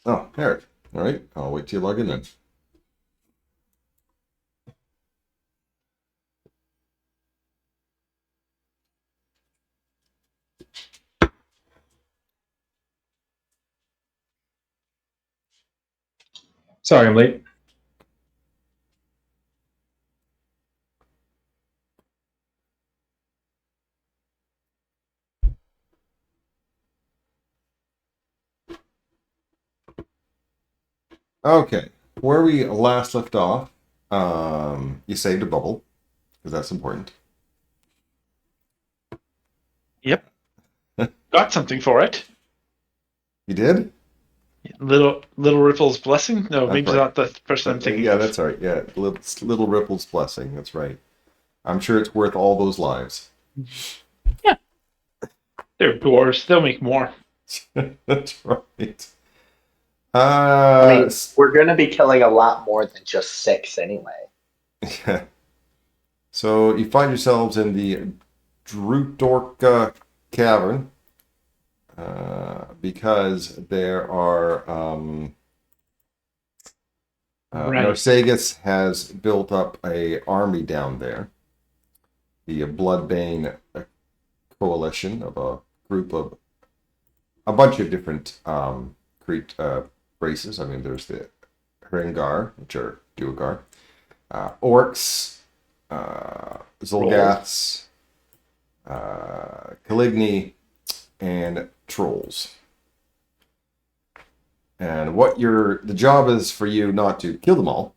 Oh, Eric. All right. I'll wait till you log in then. Sorry, I'm late. Okay. Where we last left off, you saved a bubble because that's important. Yep. Got something for it. You did? Little Ripple's blessing? No, That's maybe right. not the person I'm thinking Yeah, of. that's right. Yeah, little Ripple's blessing. That's right. I'm sure it's worth all those lives. Yeah. They're dwarves. They'll make more. That's right. I mean, we're going to be killing a lot more than just 6 anyway. Yeah. So you find yourselves in the Drutdork cavern because there are Right. Narsagus has built up a army down there. The Bloodbane coalition of a group of a bunch of different races. I mean, there's the Hringar, which are Duergar, orcs, Zolgaths, Caligni, and trolls. And the job is for you not to kill them all,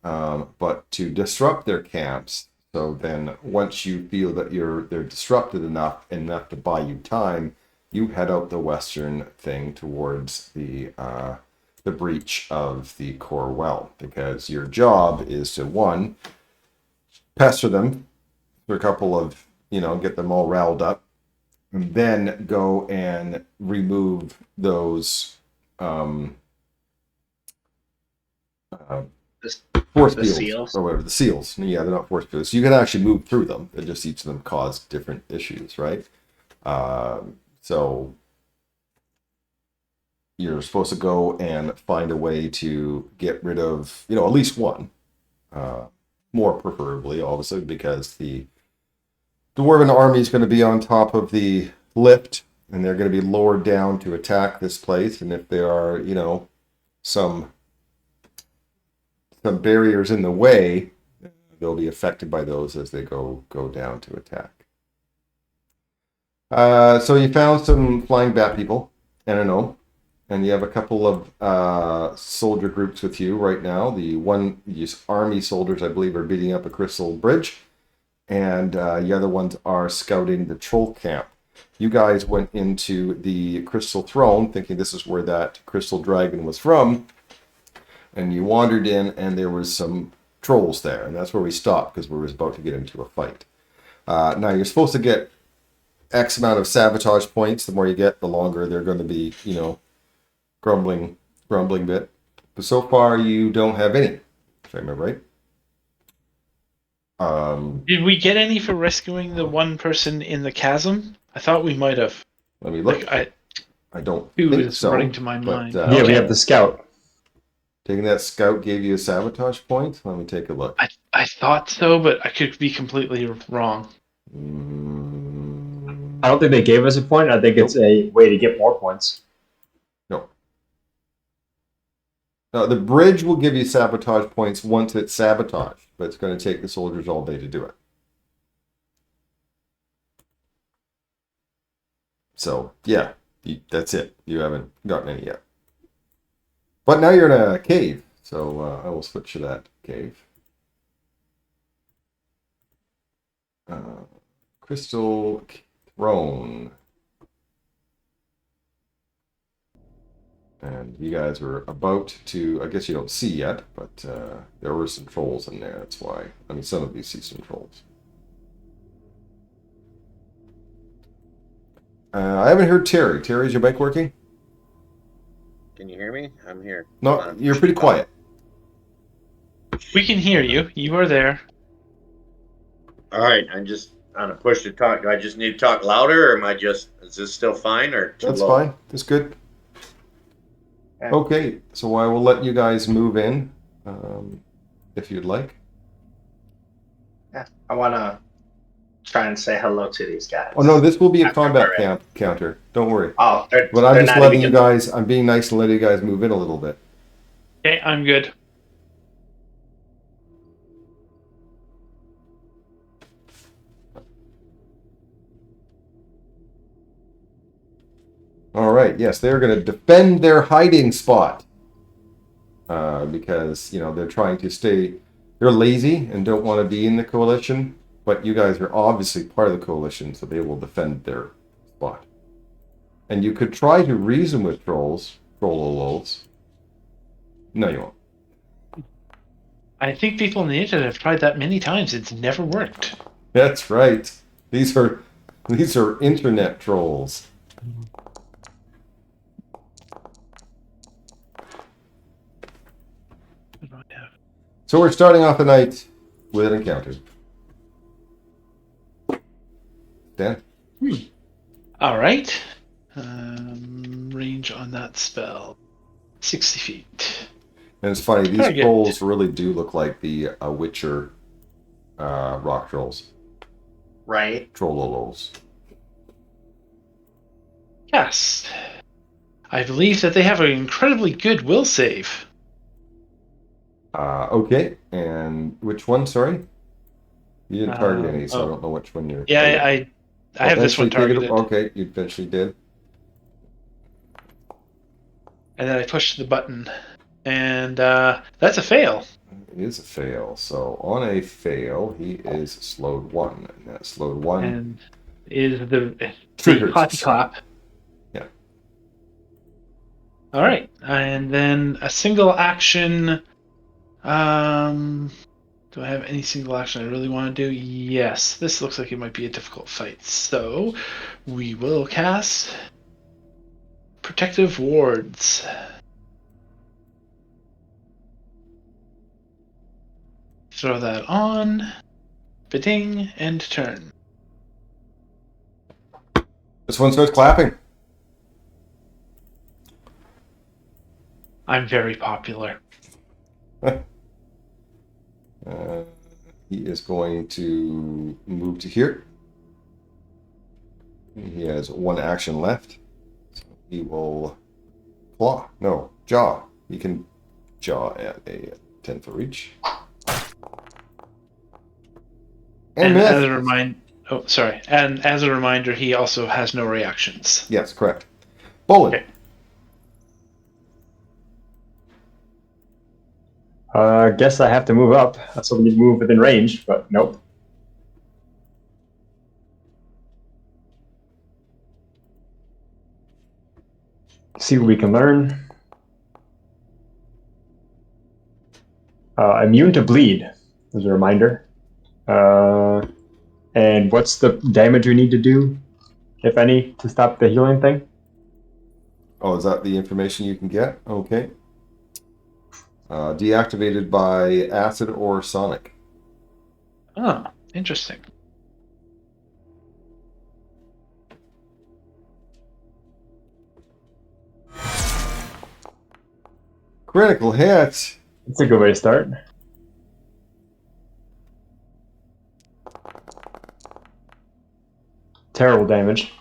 but to disrupt their camps. So then, once you feel that they're disrupted enough to buy you time, you head out the western thing towards the breach of the core well, because your job is to one, pester them for a couple of get them all riled up, and then go and remove those force the fields seals? or whatever, the seals. Yeah, they're not force fields. So you can actually move through them. It just each of them cause different issues, right? So you're supposed to go and find a way to get rid of, at least one. More preferably, obviously, because the dwarven army is going to be on top of the lift, and they're going to be lowered down to attack this place. And if there are, some barriers in the way, they'll be affected by those as they go down to attack. So you found some flying bat people, and a gnome, and you have a couple of soldier groups with you right now. These army soldiers, I believe, are beating up a crystal bridge, and the other ones are scouting the troll camp. You guys went into the crystal throne thinking this is where that crystal dragon was from, and you wandered in, and there was some trolls there, and that's where we stopped because we were about to get into a fight. Now you're supposed to get X amount of sabotage points. The more you get, the longer they're going to be, grumbling bit. But so far, you don't have any. If I remember right. Did we get any for rescuing the one person in the chasm? I thought we might have. Let me look. Like, I don't who think is so. running to my but, mind? Yeah, we have the scout. Taking that scout gave you a sabotage point? Let me take a look. I thought so, but I could be completely wrong. I don't think they gave us a point. I think it's a way to get more points. No. The bridge will give you sabotage points once it's sabotaged, but it's going to take the soldiers all day to do it. So, yeah, that's it. You haven't gotten any yet. But now you're in a cave, so I will switch to that cave. Crystal Throne. And you guys were about to, I guess you don't see yet, but there were some trolls in there. That's why. I mean, some of you see some trolls. I haven't heard Terry. Terry, is your mic working? Can you hear me? I'm here. No, you're pretty quiet. We can hear you. You are there. All right, I'm just on a push to talk. Do I just need to talk louder, or is this still fine, or too That's low? fine. That's good. Yeah. Okay, so I will let you guys move in, if you'd like. Yeah. I want to try and say hello to these guys. Oh no, this will be a After combat we're in. counter. Don't worry. Oh, But I'm they're just not letting even you guys. I'm being nice and letting you guys move in a little bit. Okay, I'm good. All right. Yes, they're going to defend their hiding spot because they're trying to stay. They're lazy and don't want to be in the coalition. But you guys are obviously part of the coalition, so they will defend their spot. And you could try to reason with trollololls. No, you won't. I think people on the internet have tried that many times. It's never worked. That's right. These are internet trolls. What do I have? So we're starting off the night with an encounter. Dan? All right. Range on that spell, 60 feet. And it's funny, these Target. trolls really do look like the Witcher rock trolls. right. Trollololls. Yes. I believe that they have an incredibly good will save. Okay, and which one, sorry? You didn't target any, so I don't know which one you're... Yeah, I have this one Eventually take it- targeted. Okay, you eventually did. And then I pushed the button. And that's a fail. It is a fail. So on a fail, he is slowed 1. And that slowed 1 And is the triggers. clappy clap. Yeah. All right. And then a single action. Do I have any single action I really want to do? Yes. This looks like it might be a difficult fight. So we will cast Protective Wards. Throw that on. Bidding and turn. This one starts clapping. I'm very popular. He is going to move to here. He has 1 action left. So he will claw. No, jaw. He can jaw at a 10-foot reach. And miss. as a And as a reminder, he also has no reactions. Yes, correct. Bolin. Okay. Guess I have to move up. I was hoping to move within range, but nope. See what we can learn. Immune to bleed, as a reminder. And what's the damage we need to do, if any, to stop the healing thing? Oh, is that the information you can get? Okay. Deactivated by acid or sonic. Oh, interesting. Critical hit. That's a good way to start. Terrible damage.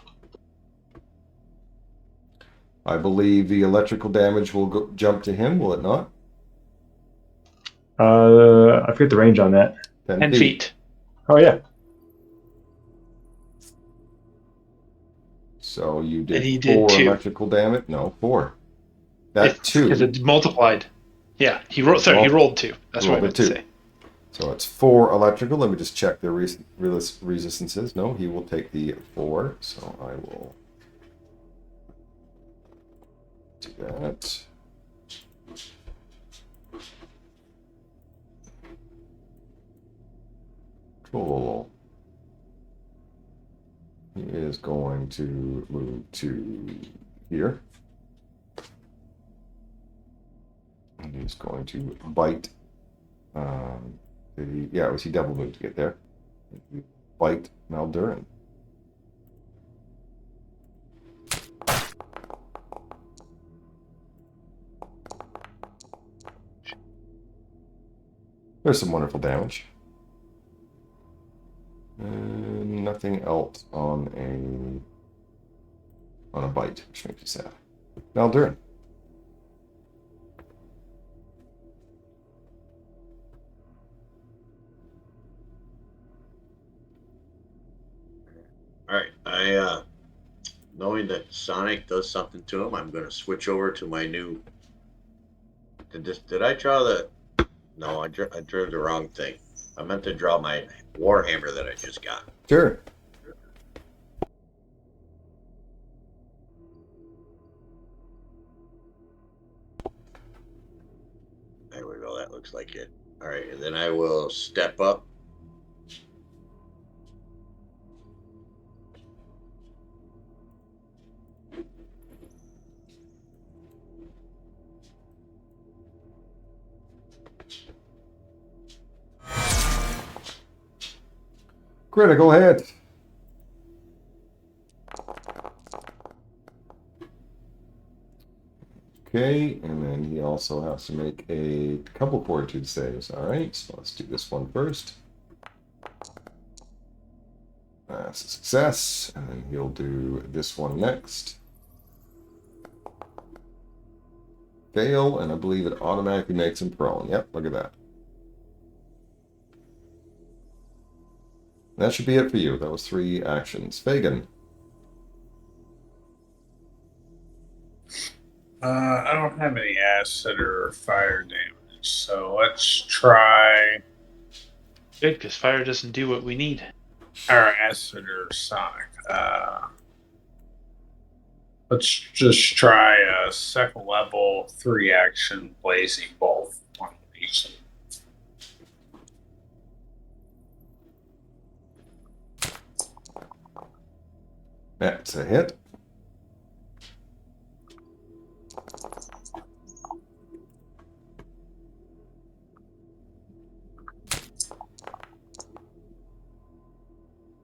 I believe the electrical damage will jump to him, will it not? I forget the range on that. 10 feet. Oh yeah. So you And did he did 4 2. electrical damage? No, 4. That 2. Because it's multiplied. Yeah, he rolled. Sorry, he rolled 2. That's what I meant to say. So it's 4 electrical. Let me just check the resistances. No, he will take the 4. So I will do that. Cool. He is going to move to here. And he's going to bite. It was he double moved to get there. Bite Maldurin. There's some wonderful damage. Nothing else on a bite, which makes you sad. Now, Durin. All right, knowing that Sonic does something to him, I'm going to switch over to my new. Did I draw the? No, I drew the wrong thing. I meant to draw my Warhammer that I just got. Sure. There we go. That looks like it. All right, and then I will step up. Critical hit. Okay, and then he also has to make a couple fortitude saves. All right, so let's do this one first. That's a success, and then he'll do this one next. Fail, and I believe it automatically makes him prone. Yep, look at that. That should be it for you. That was 3 actions. Fagin. I don't have any acid or fire damage, so let's try Good, because fire doesn't do what we need. our acid or sonic. Let's just try a second level 3 action blazing bolt on each. That's a hit.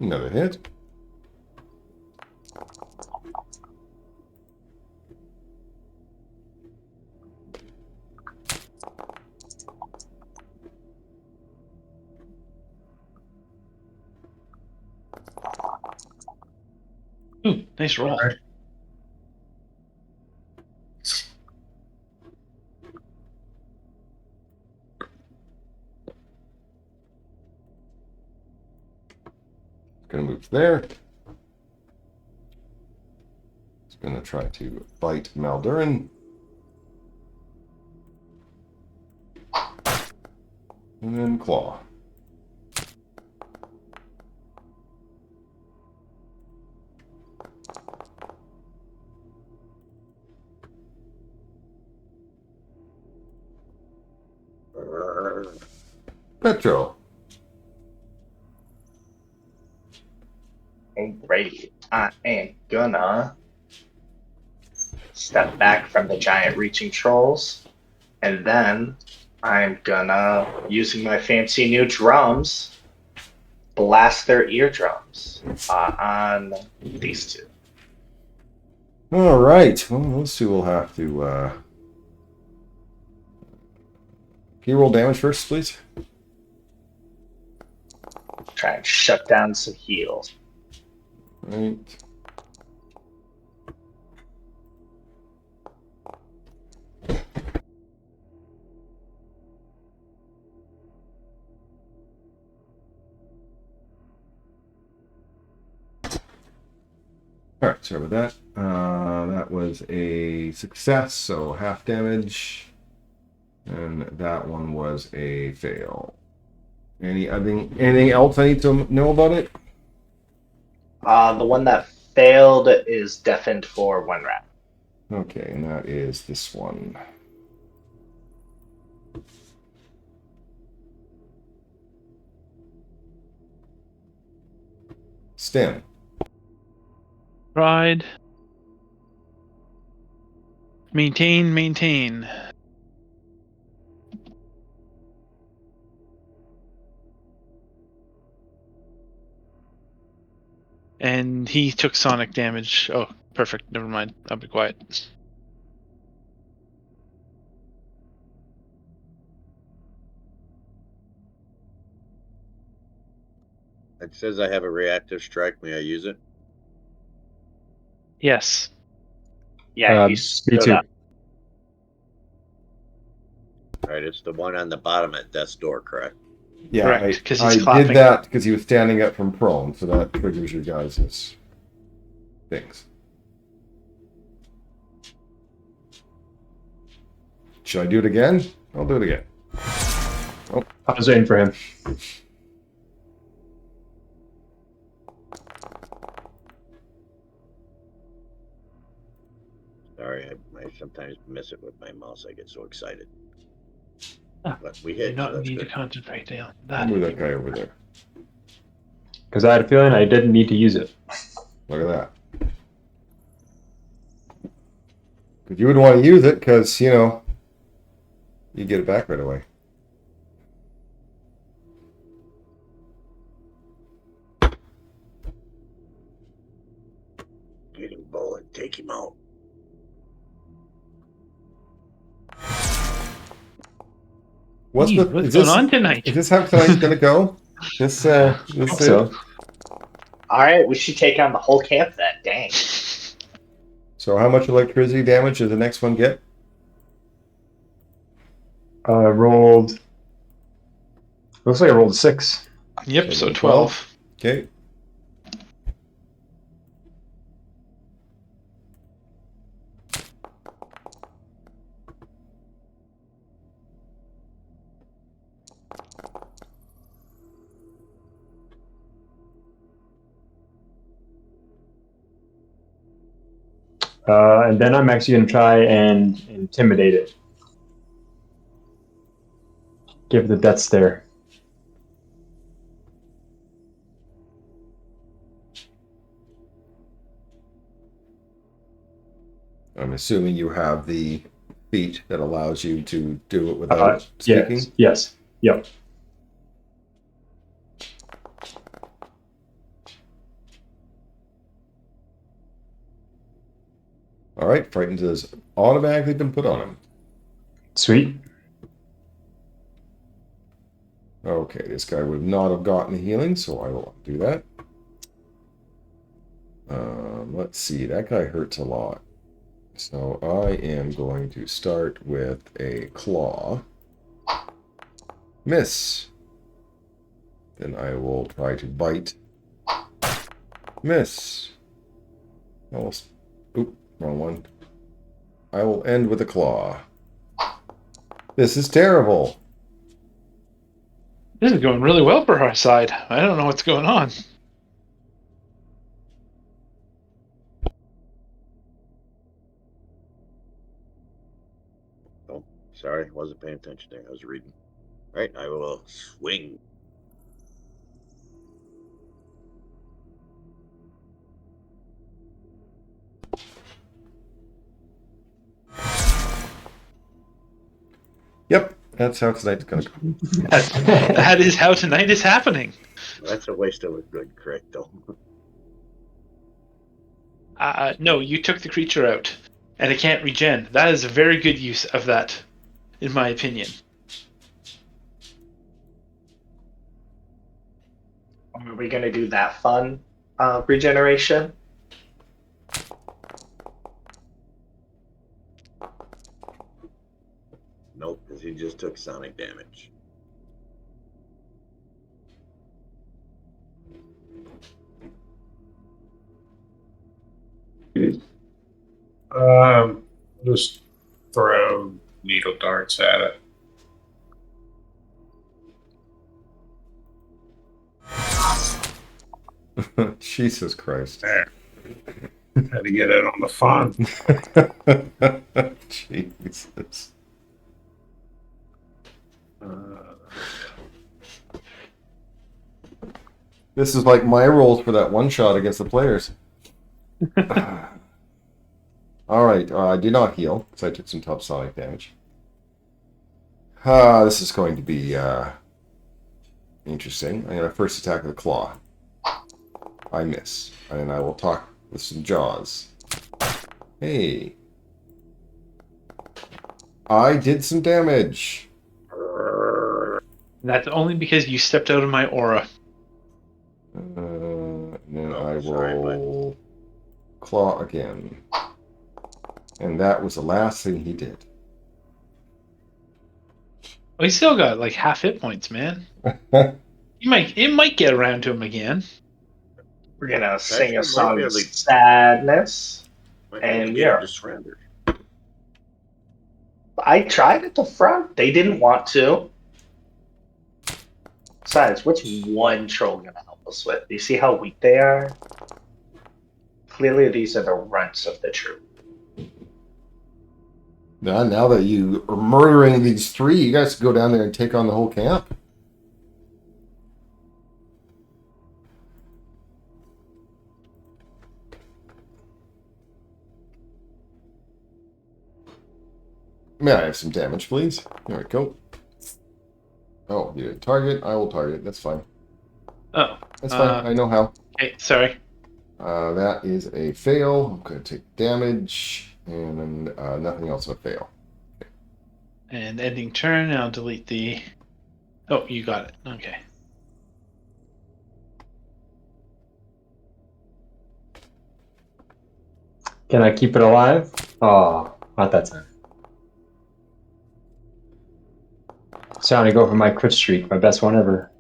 Another hit. Ooh, nice roll. Right. Gonna move there. It's gonna try to bite Maldurin. And then claw. Petro. Alrighty, I am gonna step back from the giant reaching trolls, and then I'm gonna, using my fancy new drums, blast their eardrums on these two. All right. Well, those two will have to. Can you roll damage first, please? Try and shut down some heals. Right. All right, sorry about that. That was a success, so half damage. And that one was a fail. Anything else I need to know about it? The one that failed is deafened for 1 round. Okay, and that is this one. Stem. Ride. Maintain. And he took sonic damage. Oh, perfect. Never mind. I'll be quiet. It says I have a reactive strike. May I use it? Yes. Yeah, he Me stood too. up. All right, it's the one on the bottom at death's door, correct? Yeah, Correct, 'cause I he's did clapping. that because he was standing up from prone, so that triggers your guys' things. Should I do it again? I'll do it again. I was waiting for him. Sorry, I sometimes miss it with my mouse. I get so excited. Ah, But we You hit, do so not that's need to good. concentrate on I'll that. move that guy over there. Because I had a feeling I didn't need to use it. Look at that. Because you would want to use it because, you know, you get it back right away. Get him, Bull, and take him out. What's What's going on tonight? Is this how tonight's going to go? This Hope so. All right, we should take on the whole camp then. Dang. So how much electricity damage does the next one get? Rolled. Looks like I rolled a 6. Yep, so 7, 12. Okay. And then I'm actually going to try and intimidate it. Give it the death stare. I'm assuming you have the feat that allows you to do it without speaking. Yes. Yep. All right, frightened has automatically been put on him. Sweet. Okay, this guy would not have gotten healing, so I will do that. Let's see, that guy hurts a lot. So I am going to start with a claw. Miss. Then I will try to bite. Miss. Almost. Oop, wrong one. I will end with a claw. This is terrible. This is going really well for our side. I don't know what's going on. Oh, sorry, wasn't paying attention there. I was reading. All right, I will swing. Yep, that's how tonight's gonna go. That is how tonight is happening. That's a waste of a good crit, though. No, you took the creature out, and it can't regen. That is a very good use of that, in my opinion. Are we gonna do that fun regeneration? Nope, because he just took sonic damage. Just throw needle darts at it. Jesus Christ. There. Had to get it on the fun. Jesus. This is like my rolls for that one shot against the players. All right, I did not heal because I took some top sonic damage. This is going to be interesting. I'm going to first attack with a claw. I miss, and then I will talk with some jaws. Hey. I did some damage. That's only because you stepped out of my aura. I Sorry, will claw again. And that was the last thing he did. Well, he's still got like half hit points, man. It might get around to him again. We're gonna sing a Actually, song might of be able sadness. Might be able to And get him yeah. to surrender. I tried at the front. They didn't want to. Besides, what's one troll gonna help us with? Do you see how weak they are? Clearly, these are the runts of the troop. Now that you are murdering these three, you guys go down there and take on the whole camp. May I have some damage, please? There we go. Oh, you didn't target. I will target. That's fine. Oh. That's fine. I know how. Okay, sorry. That is a fail. I'm going to take damage. And then nothing else but fail. And ending turn, I'll delete the... Oh, you got it. Okay. Can I keep it alive? Oh, not that time. So I'm gonna go for my crit streak, my best one ever.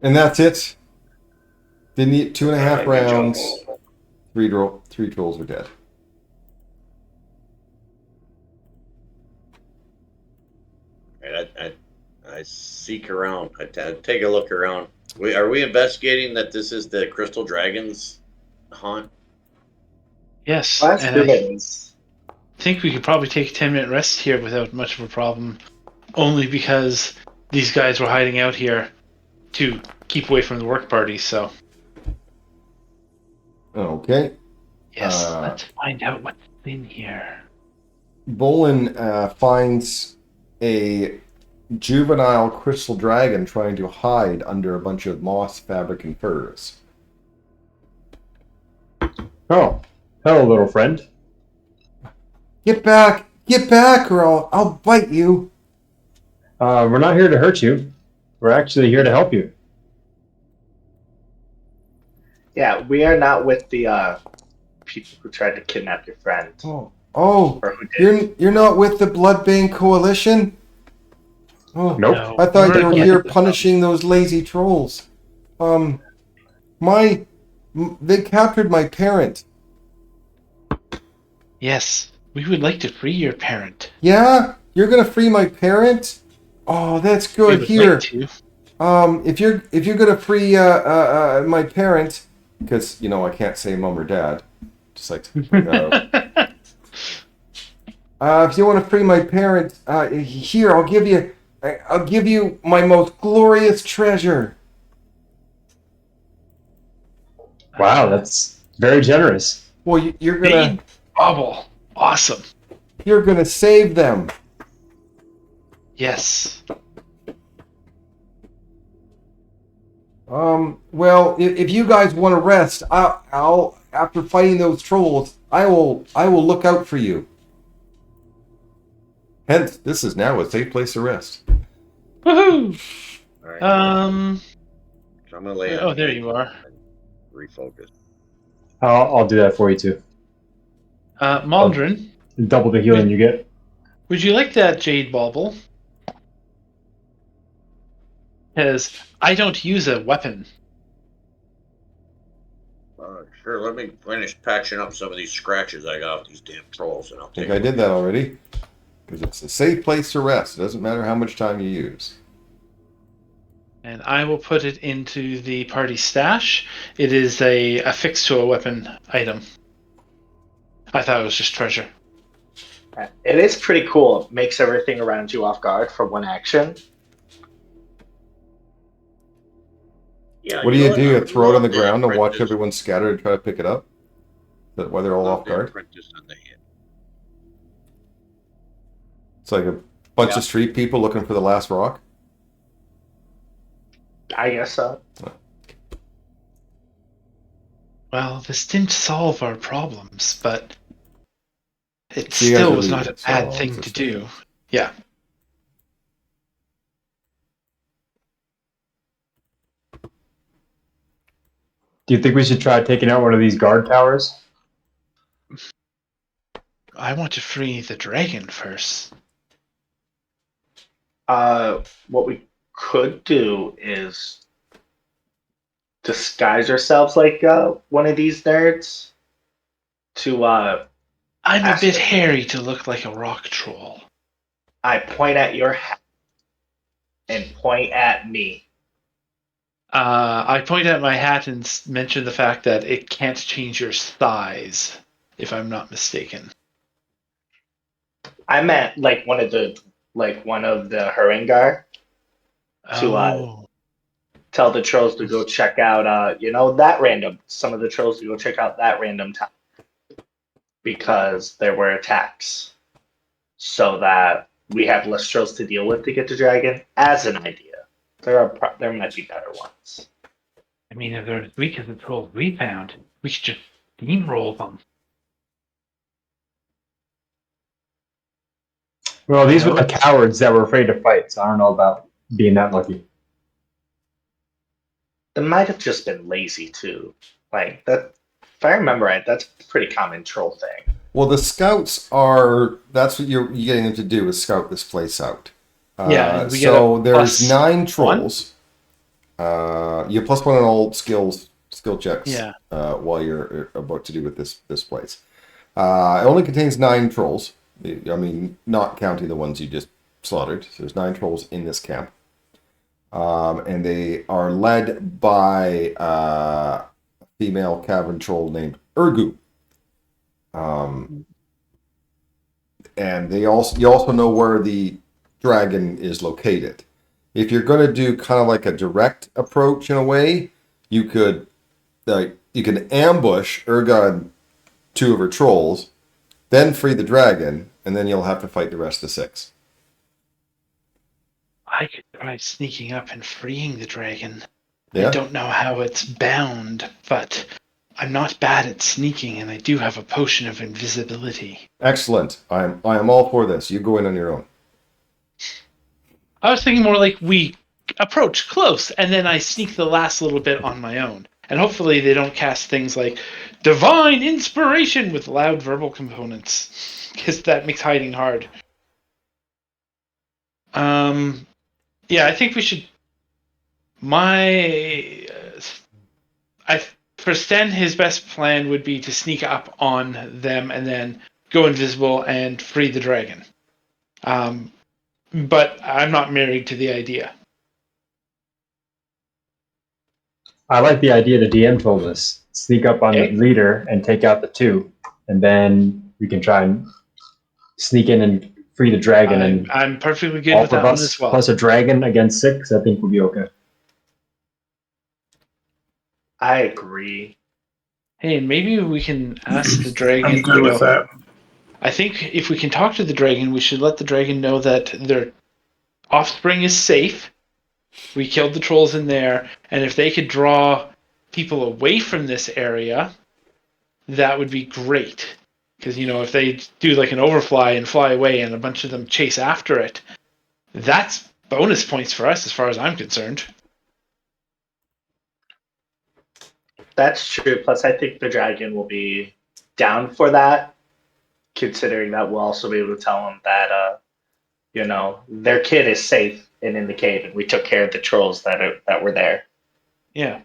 And that's it. Didn't need 2.5 Alright, good rounds. job. Three trolls are dead. I seek around. I take a look around. Are we investigating that this is the Crystal Dragon's haunt? Yes, Last and 2 I minutes. think we could probably take a 10-minute rest here without much of a problem. Only because these guys were hiding out here to keep away from the work party, so... Okay. Yes, let's find out what's in here. Bolin finds a juvenile crystal dragon trying to hide under a bunch of moss, fabric, and furs. Oh, hello, little friend. Get back! Get back, or I'll bite you! We're not here to hurt you. We're actually here to help you. Yeah, we are not with the people who tried to kidnap your friend. Oh, Or who did. you're not with the Bloodbane Coalition? Oh, Nope. No, I thought you were against here the punishing those lazy trolls. They captured my parent. Yes, we would like to free your parent. Yeah? You're gonna free my parent? Oh, that's We good. would Here. like to. If you're gonna free my parent, because I can't say mom or dad, just like if you want to free my parent, here I'll give you my most glorious treasure. Wow, that's very generous. Well, you're Big bubble. Awesome. gonna save them. Yes. Well, if you guys want to rest, I'll after fighting those trolls, I will look out for you. Hence, this is now a safe place to rest. Woohoo! All right. So I'm gonna lay on. Oh, there you are. and refocus. I'll do that for you too. Maldrin, Double the healing you get. would you like that jade bauble? Because I don't use a weapon. Sure. Let me finish patching up some of these scratches I got with these damn trolls, and I'll I take. think I did that already. Because it's a safe place to rest. It doesn't matter how much time you use. And I will put it into the party stash. It is a affixed to a weapon item. I thought it was just treasure. It is pretty cool. It makes everything around you off guard for one action. Yeah. What do you know do? You I throw it on the love ground and watch apprentice- everyone scatter and try to pick it up? Is that why they're all love off the guard? apprentice on the hand. It's like a bunch Yeah. of street people looking for the last rock. I guess so. Well, this didn't solve our problems, but it So you guys still are was not leaving, a so bad I'll thing to just- do. Yeah. Do you think we should try taking out one of these guard towers? I want to free the dragon first. What we could do is disguise ourselves like one of these nerds to I'm a bit Ask- hairy to look like a rock troll. I point at your hat and point at me. I point at my hat and mention the fact that it can't change your size, if I'm not mistaken. I meant like one of the Haringar to Oh. tell the trolls to go check out that random some of the trolls to go check out that random town because there were attacks. So that we have less trolls to deal with to get the dragon as an idea. There might be better ones. I mean, if they're as weak as the trolls we found, we should just steamroll them. Well, these were No. the cowards that were afraid to fight, so I don't know about being that lucky. They might have just been lazy too. Like that if I remember right, that's a pretty common troll thing. Well, the scouts are. That's what you're getting them to do is scout this place out. Yeah, and we get so a there's plus 9 trolls. You have +1 on all skill checks. Yeah. While you're about to do with this place. It only contains 9 trolls. I mean, not counting the ones you just slaughtered. So there's 9 trolls in this camp. And they are led by a female cavern troll named Urgu. And you also know where the dragon is located. If you're going to do kind of like a direct approach in a way, you can ambush Urga and 2 of her trolls, then free the dragon, and then you'll have to fight the rest of the 6. I could try sneaking up and freeing the dragon. Yeah? I don't know how it's bound, but I'm not bad at sneaking, and I do have a potion of invisibility. Excellent. I am all for this. You go in on your own. I was thinking more like we approach close, and then I sneak the last little bit on my own. And hopefully they don't cast things like divine inspiration with loud verbal components, because that makes hiding hard. Yeah, I think we should. For Sten, his best plan would be to sneak up on them and then go invisible and free the dragon. But I'm not married to the idea. I like the idea the DM told us. Sneak up on the leader and take out the 2, and then we can try and sneak in and free the dragon. I'm perfectly good all with that of one us as well. plus a dragon against 6, I think would be okay. I agree. Hey, maybe we can ask the dragon. I'm good with that. I think if we can talk to the dragon, we should let the dragon know that their offspring is safe. We killed the trolls in there, and if they could draw people away from this area, that would be great. Because, if they do like an overfly and fly away and a bunch of them chase after it, that's bonus points for us as far as I'm concerned. That's true. Plus I think the dragon will be down for that, considering that we'll also be able to tell them that their kid is safe and in the cave, and we took care of the trolls that were there. Yeah.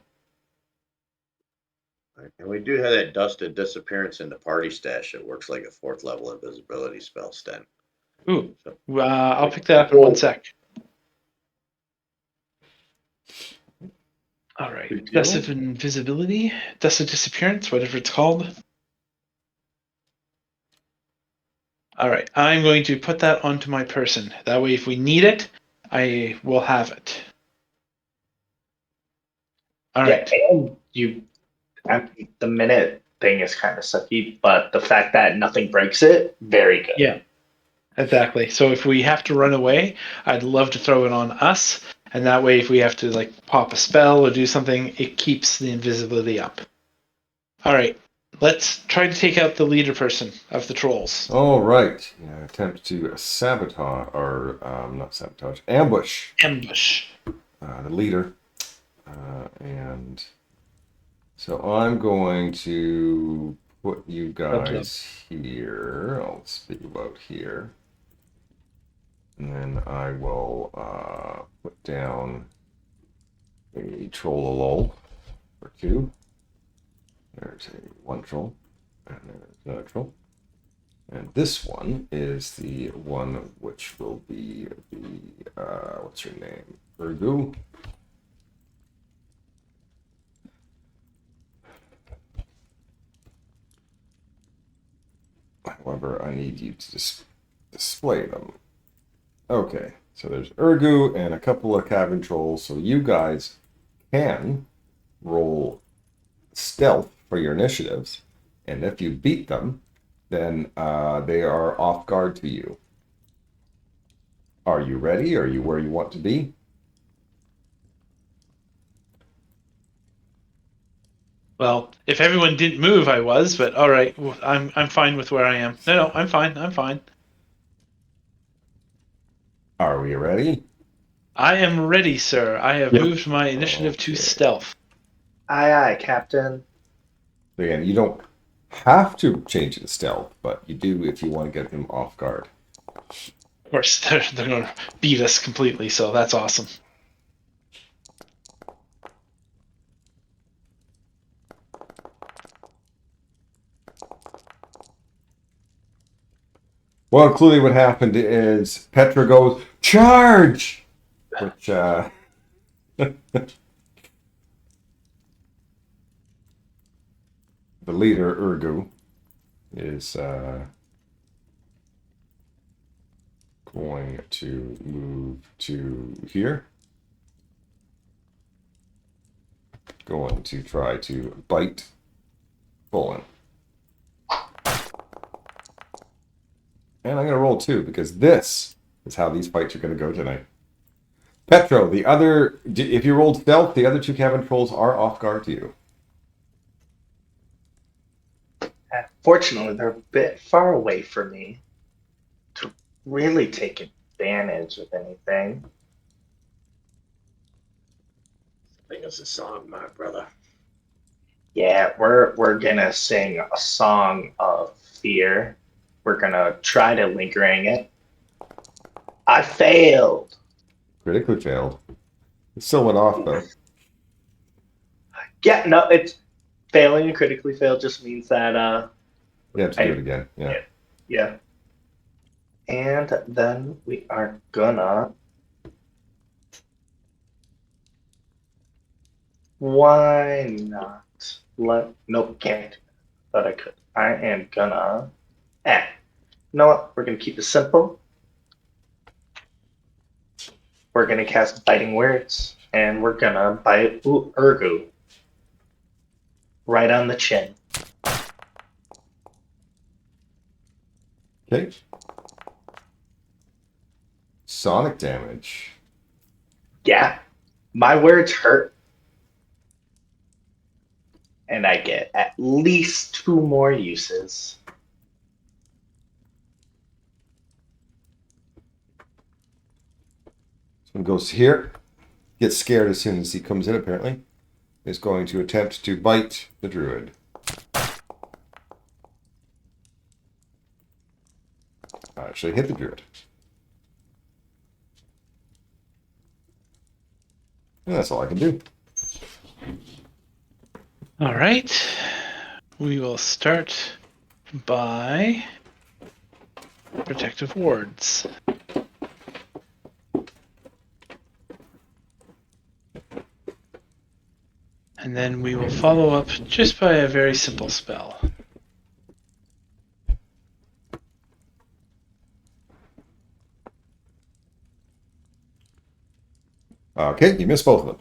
And we do have that dusted disappearance in the party stash that works like a 4th level invisibility spell, Sten. Ooh. I'll pick that up in 1 sec. All right. Dust of invisibility, dust of disappearance, whatever it's called. All right. I'm going to put that onto my person. That way, if we need it, I will have it. All right. Yeah, and the minute thing is kind of sucky, but the fact that nothing breaks it, very good. Yeah. Exactly. So if we have to run away, I'd love to throw it on us, and that way, if we have to like pop a spell or do something, it keeps the invisibility up. All right. Let's try to take out the leader person of the trolls. All right. Yeah, attempt to sabotage, or not sabotage, ambush Ambush. the leader. And so I'm going to put you guys here. I'll spit you out here. And then I will put down a troll lol for 2. There's one troll, and there's another troll. And this one is the one which will be the, what's her name? Urgu. However, I need you to display them. Okay, so there's Urgu and a couple of cavern trolls, so you guys can roll stealth for your initiatives, and if you beat them, then they are off guard to you. Are you ready? Are you where you want to be? Well, if everyone didn't move, I was, but all right, I'm fine with where I am. No, I'm fine. I'm fine. Are we ready? I am ready, sir. I have moved my initiative to stealth. Aye, aye, Captain. So again, you don't have to change it to stealth, but you do if you want to get them off guard. Of course, they're going to beat us completely, so that's awesome. Well, clearly what happened is Petra goes, charge! Which, the leader, Urgu, is going to move to here. Going to try to bite Bullen. And I'm going to roll 2 because this is how these fights are going to go tonight. Petro, the other, if you rolled stealth, the other 2 cavern trolls are off guard to you. Fortunately, they're a bit far away from me to really take advantage of anything. Sing us a song, my brother. Yeah, we're gonna sing a song of fear. We're gonna try to lingering it. I failed. Critically failed. It still went off, though. Yeah, no, it's failing and critically failed just means that You have to do it again. Yeah. yeah. And then we are gonna why not? Nope, can't. Thought I could. I am gonna you know what? We're gonna keep it simple. We're gonna cast biting words, and we're gonna bite Urgu right on the chin. Okay. Sonic damage. Yeah, my words hurt, and I get at least 2 more uses. One goes here. Gets scared as soon as he comes in, apparently. Is going to attempt to bite the druid. Actually hit the druid. And that's all I can do. All right. We will start by protective wards. And then we will follow up just by a very simple spell. Okay, you missed both of them.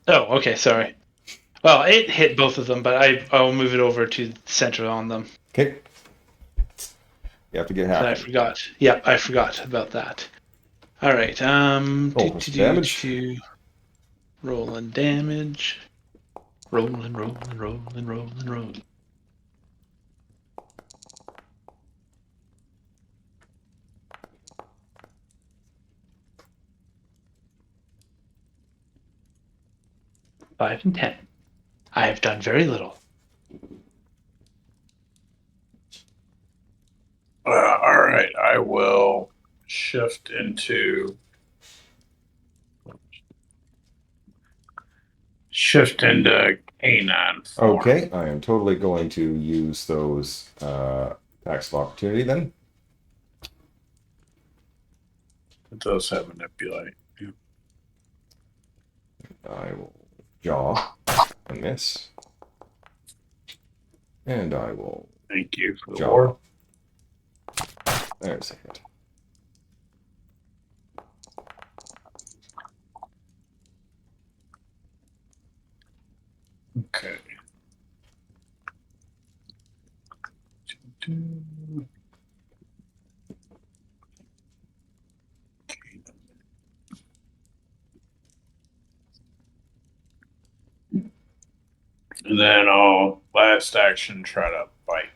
Oh, okay, sorry. Well, it hit both of them, but I'll move it over to the center on them. Okay. You have to get half. I forgot. Yeah, I forgot about that. All right. Roll damage. Roll on damage. Rolling, rolling, rolling, rolling, rolling. Five and 10. I have done very little. All right, I will shift into canine form. Okay, I am totally going to use those attacks of opportunity then. It does have manipulate. Yeah. I will jaw and miss. And I will Thank you for the jaw. war. There's a hit. Okay. And then I'll last action try to bite.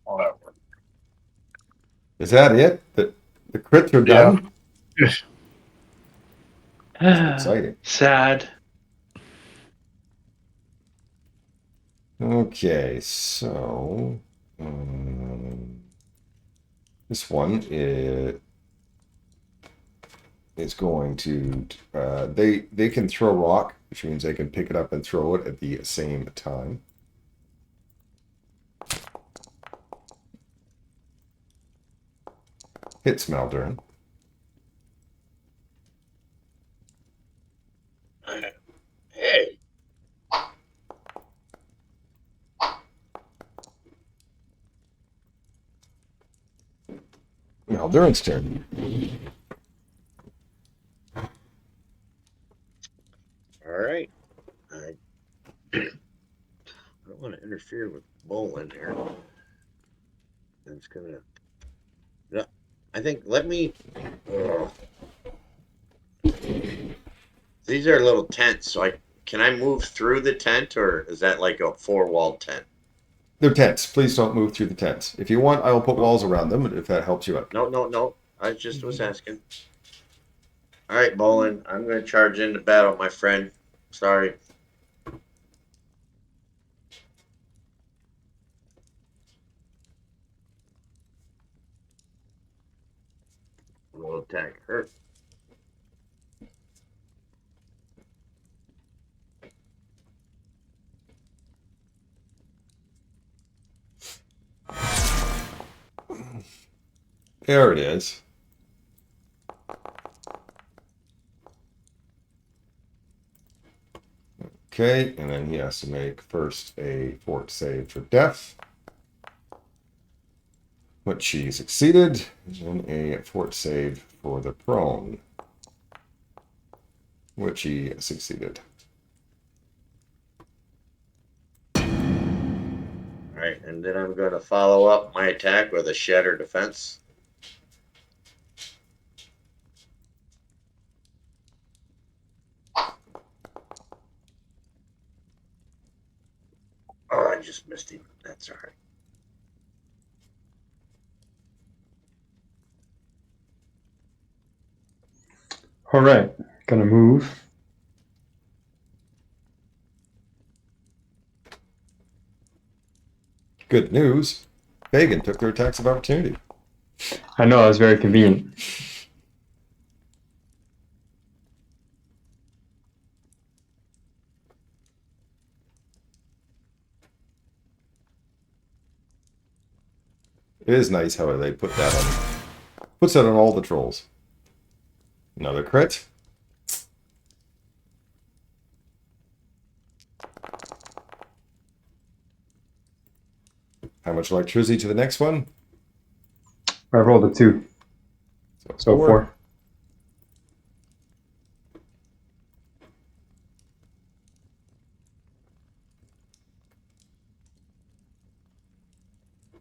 All that work. Is that it? The crits are done? That's exciting. Sad. Okay, so this one is going to they can throw rock, which means they can pick it up and throw it at the same time. Hits Maldurin. Hey, Maldurin's turn. all right. I don't want to interfere with Bolin here. That's gonna. No, I think let me. These are little tents, so can I move through the tent, or is that like a four-walled tent? They're tents. Please don't move through the tents. If you want, I will put walls around them if that helps you out. No. I just was asking. All right, Bolin, I'm going to charge into battle, my friend. Sorry. We'll attack her. There it is. Okay, and then he has to make first a fort save for death, which he succeeded, and a fort save for the prone, which he succeeded. All right, and then I'm going to follow up my attack with a shatter defense. Oh, I just missed him. That's all right. All right, gonna move. Good news, Pagan took their attacks of opportunity. I know, it was very convenient. It is nice how they put that on. Puts that on all the trolls. Another crit. How much electricity to the next one? I rolled a 2, so 4.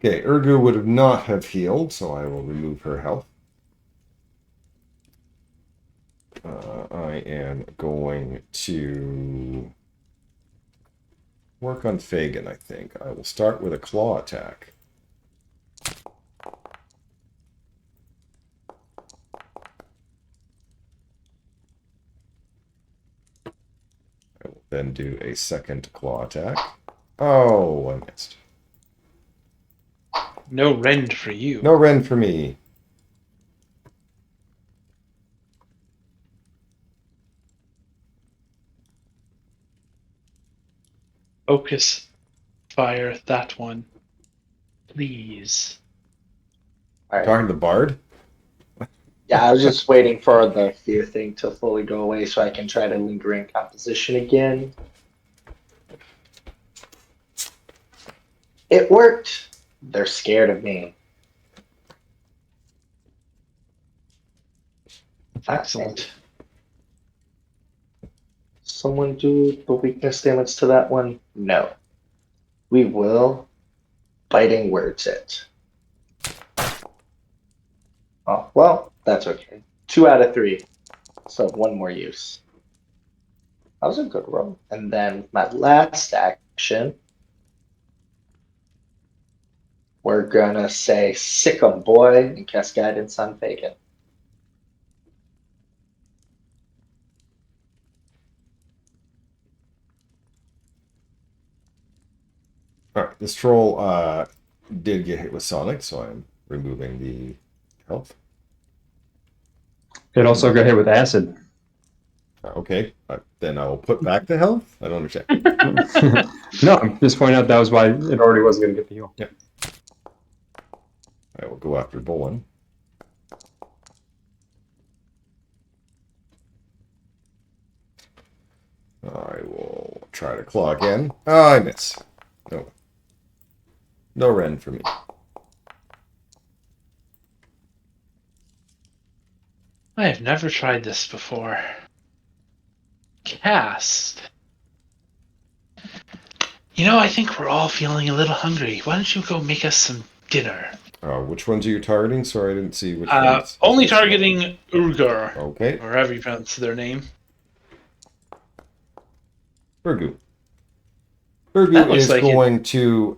Okay, Urgu would not have healed, so I will remove her health. I am going to work on Fagin, I think. I will start with a claw attack. I will then do a second claw attack. Oh, I missed. No rend for you. No rend for me. Focus fire that one. Please. All right. Talking to the bard? Yeah, I was just waiting for the fear thing to fully go away so I can try to lingering composition again. It worked. They're scared of me. Excellent. Someone do the weakness damage to that one? No. We will biting words it. Oh, well, that's okay. 2 out of 3. So 1 more use. That was a good roll. And then my last action, we're gonna say sick 'em boy and cast guidance on Fagin. Alright, this troll did get hit with Sonic, so I'm removing the health. It also got hit with acid. Okay, then I will put back the health? I don't understand. No, I'm just pointing out that was why it already wasn't going to get the heal. I will go after Bolin. I will try to claw again. Oh, I miss. No. No rend for me. I have never tried this before. Cast. You know, I think we're all feeling a little hungry. Why don't you go make us some dinner? Which ones are you targeting? Sorry, I didn't see which ones. Only targeting Urgur, Okay, or however you pronounce their name. Urgu. That Urgu looks is like going to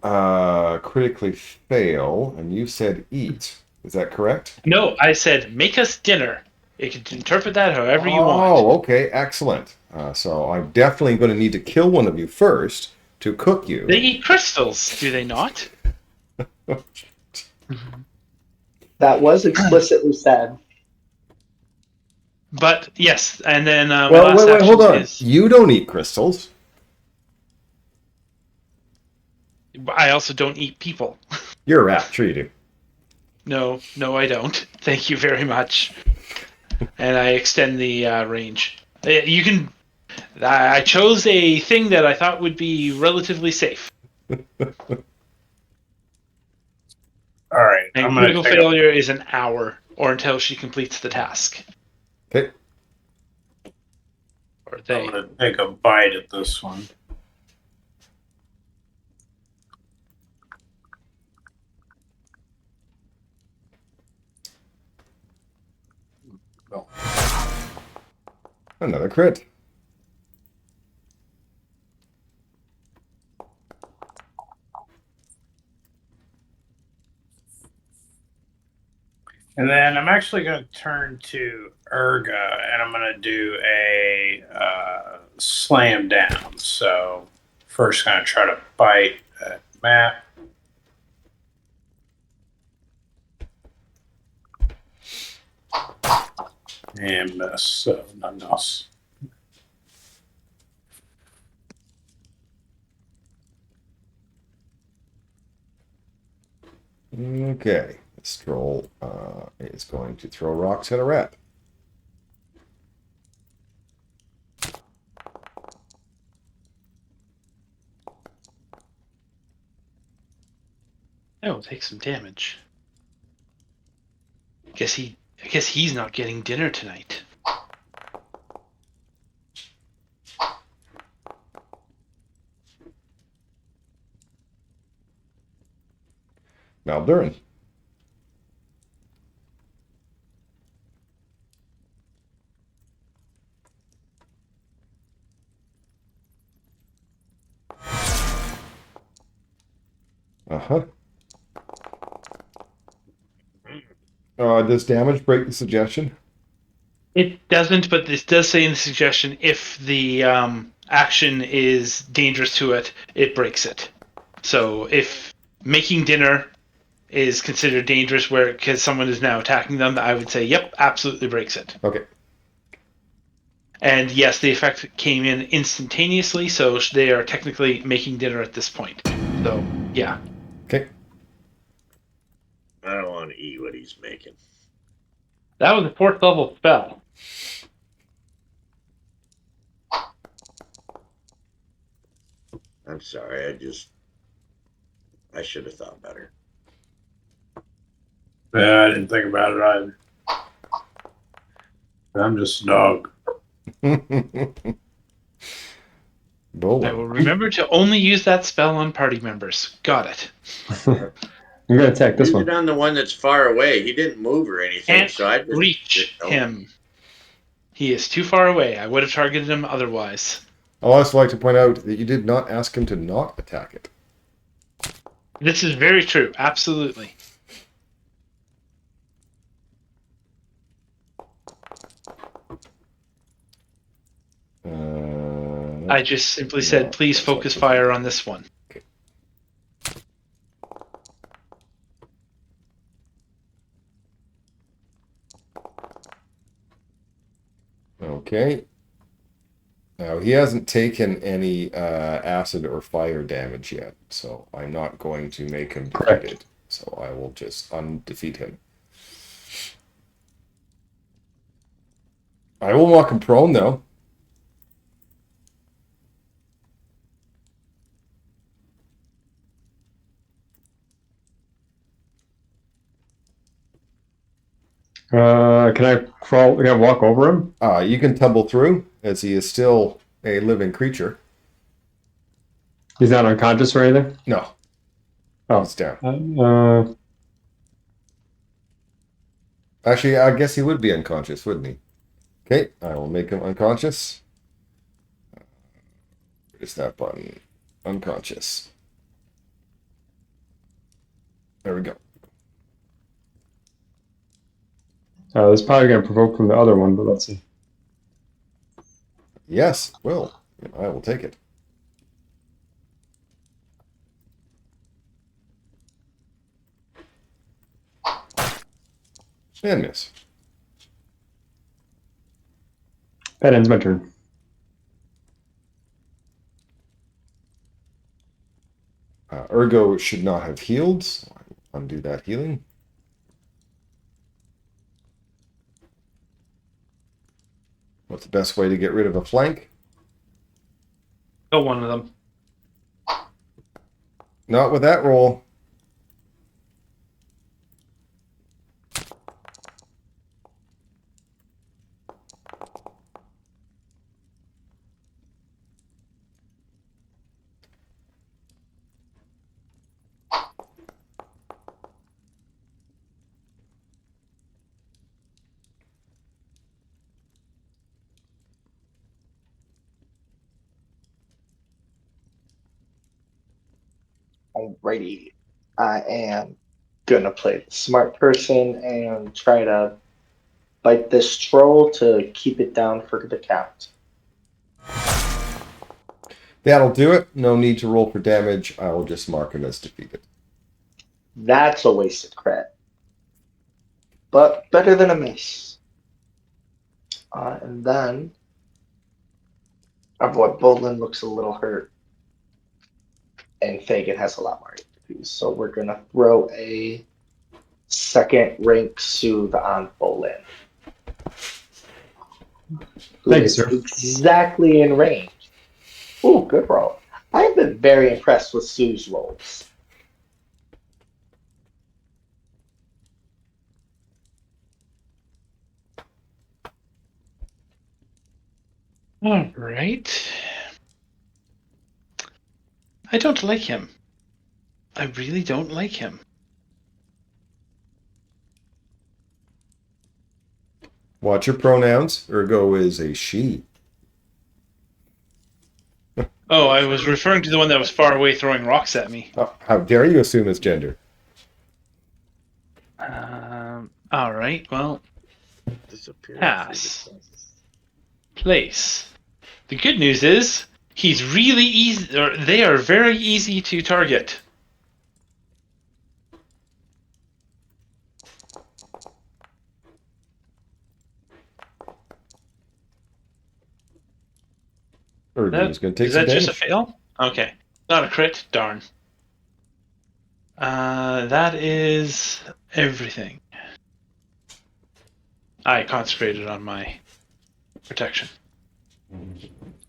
critically fail, and you said eat. Is that correct? No, I said make us dinner. You can interpret that however you want. Oh, okay, excellent. So I'm definitely going to need to kill one of you first to cook you. They eat crystals, do they not? That was explicitly said. But yes, and then my Well, last wait, hold action on. is You don't eat crystals. I also don't eat people. You're a rat. Sure you do. No, I don't. Thank you very much. And I extend the range. You can. I chose a thing that I thought would be relatively safe. All right, And I'm gonna critical take failure is an hour, or until she completes the task. Okay. Or I'm they. gonna take a bite at this one. Another crit. And then I'm actually going to turn to Urga and I'm going to do a slam down. So first going to try to bite at Matt. And miss, so nothing else. Okay. This troll is going to throw rocks at a rat. Oh, take some damage. I guess he's not getting dinner tonight. Maldurin. Uh-huh. Does damage break the suggestion? It doesn't, but this does say in the suggestion if the action is dangerous to it, it breaks it. So if making dinner is considered dangerous where because someone is now attacking them, I would say, yep, absolutely breaks it. Okay. And yes, the effect came in instantaneously, so they are technically making dinner at this point. So, yeah. Okay. I don't want to eat what he's making. That was a 4th level spell. I'm sorry. I should have thought better. Yeah, I didn't think about it either. I'm just a dog. Bola. I will remember to only use that spell on party members. Got it. You're gonna attack this Use one. it on the one that's far away. He didn't move or anything, Can't so I just reach oh, him. He is too far away. I would have targeted him otherwise. I'll also like to point out that you did not ask him to not attack it. This is very true. Absolutely. I just simply said, please focus fire on this one. Okay. Now, he hasn't taken any acid or fire damage yet, so I'm not going to make him defeated. So I will just undefeat him. I will knock him prone, though. Can I crawl? Can I walk over him? You can tumble through, as he is still a living creature. He's not unconscious or anything? No. Oh. He's down. Actually, I guess he would be unconscious, wouldn't he? Okay, I will make him unconscious. Where's that button? Unconscious. There we go. This is probably going to provoke from the other one, but let's see. Yes, will. I will take it. And miss. That ends my turn. Ergo should not have healed, so I will undo that healing. What's the best way to get rid of a flank? Kill one of them. Not with that roll. Alrighty. I am gonna play the smart person and try to bite this troll to keep it down for the count. That'll do it. No need to roll for damage. I will just mark him as defeated. That's a wasted crit. But better than a miss. And then our boy Bolin looks a little hurt. And Fagin has a lot more HPs. So we're going to throw a second rank soothe on Bolin. Thanks, sir. Exactly in range. Ooh, good roll. I've been very impressed with Sue's rolls. All right. I don't like him. I really don't like him. Watch your pronouns. Ergo is a she. Oh, I was referring to the one that was far away throwing rocks at me. How dare you assume it's gender? All right. Well, Disappear. pass. Place. The good news is he's really easy. Or they are very easy to target. Ergo is going to take Is some that just a damage. fail? Okay, not a crit. Darn. That is everything. I concentrated on my protection.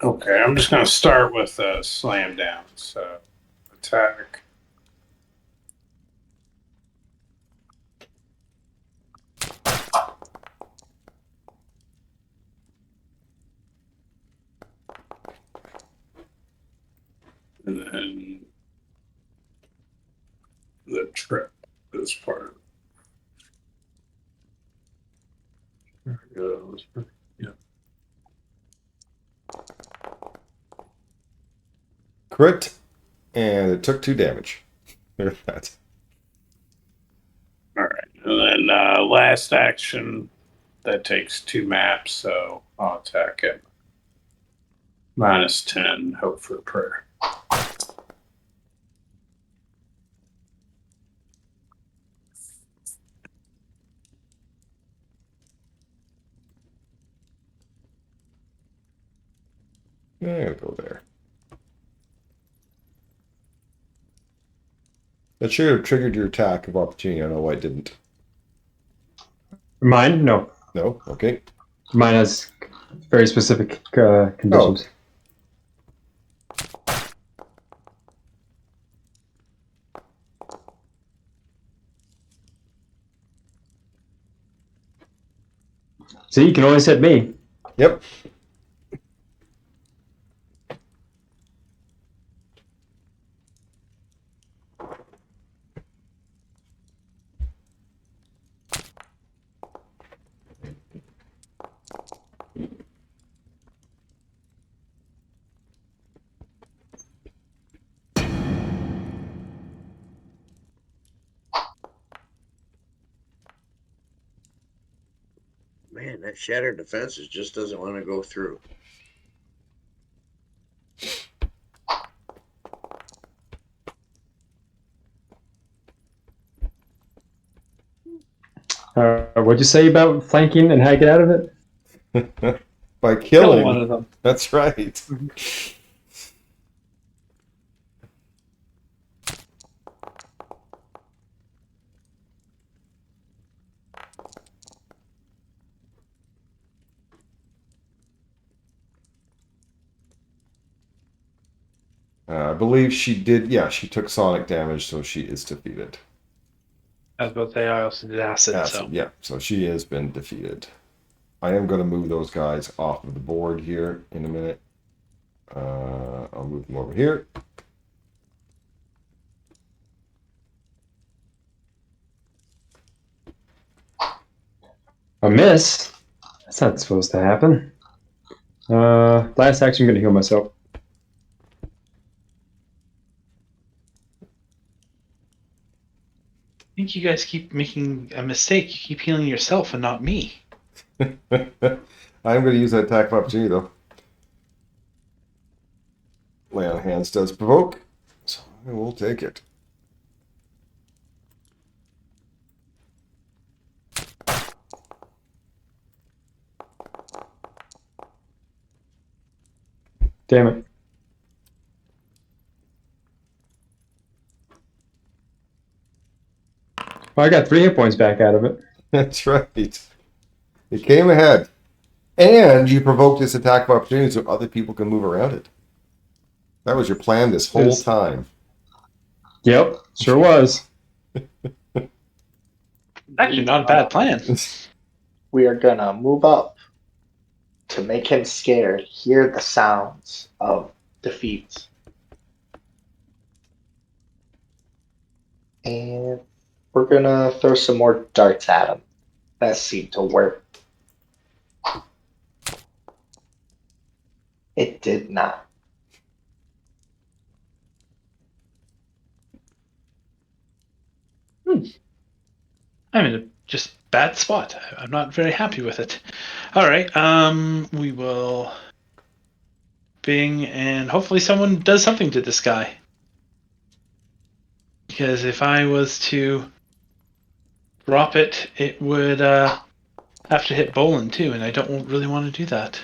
Okay, I'm just going to start with slam down. So, attack. And then the trip is part of it. There we go. Yeah. Crit, and it took 2 damage. There's that. All right. And then last action, that takes 2 maps, so I'll attack it. -10, hope for a prayer. I'm going to go there. That should have triggered your attack of opportunity. I don't know why it didn't. Mine? No. No? Okay. Mine has very specific conditions. See, you can always hit me. Yep. Man, that shattered defenses just doesn't want to go through. What'd you say about flanking and how you get out of it? By Kill killing. one of them. That's right. I believe she did. Yeah, she took sonic damage, so she is defeated. I was about to say I also did acid, so. Yeah, so she has been defeated. I am going to move those guys off of the board here in a minute. I'll move them over here. A miss? That's not supposed to happen. Last action, I'm going to heal myself. I think you guys keep making a mistake. You keep healing yourself and not me. I'm going to use that attack of opportunity, though. Lay on hands does provoke, so I will take it. Damn it. Well, I got 3 hit points back out of it. That's right. It came ahead. And you provoked this attack of opportunity so other people can move around it. That was your plan this whole Yes. time. Yep, sure was. Actually, not a bad plan. We are gonna move up to make him scared, hear the sounds of defeat. And we're gonna throw some more darts at him. That seemed to work. did not. I'm in a just bad spot. I'm not very happy with it. All right. We will bing, and hopefully someone does something to this guy. Because if I was to drop it, it would have to hit Bolin too, and I don't really want to do that.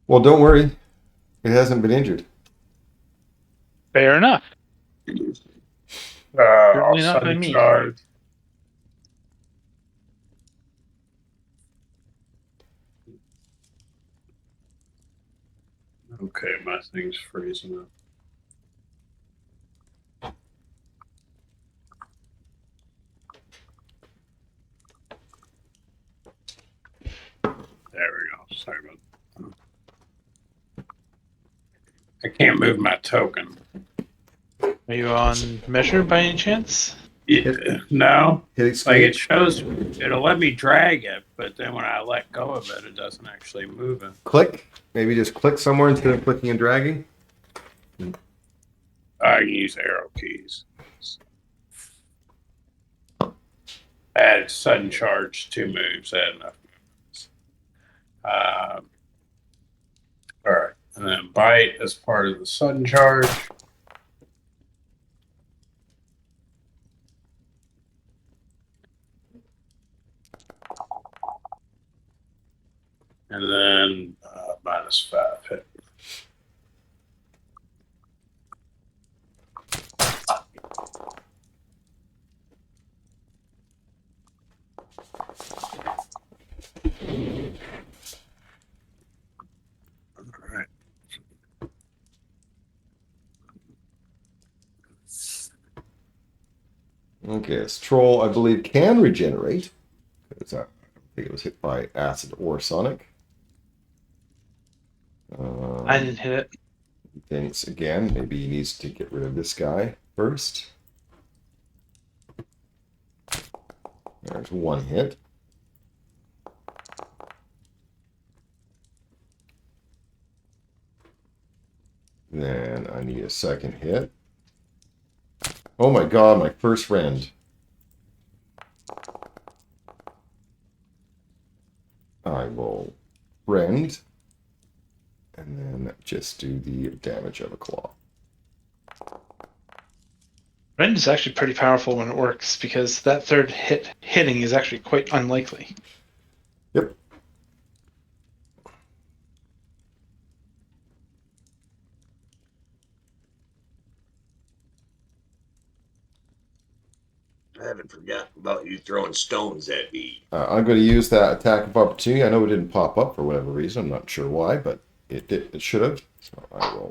Well, don't worry. It hasn't been injured. Fair enough. I'll Certainly not by sudden me. charge. Okay, my thing's freezing up. There we go. Sorry about that. I can't move my token. Are you on measure by any chance? No. Hit Like escape. it shows, it'll let me drag it, but then when I let go of it, it doesn't actually move it. Click. Maybe just click somewhere instead of clicking and dragging. I can use arrow keys. Added sudden charge, 2 moves. Add enough moves. All right, and then bite as part of the sudden charge. And then -5 hit. All right. Okay, this troll, I believe, can regenerate. I think it was hit by acid or sonic. I didn't hit it. Thinks again. Maybe he needs to get rid of this guy first. There's one hit. Then I need a second hit. Oh my god, my first rend. I will rend. And then just do the damage of a claw. Rend is actually pretty powerful when it works because that third hitting is actually quite unlikely. Yep. I haven't forgotten about you throwing stones at me. I'm going to use that attack of opportunity. I know it didn't pop up for whatever reason. I'm not sure why, but it did. It should have. So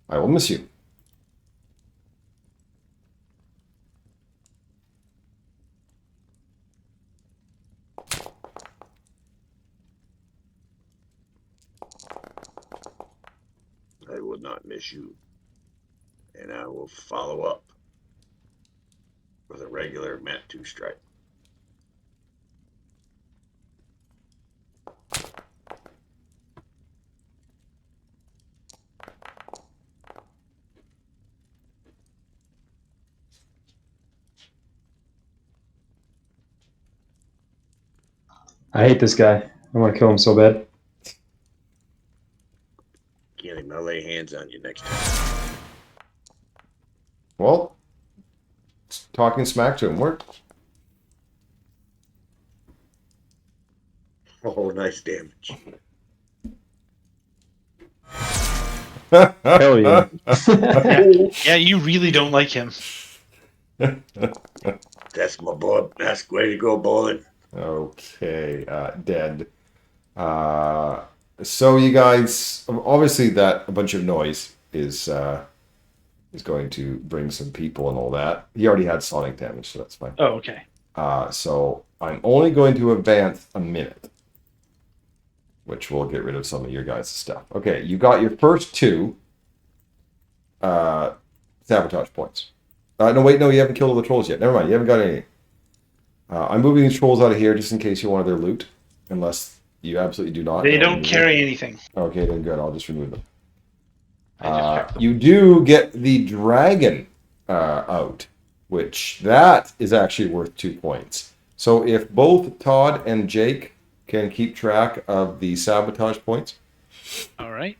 I will miss you. I will not miss you. And I will follow up with a regular Mat 2 strike. I hate this guy. I want to kill him so bad. Can't even lay hands on you next time. Well, talking smack to him worked. Oh, nice damage. Hell yeah. Yeah, you really don't like him. That's my boy. That's way to go, Bolin. Okay, dead. So you guys, obviously that a bunch of noise is going to bring some people and all that. He already had sonic damage, so that's fine. Oh, okay. So I'm only going to advance a minute, which will get rid of some of your guys' stuff. Okay, you got your first 2 sabotage points. No, wait, no, you haven't killed all the trolls yet. Never mind, you haven't got any. I'm moving these trolls out of here just in case you wanted their loot, unless You absolutely do not. They I'll don't remove carry anything. them. Okay, then good. I'll just remove them. I just checked them. You do get the dragon out, which that is actually worth 2 points. So if both Todd and Jake can keep track of the sabotage points, All right.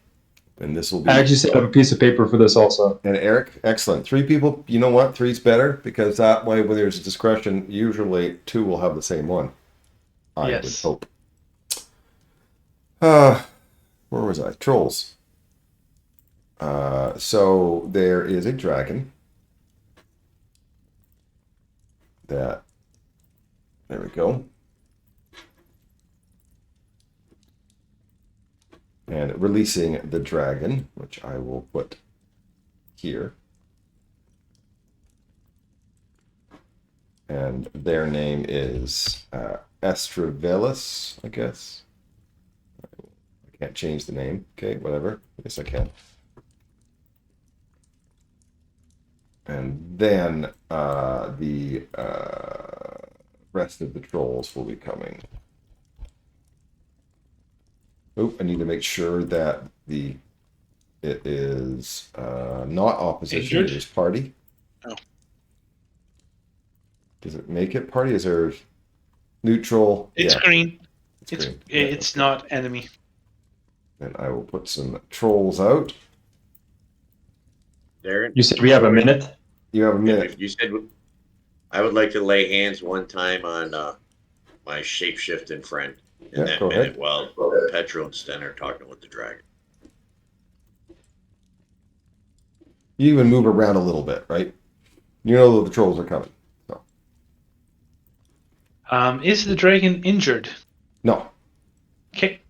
then this will be. I actually set up a piece of paper for this also. And Eric, excellent. 3 people. You know what? 3's better because that way, when there's discretion, usually 2 will have the same one. I would Yes. hope. Where was I? Trolls. So there is a dragon that, there we go. And releasing the dragon, which I will put here. And their name is Estravelis, I guess. I can't change the name. Okay, whatever. Yes, I can. And then the rest of the trolls will be coming. Oh, I need to make sure that it is not opposition. Injured? It is party. Oh. Does it make it party? Is there neutral? It's Yeah, green. it's green. Yeah, It's okay. not enemy. And I will put some trolls out. Darren, You said we have a minute. You have a minute. you said I would like to lay hands one time on my shape-shifting friend in Yeah, that go minute ahead. while Petro and Sten are talking with the dragon. You even move around a little bit, right? You know that the trolls are coming. So. Is the dragon injured? No. Okay.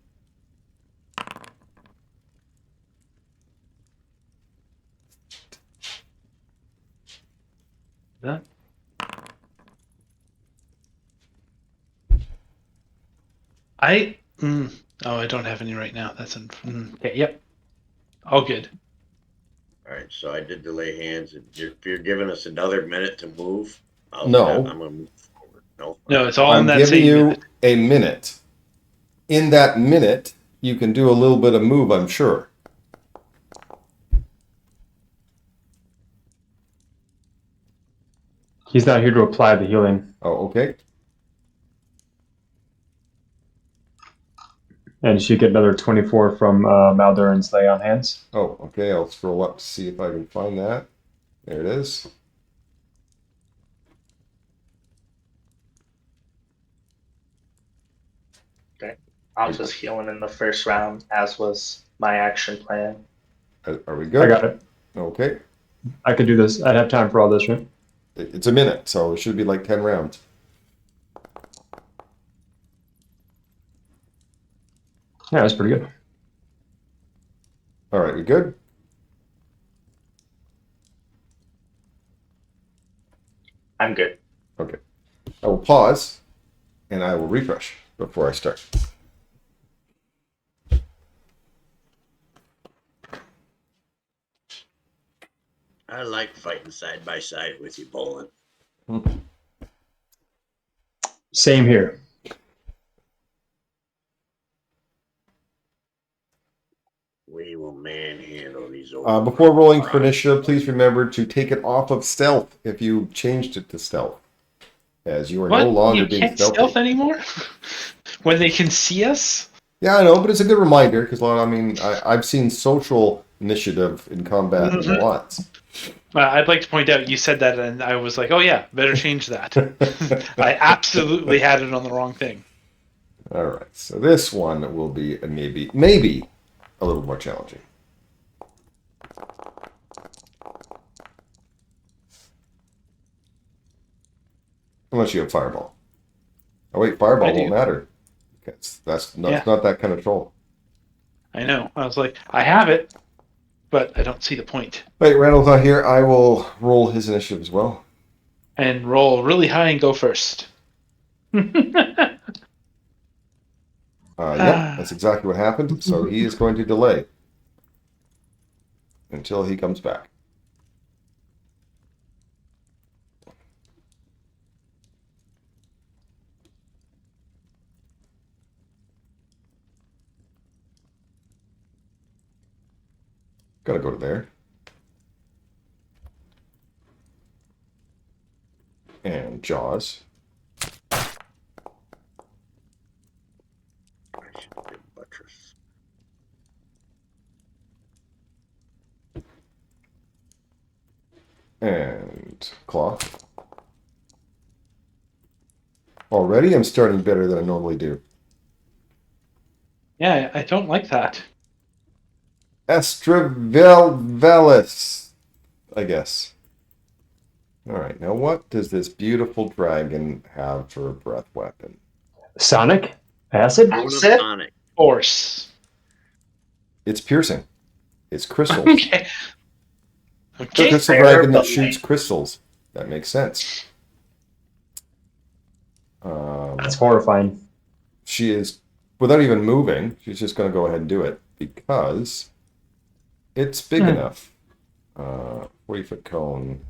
That. Oh, I don't have any right now. That's okay. Yep. All good. All right, so I did the lay hands. If you're giving us another minute to move, No. I'm going to move forward. No, No, it's all in I'm that giving same you minute. a minute. In that minute, you can do a little bit of move, I'm sure. He's not here to apply the healing. Oh, okay. And you should get another 24 from Maldurin's Lay on Hands. Oh, okay. I'll scroll up to see if I can find that. There it is. I was just healing in the first round, as was my action plan. Are we good? I got it. Okay. I could do this. I'd have time for all this, right? It's a minute, so it should be like 10 rounds. Yeah, that's pretty good. All right, we good? I'm good. Okay. I will pause and I will refresh before I start. I like fighting side by side with you, Bolin. Same here. We will manhandle these Before rolling for initiative, please remember to take it off of stealth if you changed it to stealth, as you are no longer You being can't stealthy. stealth anymore? When they can see us? Yeah, I know, but it's a good reminder because I've seen social initiative in combat lots. I'd like to point out you said that, and I was like, "Oh yeah, better change that." I absolutely had it on the wrong thing. All right, so this one will be maybe a little more challenging. Unless you have fireball. Oh wait, fireball I do. won't matter. That's not that kind of troll. I know. I was like, I have it, but I don't see the point. Wait, Randall's not here. I will roll his initiative as well. And roll really high and go first. Yep, that's exactly what happened. So he is going to delay until he comes back. Gotta go to there. And Jaws. I should do buttress. And Claw. Already I'm starting better than I normally do. Yeah, I don't like that. Estravelvelis, I guess. Alright, now what does this beautiful dragon have for a breath weapon? Sonic? Acid? Bone of Acid? Sonic. Force. It's piercing. It's crystals. Okay. Okay. Crystal fair, dragon that but shoots crystals. That makes sense. That's horrifying. She is, without even moving, she's just going to go ahead and do it because it's big enough. 40-foot cone.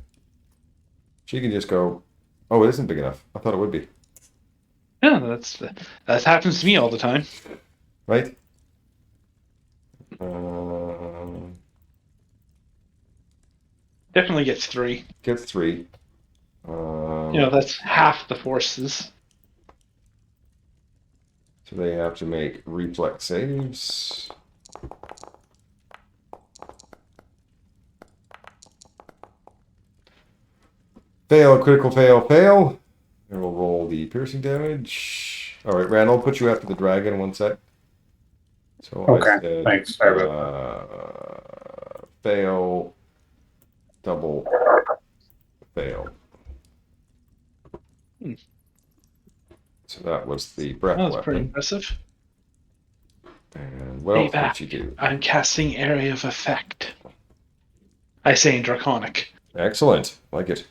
She can just go, oh, it isn't big enough. I thought it would be. Yeah, that happens to me all the time. Right? Definitely gets 3. Gets 3. That's half the forces. So they have to make reflex saves. Fail, critical fail, fail. And we'll roll the piercing damage. All right, Randall, put you after the dragon 1 sec. So Okay, I said, thanks. Sorry about fail, double, fail. So that was the breath That was pretty weapon. impressive. And what else Payback. did she do? I'm casting Area of Effect. I say in Draconic. Excellent. Like it.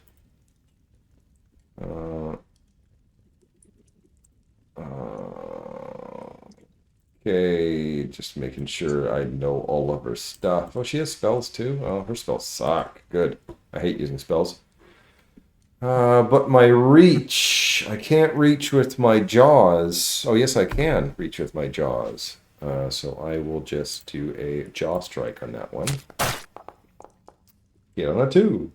Okay, just making sure I know all of her stuff. Oh, she has spells too? Oh, her spells suck. Good. I hate using spells. But my reach, I can't reach with my jaws. Oh, yes, I can reach with my jaws. So I will just do a jaw strike on that one. Get on a 2.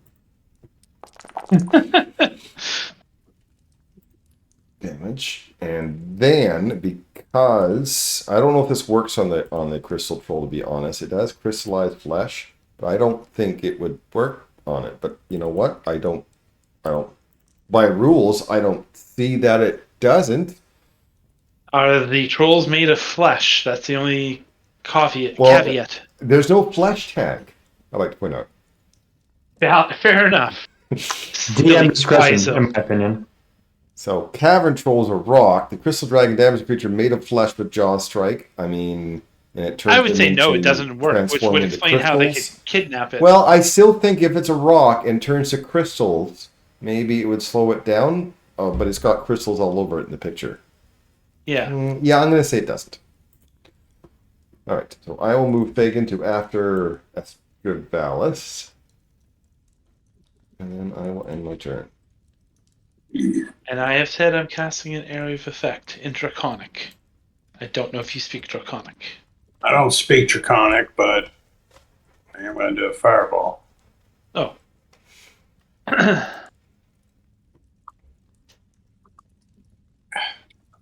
Damage. And then, because I don't know if this works on the crystal troll, to be honest. It does crystallize flesh, but I don't think it would work on it. But you know what? I don't by rules, I don't see that it doesn't. Are the trolls made of flesh? That's the only caveat. There's no flesh tag, I like to point out. Yeah, fair enough. DM discretion, in my opinion. So, cavern trolls are rock. The crystal dragon damages a creature made of flesh with jaw strike. I mean, and it turns I would them say no, it into doesn't work, which transform would into explain how they could crystals. kidnap it. Well, I still think if it's a rock and turns to crystals, maybe it would slow it down. Oh, but it's got crystals all over it in the picture. Yeah. Yeah, I'm going to say it doesn't. All right, so I will move Fagin to after Estravalis. And then I will end my turn. And I have said I'm casting an Area of Effect in Draconic. I don't know if you speak Draconic. I don't speak Draconic, but I'm going to do a fireball. Oh.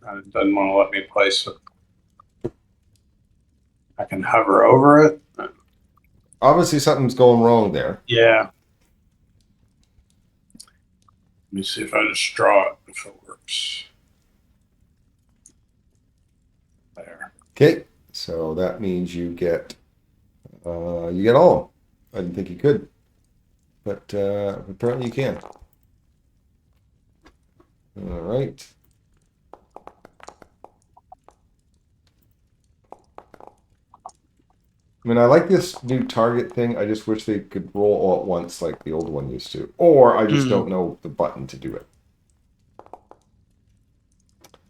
It doesn't want to let me place it. I can hover over it. Obviously, something's going wrong there. Yeah. Let me see if I just draw it, if it works. There. Okay, so that means you get all of them. I didn't think you could, but apparently you can. All right. I mean, I like this new target thing. I just wish they could roll all at once like the old one used to. Or I just don't know the button to do it.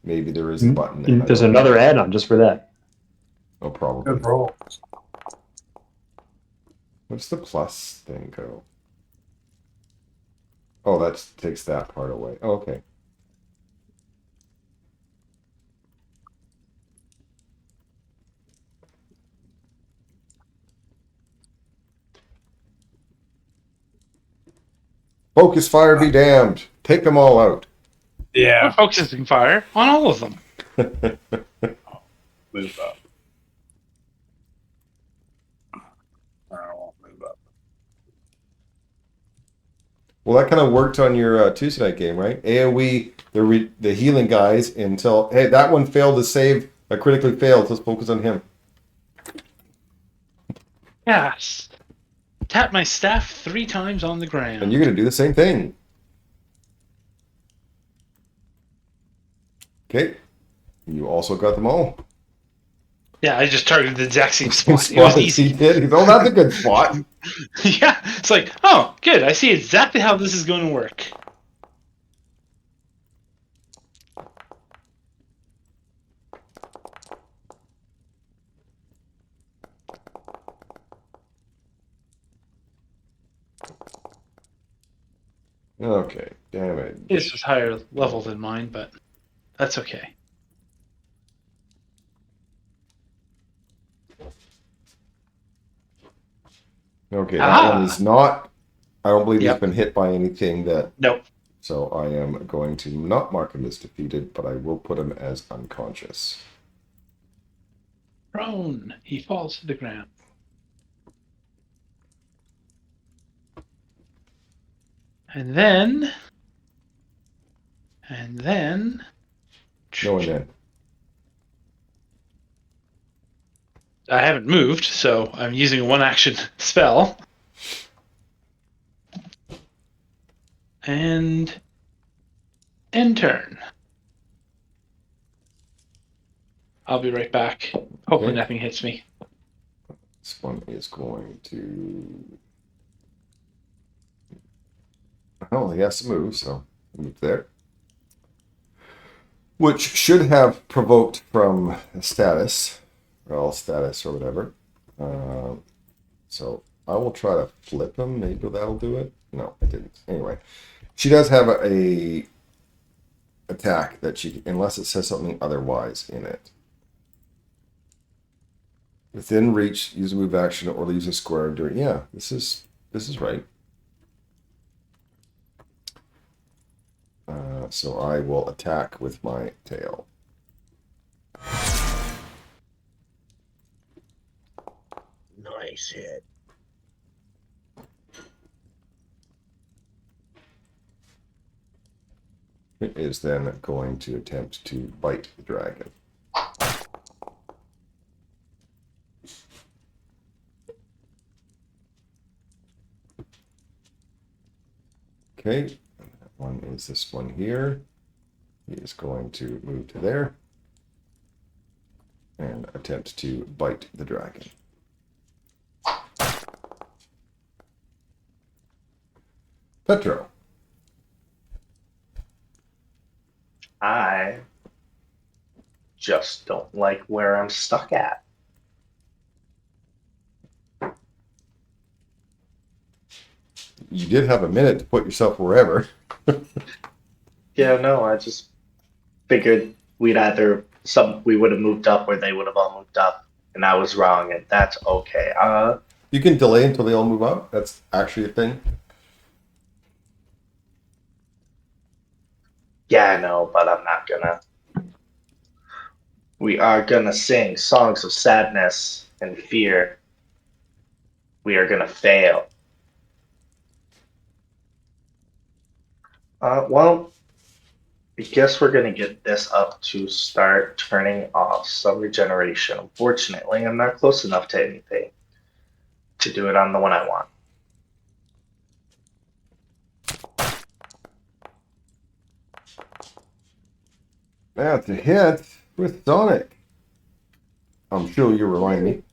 Maybe there is a button. and I There's don't know. another add-on just for that. Oh, probably. Good roll. What's the plus thing go? Oh, that takes that part away. Oh, okay. Focus fire be damned. Take them all out. We're Yeah. focusing fire on all of them. Move up. I won't move up. Well, that kind of worked on your Tuesday night game, right? AoE, the healing guys until, hey, that one failed to save, critically failed. Let's focus on him. Yes. Tap my staff 3 times on the ground. And you're going to do the same thing. Okay. You also got them all. Yeah, I just targeted the exact same spot. It was He easy. did. Oh, that's a good spot. Yeah, it's like, oh, good. I see exactly how this is going to work. Okay, damage. This was higher level than mine, but that's okay. Okay, Aha! that one is not. I don't believe Yep. he's been hit by anything that. Nope. So I am going to not mark him as defeated, but I will put him as unconscious. Prone. He falls to the ground. And then. No, and then. I haven't moved, so I'm using a 1-action spell. And end turn. I'll be right back. Hopefully Okay. nothing hits me. This one is going to. Oh, he has to move, so move there. Which should have provoked from a status, or status or whatever. So I will try to flip him. Maybe that'll do it. No, I didn't. Anyway, she does have a attack that she, unless it says something otherwise in it. Within reach, use a move action or leaves a square during. Yeah, this is right. So I will attack with my tail. Nice hit. It is then going to attempt to bite the dragon. Okay, that one is this one here. He is going to move to there and attempt to bite the dragon. Petro. I just don't like where I'm stuck at. You did have a minute to put yourself wherever. Yeah, no, I just figured we would have moved up or they would have all moved up, and I was wrong, and that's okay. You can delay until they all move up. That's actually a thing. Yeah, I know, but I'm not gonna. We are gonna sing songs of sadness and fear. We are gonna fail. Well, I guess we're gonna get this up to start turning off some regeneration. Unfortunately, I'm not close enough to anything to do it on the one I want. That's a hit with Sonic. I'm sure you remind me.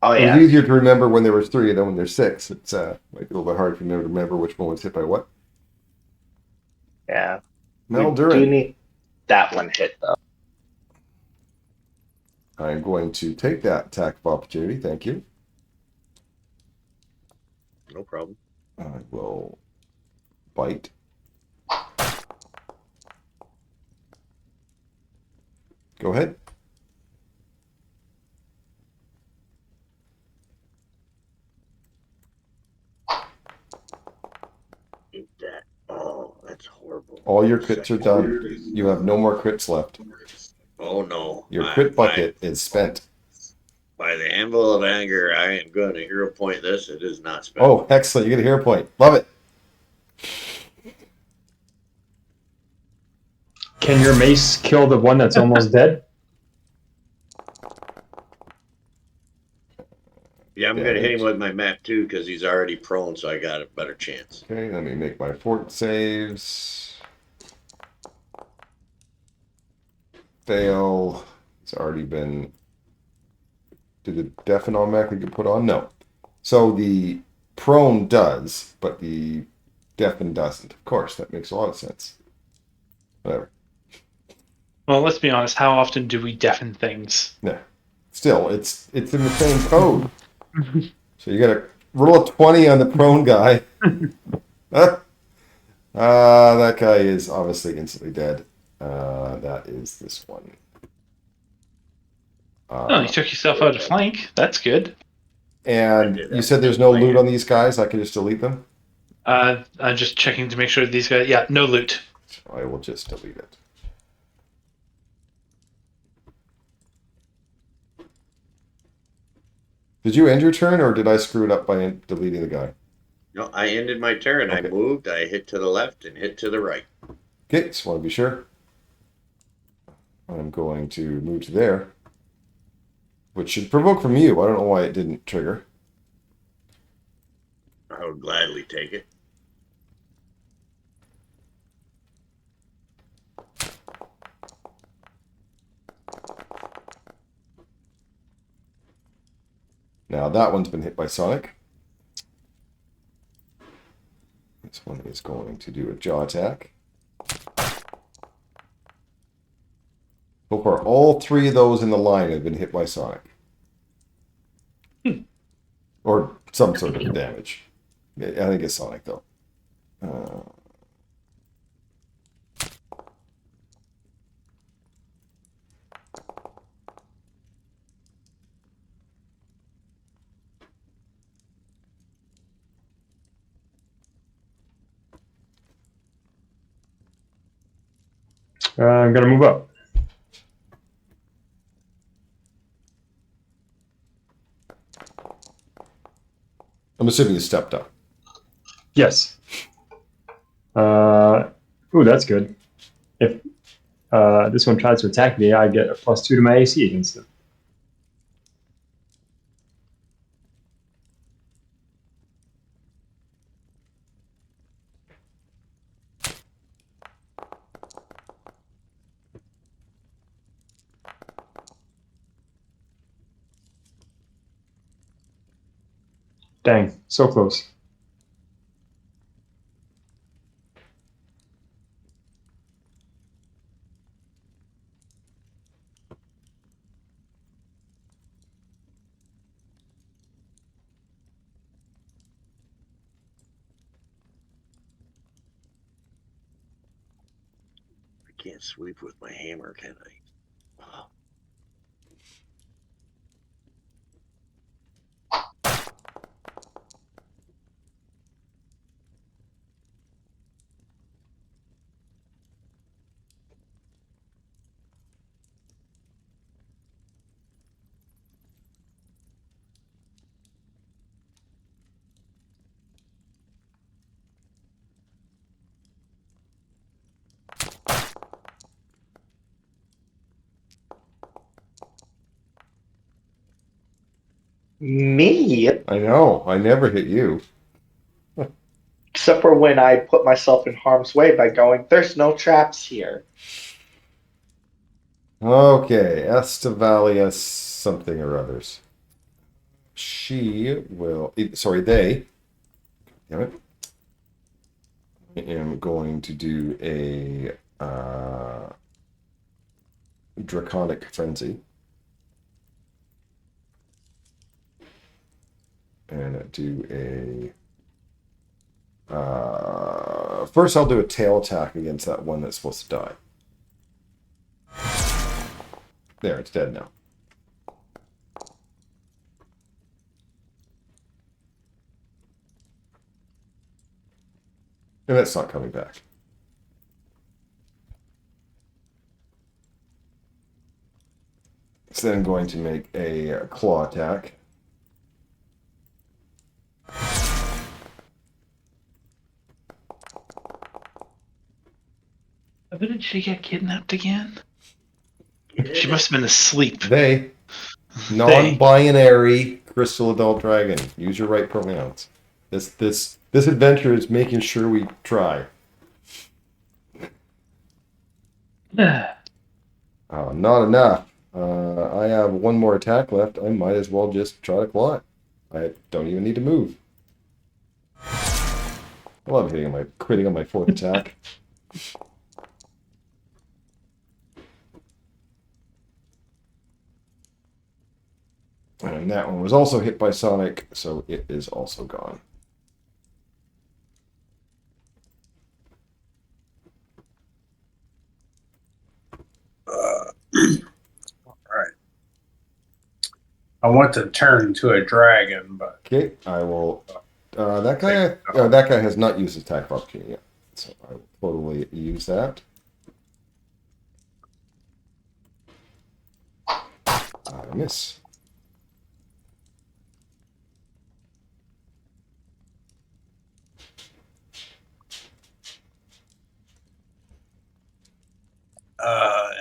Oh It yeah, was easier to remember when there was 3 than when there's 6. It's might be a little bit hard for me to remember which one was hit by what. yeah. Mel We do Durin. need that one hit though. I'm going to take that attack of opportunity. Thank you. No problem. I will bite. Go ahead. All your crits are done. You have no more crits left. Oh no. Your crit bucket is spent. By the anvil of anger, I am going to hero point this. It is not spent. Oh, excellent. You get a hero point. Love it. Can your mace kill the one that's almost dead? Yeah, I'm going to hit him with my map too because he's already prone, so I got a better chance. Okay, let me make my fort saves. Fail. It's already been... Did the deafen automatically get put on? No. So the prone does, but the deafen doesn't. Of course, that makes a lot of sense. Whatever. Well, let's be honest. How often do we deafen things? Yeah. Still, it's in the same code. So you got to roll a 20 on the prone guy. That guy is obviously instantly dead. That is this one. Oh, you took yourself out of flank. That's good. And you said there's no loot on these guys. I can just delete them. I'm just checking to make sure these guys. Yeah, no loot. So I will just delete it. Did you end your turn, or did I screw it up by deleting the guy? No, I ended my turn. Okay. I moved. I hit to the left and hit to the right. Okay, just want to be sure. I'm going to move to there, which should provoke from you. I don't know why it didn't trigger. I would gladly take it. Now that one's been hit by Sonic. This one is going to do a jaw attack. So far, all three of those in the line have been hit by Sonic. Or some sort of damage. I think it's Sonic, though. I'm going to move up. I'm assuming you stepped up. Yes. Ooh, that's good. If this one tries to attack me, I get a +2 to my AC against them. Dang, so close. I can't sweep with my hammer, can I? Oh. Me? I know. I never hit you. Except for when I put myself in harm's way by going, there's no traps here. Okay, Estevalius something or others. She will... Sorry, they... Damn it. I am going to do a Draconic Frenzy. And do a... first, I'll do a tail attack against that one that's supposed to die. There, it's dead now. And that's not coming back. then going to make a claw attack. Didn't she get kidnapped again? She must have been asleep. They, non-binary crystal adult dragon. Use your right pronouns. This adventure is making sure we try. Not enough. I have one more attack left. I might as well just try to claw it. I don't even need to move. I love critting on my fourth attack. And that one was also hit by Sonic, so it is also gone. All right. I want to turn into a dragon, but Okay, I will. That guy has not used attack of opportunity yet, so I will totally use that. I miss.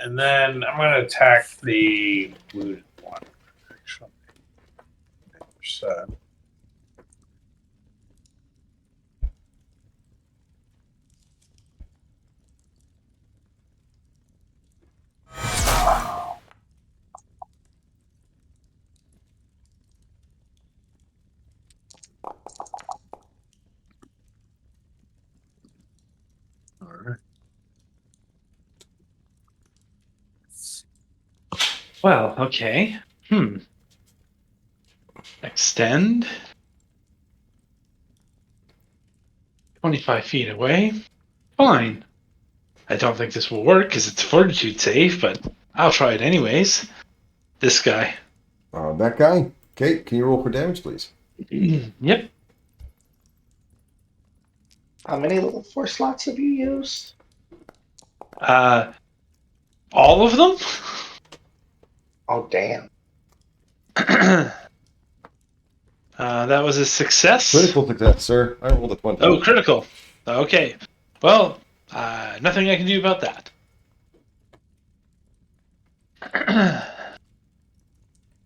and then I'm going to attack the wounded one. Actually, so. All right. Well, okay. Extend. 25 feet away. Fine. I don't think this will work because it's fortitude save, but I'll try it anyways. This guy. That guy? Okay, can you roll for damage, please? Yep. How many level 4 slots have you used? All of them? Oh, damn. That was a success. Critical success, sir. I rolled a 20. Oh, critical. Okay. Well, nothing I can do about that.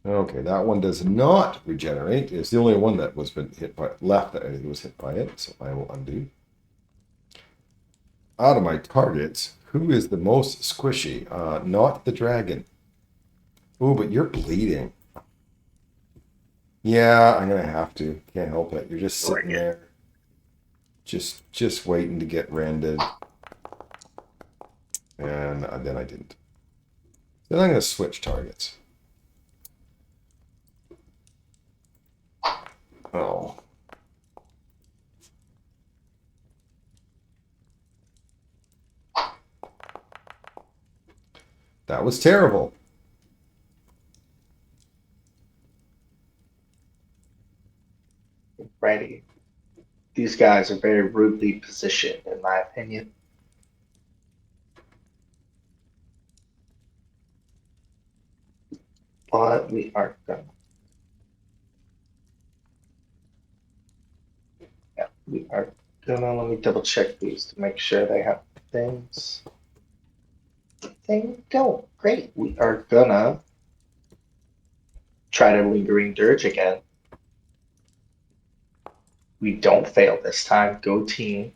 Okay, that one does not regenerate. It's the only one that was been hit by left that was hit by it, so I will undo. Out of my targets, who is the most squishy? Not the dragon. Oh, but you're bleeding. Yeah, I'm gonna have to. Can't help it. You're just sitting there, just waiting to get rendered. And then I didn't. Then I'm gonna switch targets. Oh. That was terrible. Righty. These guys are very rudely positioned, in my opinion. But we aren't gonna. Yeah, we are gonna. Let me double check these to make sure they have things. They don't. Great. We are gonna try to lingering dirge again. We don't fail this time. Go team.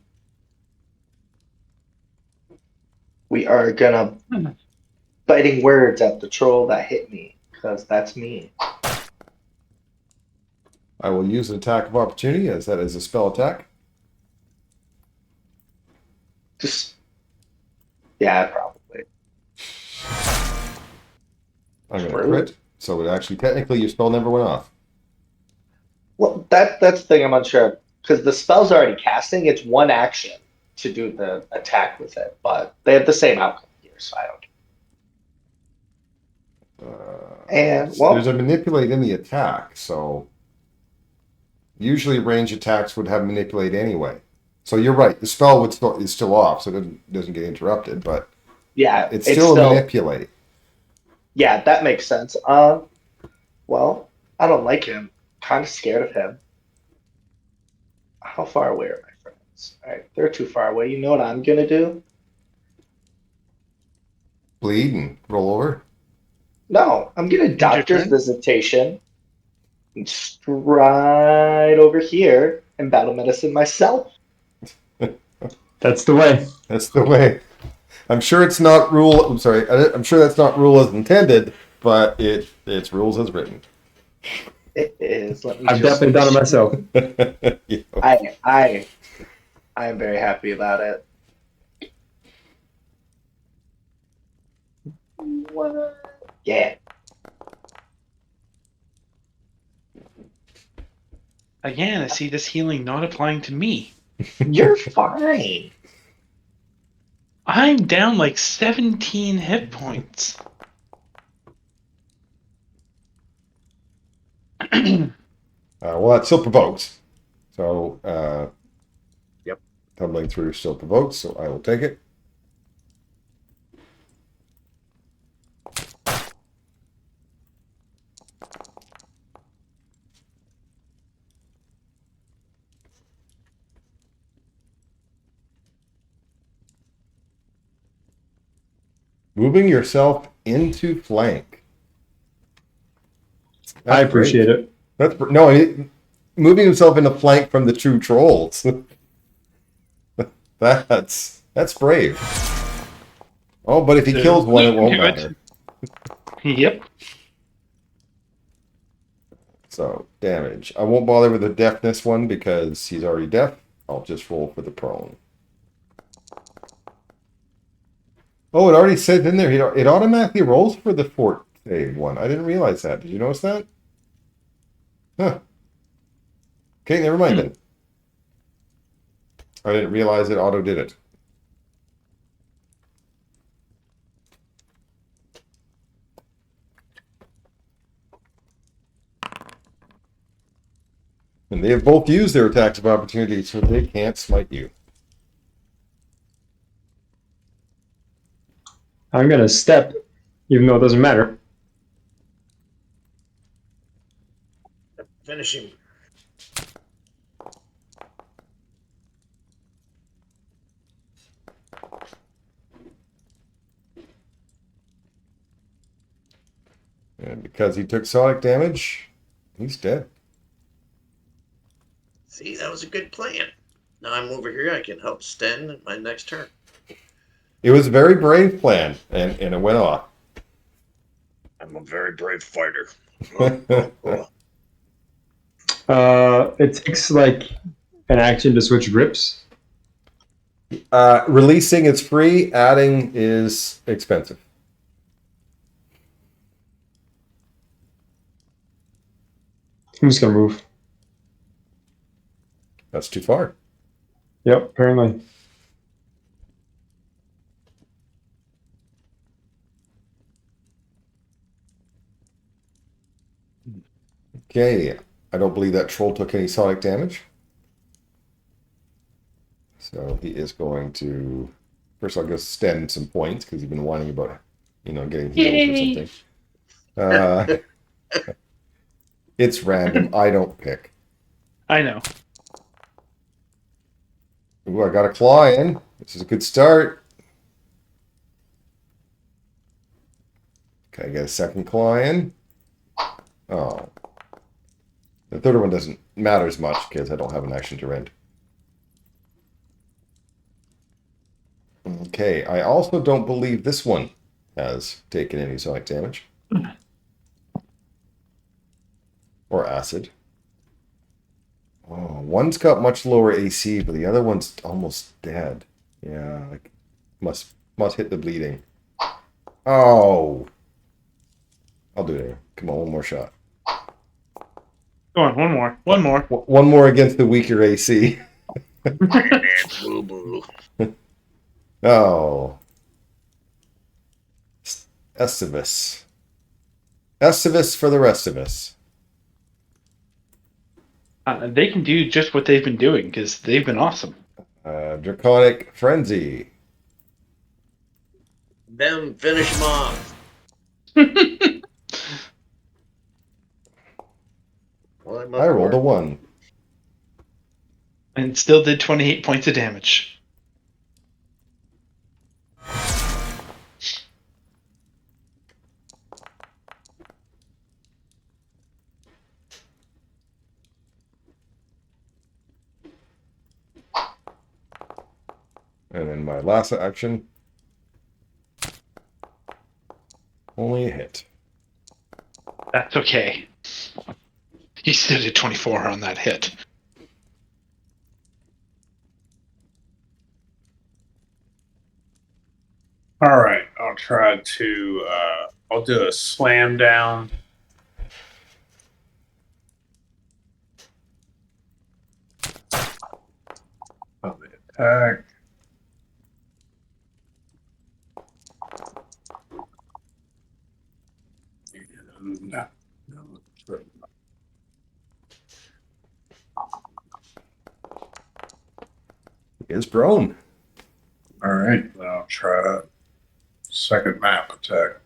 We are gonna biting words at the troll that hit me, because that's me. I will use an attack of opportunity as that is a spell attack. Just yeah, probably. I'm going to crit, so it actually technically your spell never went off. Well, that's the thing I'm unsure of, because the spell's already casting. It's one action to do the attack with it, but they have the same outcome here, so I don't. And well, there's a manipulate in the attack, so usually range attacks would have manipulate anyway. So you're right. The spell is still off, so it doesn't get interrupted, but yeah, it's still a manipulate. Yeah, that makes sense. Well, I don't like him. Kind of scared of him. How far away are my friends? All right, they're too far away. You know what I'm gonna do? Bleed and roll over. No, I'm gonna End your doctor's turn? visitation and stride over here and battle medicine myself. That's the way. That's the way. I'm sure it's not rule. I'm sorry. I'm sure that's not rule as intended, but it's rules as written. It is. Let me I've just definitely done it myself. Yeah. I am very happy about it. What? Yeah. Again, I see this healing not applying to me. You're fine. I'm down like 17 hit points. Well, that still provokes. So, Yep. Tumbling through still provokes, so I will take it. Moving yourself into flank. I appreciate it. That's no, moving himself into flank from the two trolls. That's brave. Oh, but if he kills one, it won't Do it. matter. Yep. So damage. I won't bother with the deafness one because he's already deaf. I'll just roll for the prone. Oh, it already said in there. It automatically rolls for the fort save one. I didn't realize that. Did you notice that? Huh. Okay, never mind then. I didn't realize it auto did it. And they have both used their attacks of opportunity, so they can't smite you. I'm gonna step, even though it doesn't matter. Finish him. And because he took sonic damage, he's dead. See, that was a good plan. Now I'm over here. I can help Sten in my next turn. It was a very brave plan, and it went off. I'm a very brave fighter. It takes like an action to switch grips. Releasing is free, adding is expensive. I'm just gonna move. That's too far. Yep, apparently. Okay, I don't believe that troll took any sonic damage. So he is going to... First I'll go stand some points, because he's been whining about, getting heals or something. It's random. I don't pick. I know. Ooh, I got a claw in. This is a good start. Okay, I get a second claw in. Oh. The third one doesn't matter as much because I don't have an action to rend. Okay, I also don't believe this one has taken any sonic damage. Or acid. Oh, one's got much lower AC, but the other one's almost dead. Yeah, like must hit the bleeding. Oh. I'll do it. Come on, one more shot. Go on, one more. One more. One more against the weaker AC. Boo boo. Oh. Estivus. Estivus for the rest of us. They can do just what they've been doing because they've been awesome. Draconic Frenzy. Them finish him off. I rolled a 1. And still did 28 points of damage. And then my last action. Only a hit. That's okay. He still did 24 on that hit. All right, I'll try to. I'll do a slam down. Of the attack. And, He is prone. all right, I'll try second map attack.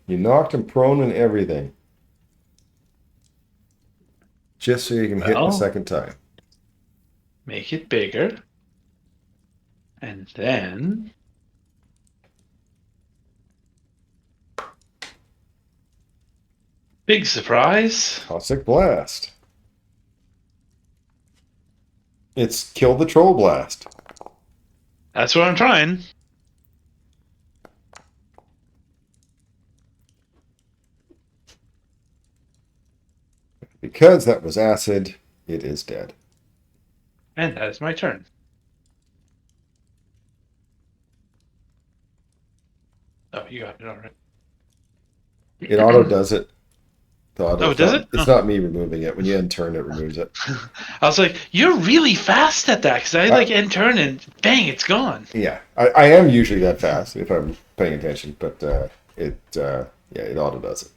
You knocked him prone and everything. Just so you can hit the Well. second time. Make it bigger. And then... Big surprise. Toxic Blast. It's kill the troll blast. That's what I'm trying. Because that was acid, it is dead. And that is my turn. Oh, you got it already. It auto does it. The auto, Oh, does it? It's not me removing it. When you end turn, it removes it. I was like, you're really fast at that, because I like end turn and bang, it's gone. Yeah, I am usually that fast if I'm paying attention, but it auto does it.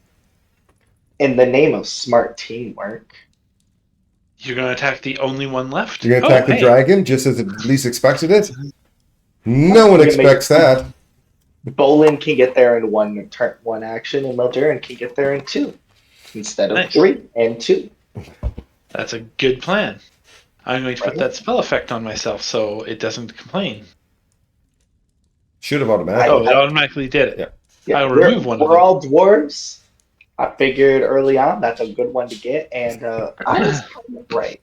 In the name of smart teamwork. You're going to attack the only one left? You're gonna attack the hey. dragon just as it least expected it. No one You're gonna expects that. Bolin can get there in one action, and Mildurin can get there in 2. Instead of Nice. 3 and 2. That's a good plan. I'm going to put Right. that spell effect on myself so it doesn't complain. Should have automatically. Oh, it automatically did it. Yeah. Yeah, I'll remove one of We're them. all dwarves. I figured early on that's a good one to get, and I was kind of right.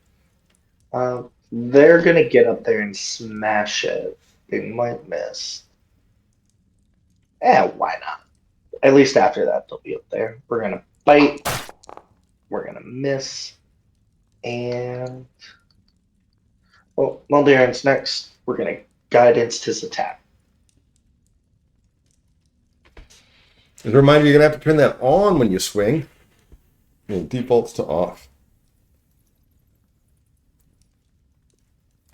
They're gonna get up there and smash it. They might miss. Why not? At least after that, they'll be up there. We're gonna bite. We're gonna miss. And well, Mulderon's next. We're gonna guidance his attack. As a reminder, you're gonna have to turn that on when you swing. It defaults to off.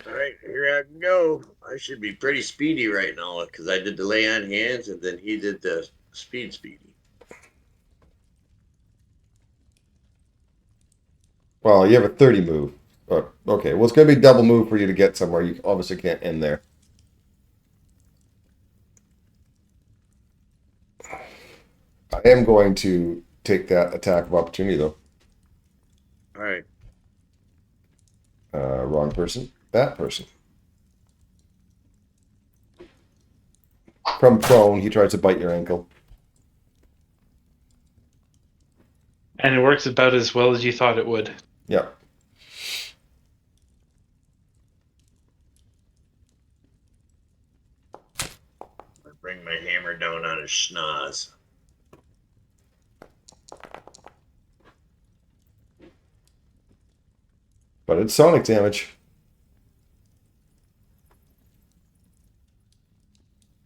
All right, here I go. I should be pretty speedy right now because I did the lay on hands and then he did the speedy. Well, you have a 30 move. Oh, okay, well, it's going to be double move for you to get somewhere. You obviously can't end there. I am going to take that attack of opportunity, though. All right. Wrong person. That person. From prone, he tries to bite your ankle. And it works about as well as you thought it would. Yep. I bring my hammer down on his schnoz. But it's sonic damage.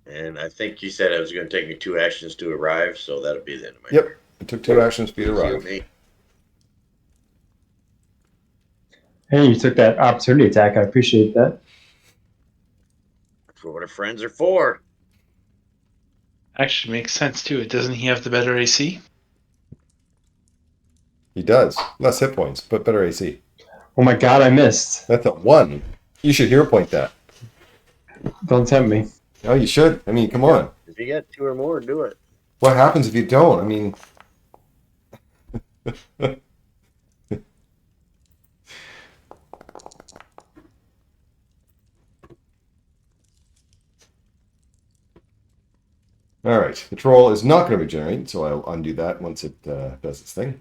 And I think you said it was going to take me 2 actions to arrive, so that'll be the end of my Yep. turn. It took 2 actions for you to See arrive. me. Hey, you took that opportunity attack. I appreciate that. That's what our friends are for. Actually makes sense too. Doesn't he have the better AC? He does. Less hit points, but better AC. Oh my god, I missed. That's a 1. You should hero point that. Don't tempt me. Oh, you should. I mean, come on. If you got 2 or more, do it. What happens if you don't? I mean, all right. The troll is not going to regenerate, so I'll undo that once it does its thing.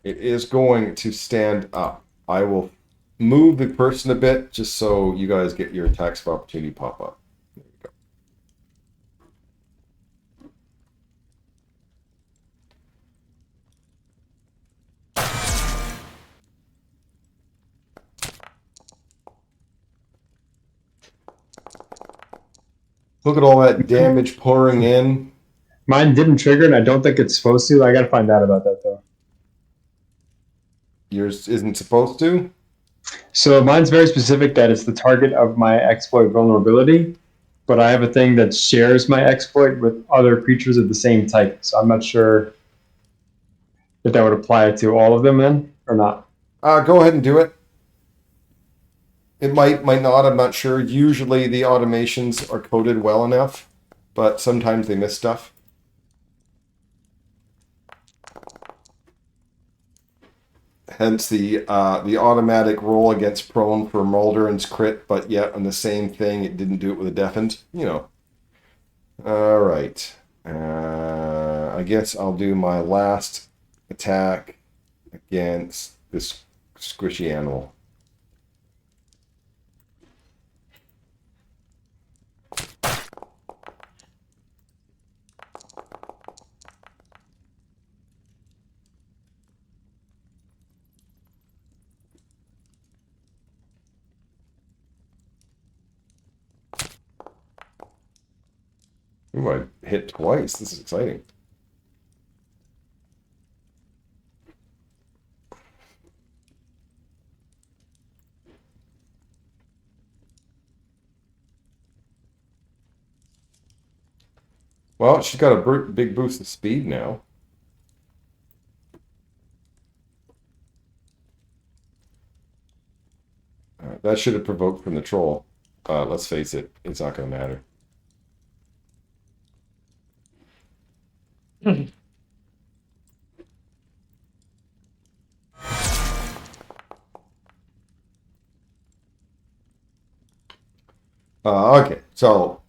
It is going to stand up. I will move the person a bit just so you guys get your attacks of opportunity pop up. There you go. Look at all that damage pouring in. Mine didn't trigger, and I don't think it's supposed to. I got to find out about that, though. Yours isn't supposed to? So mine's very specific that it's the target of my exploit vulnerability, but I have a thing that shares my exploit with other creatures of the same type. So I'm not sure if that would apply to all of them then or not. Go ahead and do it. It might not. I'm not sure. Usually the automations are coded well enough, but sometimes they miss stuff. Hence the automatic roll against prone for Mulderon's crit, but yet on the same thing, it didn't do it with a deafened. You know. All right. I guess I'll do my last attack against this squishy animal. Ooh, I hit twice. This is exciting. Well, she's got a big boost of speed now. That should have provoked from the troll. Let's face it, it's not going to matter. Okay, so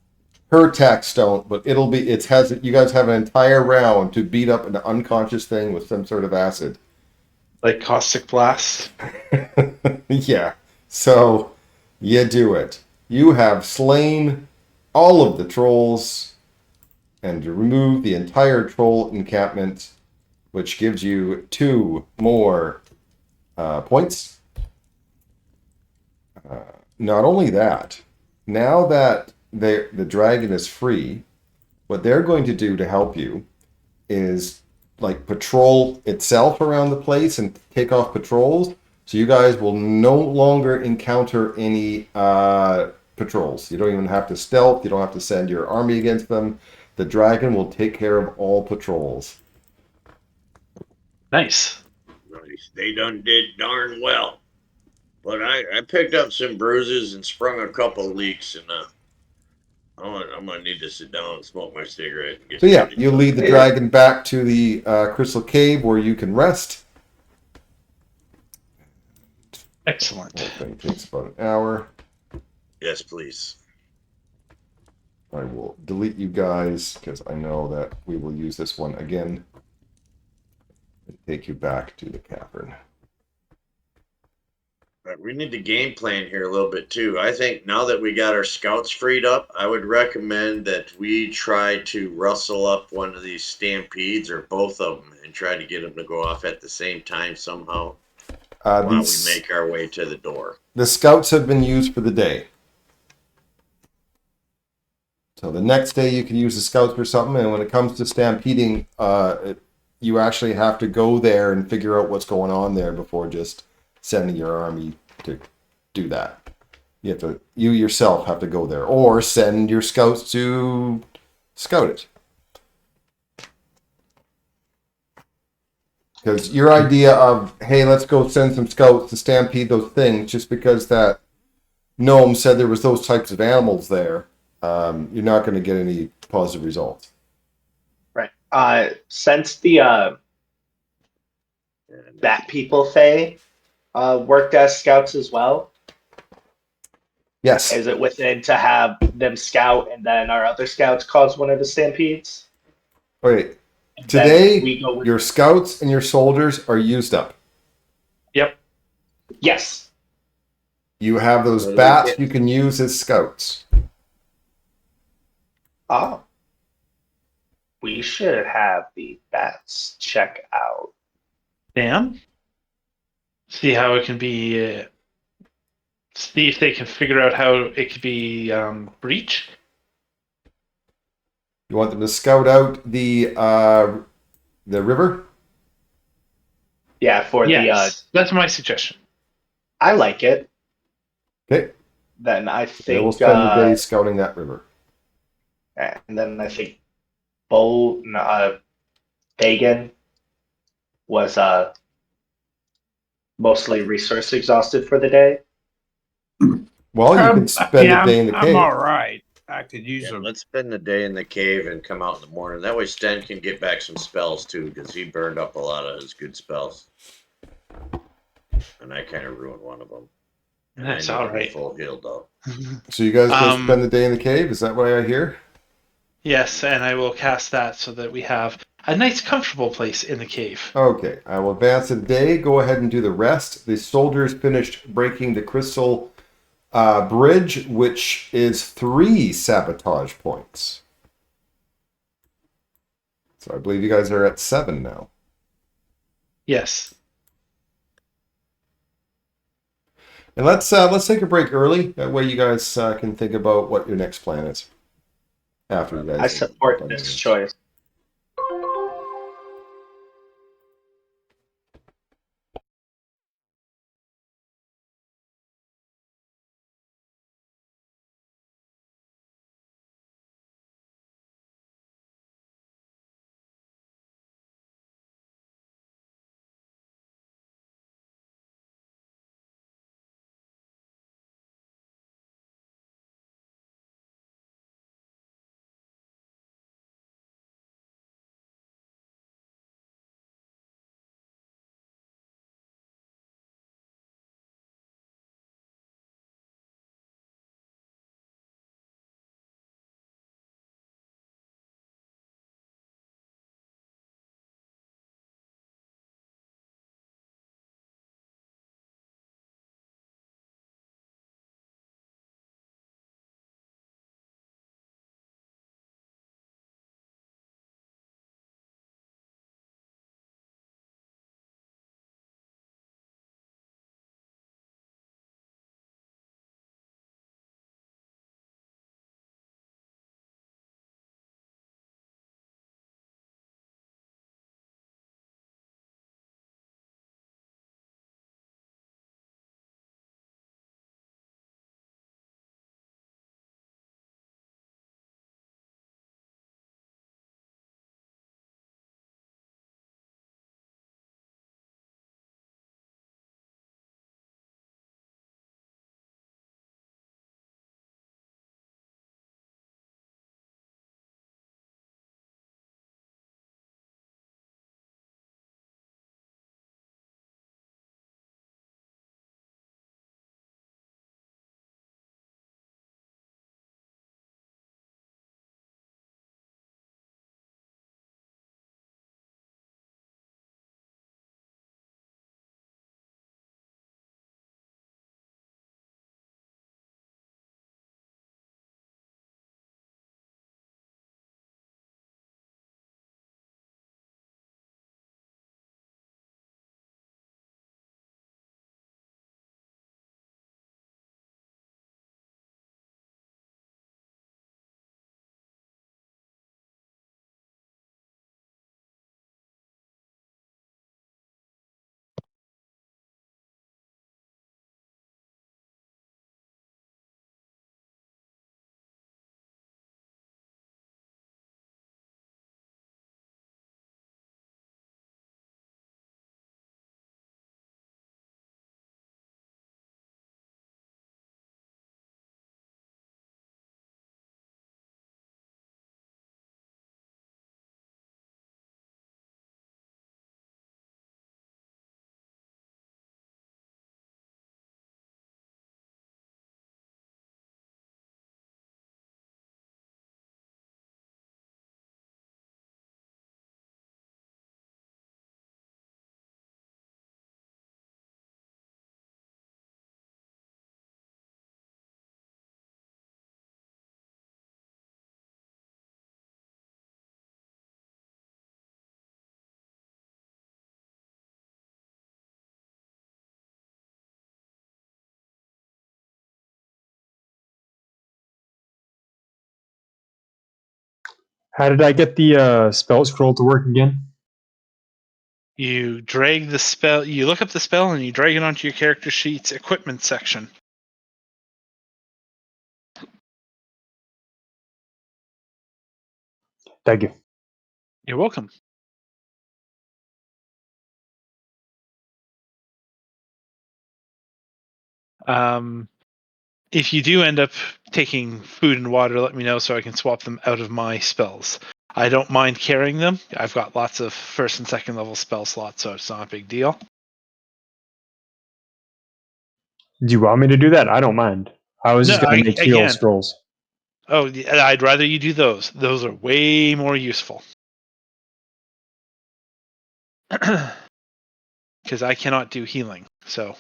her attacks don't, but you guys have an entire round to beat up an unconscious thing with some sort of acid. Like caustic blast. Yeah, so you do it. You have slain all of the trolls and remove the entire troll encampment, which gives you 2 more points. Not only that, now that the dragon is free, what they're going to do to help you is like patrol itself around the place and take off patrols. So you guys will no longer encounter any patrols. You don't even have to stealth. You don't have to send your army against them. The dragon will take care of all patrols. Nice. They done did darn well. But I picked up some bruises and sprung a couple leaks, and I'm gonna need to sit down and smoke my cigarette. And get So yeah, ready. you lead the dragon back to the crystal cave where you can rest. Excellent. That thing takes about an hour. Yes, please. I will delete you guys because I know that we will use this one again and take you back to the cavern. But we need the game plan here a little bit too. I think now that we got our scouts freed up, I would recommend that we try to rustle up one of these stampedes or both of them and try to get them to go off at the same time somehow while we make our way to the door. The scouts have been used for the day. So the next day you can use the scouts for something, and when it comes to stampeding, you actually have to go there and figure out what's going on there before just sending your army to do that. You yourself have to go there, or send your scouts to scout it. Because your idea of, hey, let's go send some scouts to stampede those things, just because that gnome said there was those types of animals there, you're not going to get any positive results. Right. Since the And Bat People Fae worked as scouts as well, Yes. is it within to have them scout and then our other scouts cause one of the stampedes? Okay. And then Today, we go with your scouts and your soldiers are used up. Yep. yes. You have those What do we bats get? you can use as scouts. Oh. We should have the bats check out. Damn. See how it can be. See if they can figure out how it could be breached. You want them to scout out the river? Yeah, for Yes, that's my suggestion. I like it. Okay. Then I They will think spend the day scouting that river. and then I think Bo Pagan was mostly resource exhausted for the day. Well, you can spend Yeah, the day in the I'm cave. all right. I could use Yeah, a. let's spend the day in the cave and come out in the morning. That way Sten can get back some spells too, because he burned up a lot of his good spells. And I kind of ruined one of them. And That's I need all to be right. full healed though. So you guys going to spend the day in the cave? Is that what I hear? Yes, and I will cast that so that we have a nice, comfortable place in the cave. Okay. I will advance the day. Go ahead and do the rest. The soldiers finished breaking the crystal bridge, which is 3 sabotage points. So I believe you guys are at 7 now. Yes. And let's take a break early. That way you guys can think about what your next plan is. After you guys. I support this choice. How did I get the spell scroll to work again? You drag the spell. You look up the spell and you drag it onto your character sheet's equipment section. Thank you. You're welcome. If you do end up taking food and water, let me know so I can swap them out of my spells. I don't mind carrying them. I've got lots of first and second level spell slots, so it's not a big deal. Do you want me to do that? I don't mind. I was just going to make heal scrolls. Oh, I'd rather you do those. Those are way more useful. Because I cannot do healing, so.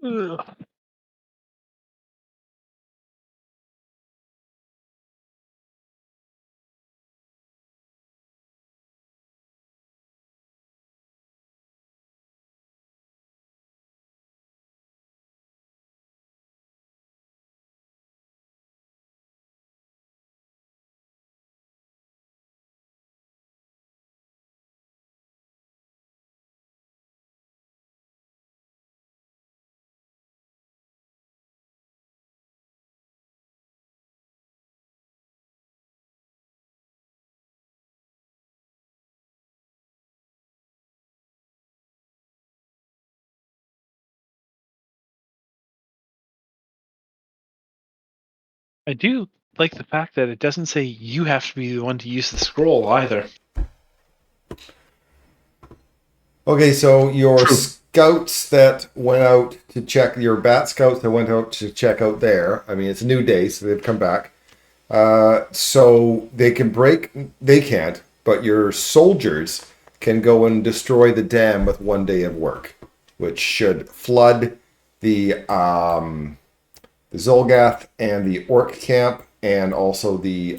Ugh. I do like the fact that it doesn't say you have to be the one to use the scroll either. Okay, so your scouts that went out to check, your bat scouts that went out to check out there, I mean, it's a new day, so they've come back. So they can they can't, but your soldiers can go and destroy the dam with 1 day of work, which should flood the Zolgath and the Orc camp, and also the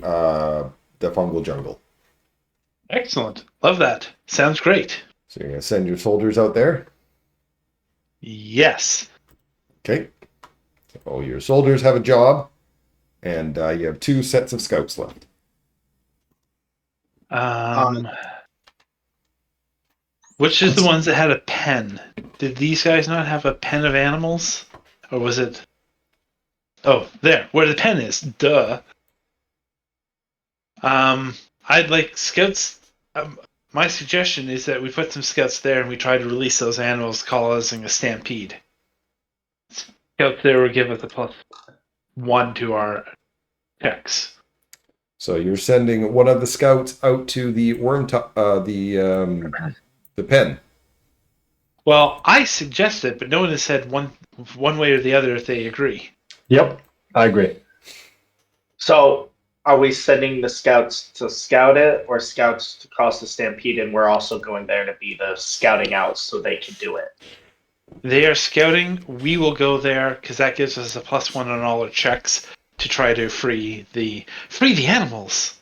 fungal jungle. Excellent. Love that. Sounds great. So you're going to send your soldiers out there? Yes. Okay. So your soldiers have a job, and you have 2 sets of scouts left. Which is the ones that had a pen? Did these guys not have a pen of animals? Or was it... Oh, there. Where the pen is. Duh. I'd like scouts... my suggestion is that we put some scouts there and we try to release those animals causing a stampede. Scouts there will give us a +1 to our checks. So you're sending one of the scouts out to the the pen. Well, I suggest it, but no one has said one way or the other if they agree. Yep, I agree. So, are we sending the scouts to scout it, or scouts to cross the stampede, and we're also going there to be the scouting out so they can do it? They are scouting. We will go there because that gives us a +1 on all our checks to try to free the animals.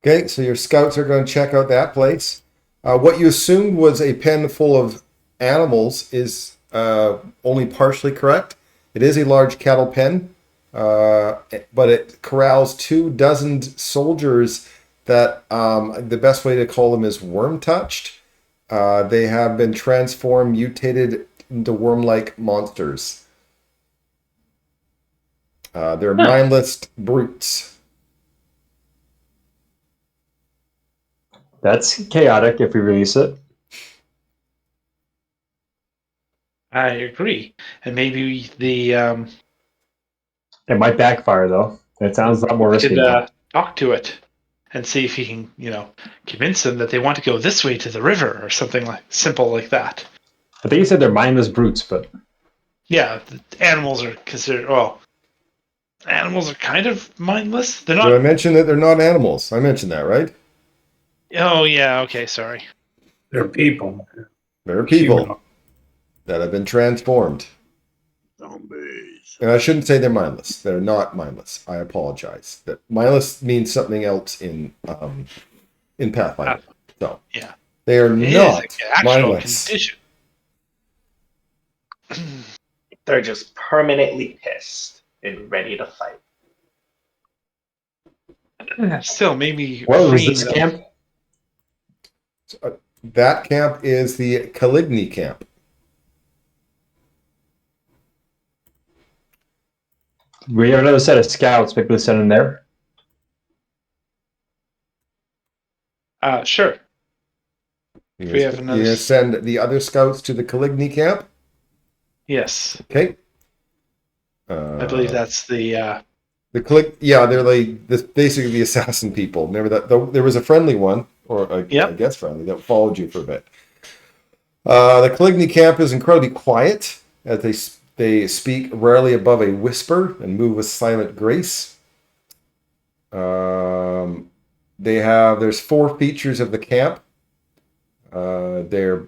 Okay, so your scouts are going to check out that place. What you assumed was a pen full of animals is only partially correct. It is a large cattle pen, but it corrals 24 soldiers that the best way to call them is worm-touched. They have been transformed, mutated into worm-like monsters. They're mindless brutes. That's chaotic if we release it. I agree, and maybe the It might backfire though. It sounds a lot more risky. could talk to it and see if he can, convince them that they want to go this way to the river or something like simple like that. I think you said they're mindless brutes, but Yeah, the animals are considered. Well, animals are kind of mindless. They're not. Did I mention that they're not animals? I mentioned that, right? Oh yeah. Okay. Sorry. They're people. There are people Human. that have been transformed. Zombies. And I shouldn't say they're mindless. They're not mindless. I apologize. That mindless means something else in Pathfinder. So Yeah. they are It is not an actual mindless. condition. They're just permanently pissed and ready to fight. Still, maybe What was freeing this them. camp? That camp is the Caligny camp. We have another set of scouts. Maybe we'll send them there. Sure. You're We have another. gonna send the other scouts to the Caligny camp. Yes, Okay. I believe that's the. they're like basically the assassin people. Remember that there was a friendly one, or I Yep. guess friendly, that followed you for a bit. The Caligny camp is incredibly quiet, as they speak rarely above a whisper and move with silent grace. There's 4 features of the camp. The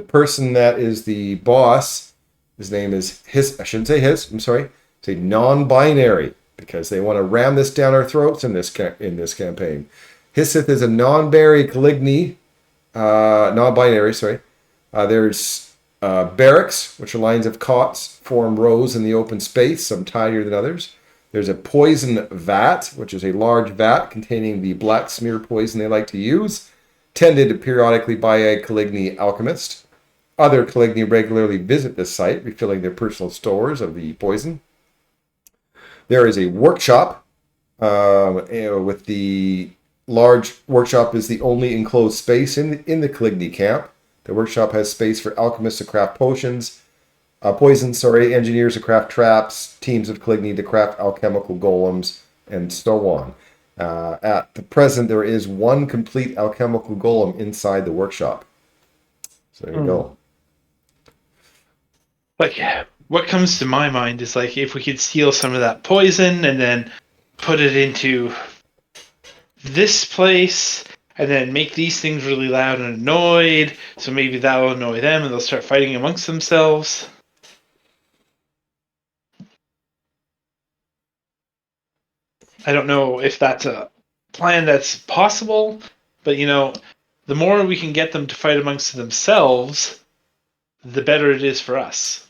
person that is the boss. His name is his. I shouldn't say his. I'm sorry. Say non-binary, because they want to ram this down our throats in this campaign. Hissith is a non-binary Caligny, non-binary. Sorry. There's barracks, which are lines of cots form rows in the open space, some tidier than others. There's a poison vat, which is a large vat containing the black smear poison they like to use, tended periodically by a Caligny alchemist. Other Caligny regularly visit this site, refilling their personal stores of the poison. There is a workshop, with the large workshop is the only enclosed space in the Caligny camp. The workshop has space for alchemists to craft poisons, engineers to craft traps, teams of Caligny to craft alchemical golems, and so on. At the present, there is 1 complete alchemical golem inside the workshop. So there you go. Like, what comes to my mind is like if we could steal some of that poison and then put it into this place and then make these things really loud and annoyed, so maybe that'll annoy them and they'll start fighting amongst themselves. I don't know if that's a plan that's possible, but the more we can get them to fight amongst themselves, the better it is for us.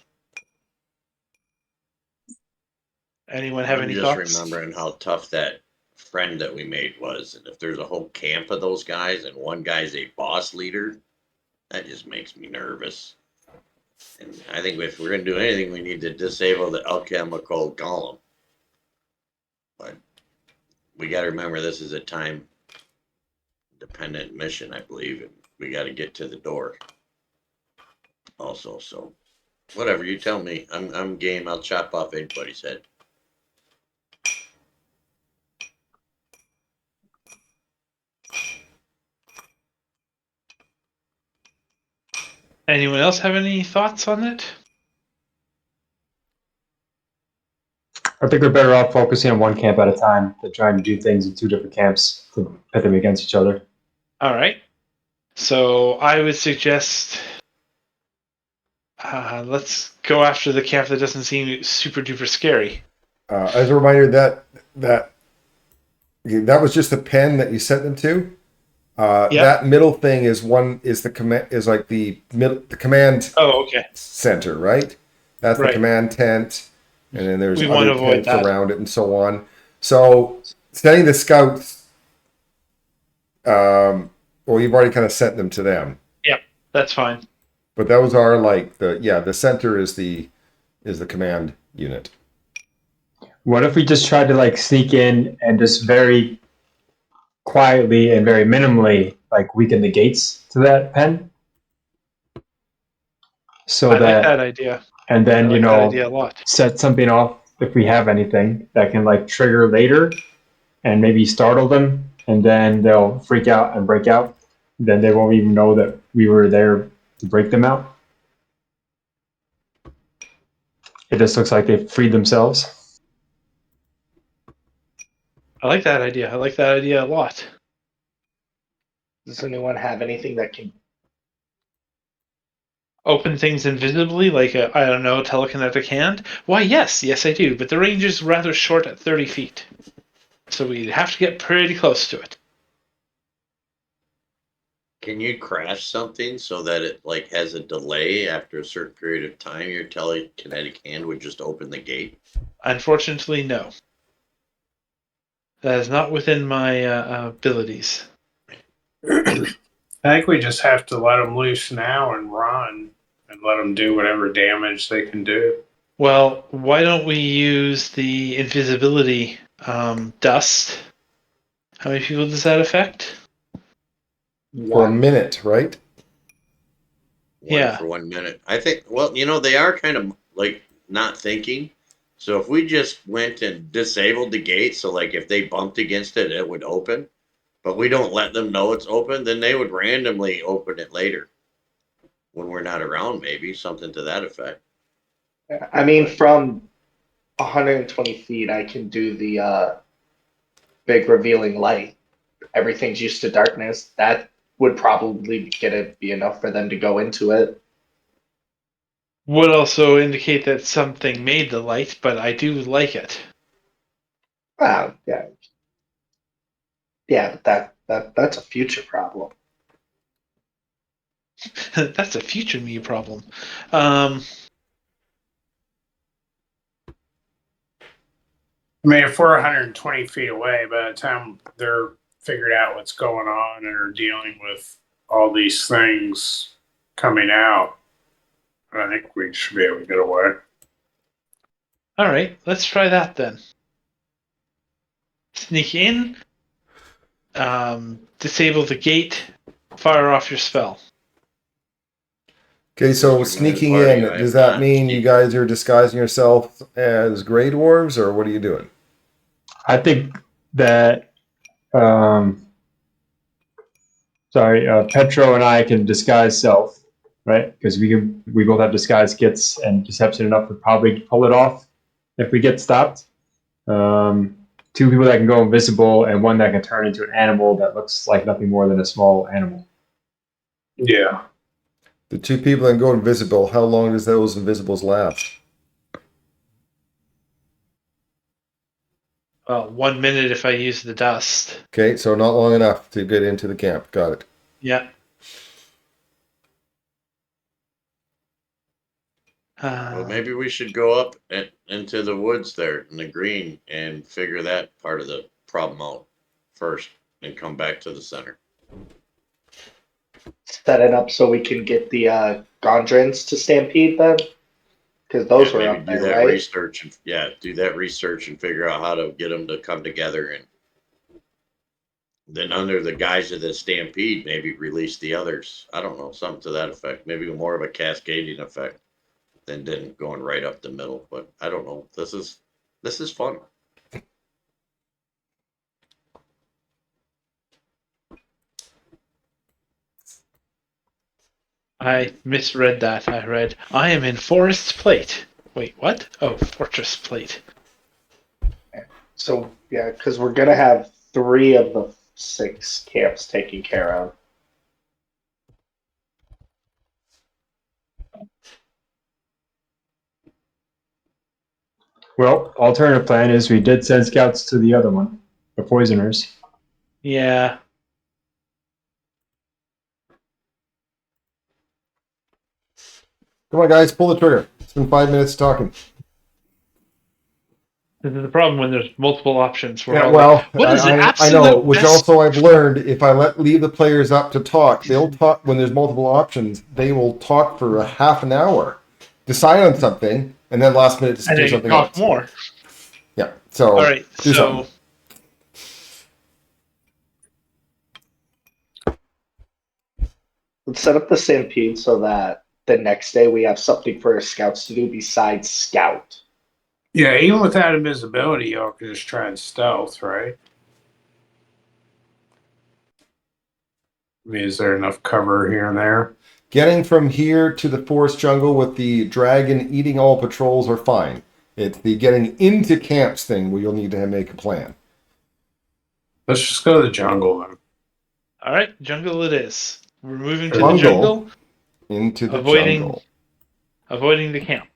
Anyone have I'm any just thoughts? remembering how tough that friend that we made was, and if there's a whole camp of those guys and one guy's a boss leader, that just makes me nervous. And I think if we're gonna do anything, we need to disable the alchemical golem. But we got to remember this is a time-dependent mission, I believe, and we got to get to the door. Also, so whatever you tell me, I'm game. I'll chop off anybody's head. Anyone else have any thoughts on it? I think we're better off focusing on one camp at a time than trying to do things in 2 different camps to pit them against each other. All right. So I would suggest let's go after the camp that doesn't seem super duper scary. As a reminder, that was just the pen that you sent them to. That middle thing is the command the command Oh, okay. center, right? That's the Right. command tent, and then there's We want other to avoid tents that. around it and so on. So sending the scouts, well, you've already kind of sent them to them, That's fine. but those are like the center is the command unit. What if we just tried to like sneak in and just very quietly and very minimally like weaken the gates to that pen? So I that, like that idea. and then I like that idea a lot. set something off if we have anything that can like trigger later and maybe startle them, and then they'll freak out and break out. Then they won't even know that we were there to break them out. It just looks like they freed themselves. I like that idea. I like that idea a lot. Does anyone have anything that can? Open things invisibly, like a, I don't know, telekinetic hand? Why, yes, I do. But the range is rather short at 30 feet, so we'd have to get pretty close to it. Can you craft something so that it like has a delay after a certain period of time? Your telekinetic hand would just open the gate. Unfortunately, no. That is not within my abilities. I think we just have to let them loose now and run and let them do whatever damage they can do. Well, why don't we use the invisibility dust? How many people does that affect? For a One. minute, right? Yeah. For 1 minute. I think, well, they are kind of like not thinking. So if we just went and disabled the gate, so like if they bumped against it, it would open, but we don't let them know it's open, then they would randomly open it later when we're not around, maybe something to that effect. I mean, from 120 feet, I can do the big revealing light. Everything's used to darkness. That would probably be enough for them to go into it. Would also indicate that something made the light, but I do like it. Wow, yeah, yeah, but that's a future problem. That's a future me problem. I mean, if we're 120 feet away, by the time they're figured out what's going on and are dealing with all these things coming out, I think we should be able to get away. All right, let's try that then. Sneak in, disable the gate, fire off your spell. Okay, so Mr. sneaking Party, in, I does am that not mean you sneaking. guys are disguising yourself as Grey Dwarves, or what are you doing? I think that Petro and I can disguise self, right? Because we both have disguise kits, and deception enough to probably pull it off if we get stopped. Two people that can go invisible, and one that can turn into an animal that looks like nothing more than a small animal. Yeah. The two people that go invisible, how long does those invisibles last? Well, 1 minute if I use the dust. Okay, so not long enough to get into the camp. Got it. Yeah. Well, maybe we should go up into the woods there in the green and figure that part of the problem out first and come back to the center. Set it up so we can get the Gondrins to stampede then, because those were maybe up do there, that right? research and do that research and figure out how to get them to come together, and then under the guise of the stampede, maybe release the others. I don't know, something to that effect. Maybe more of a cascading effect than going right up the middle. But I don't know. This is fun. I misread that. I read, I am in Forest Plate. Wait, what? Oh, Fortress Plate. So yeah, because we're gonna have 3 of the 6 camps taken care of. Well, alternative plan is we did send scouts to the other one, the poisoners. Yeah. Come on, guys, pull the trigger. It's been 5 minutes talking. This is the problem when there's multiple options. We're Yeah, all well, like, what is the I absolute know, which best? also I've learned, if I leave the players up to talk, they'll talk when there's multiple options. They will talk for a half an hour, decide on something, and then last minute just And do then something talk else. more. Yeah, so All right, do so something. Let's set up the stampede so that the next day we have something for our scouts to do besides scout. Yeah, even without invisibility, y'all can just try and stealth, right? I mean, is there enough cover here and there? Getting from here to the forest jungle with the dragon eating all patrols are fine. It's the getting into camps thing where you'll need to make a plan. Let's just go to the jungle then. All right, jungle it is. We're moving to the Jungle. jungle, Into the avoiding jungle. avoiding the camp.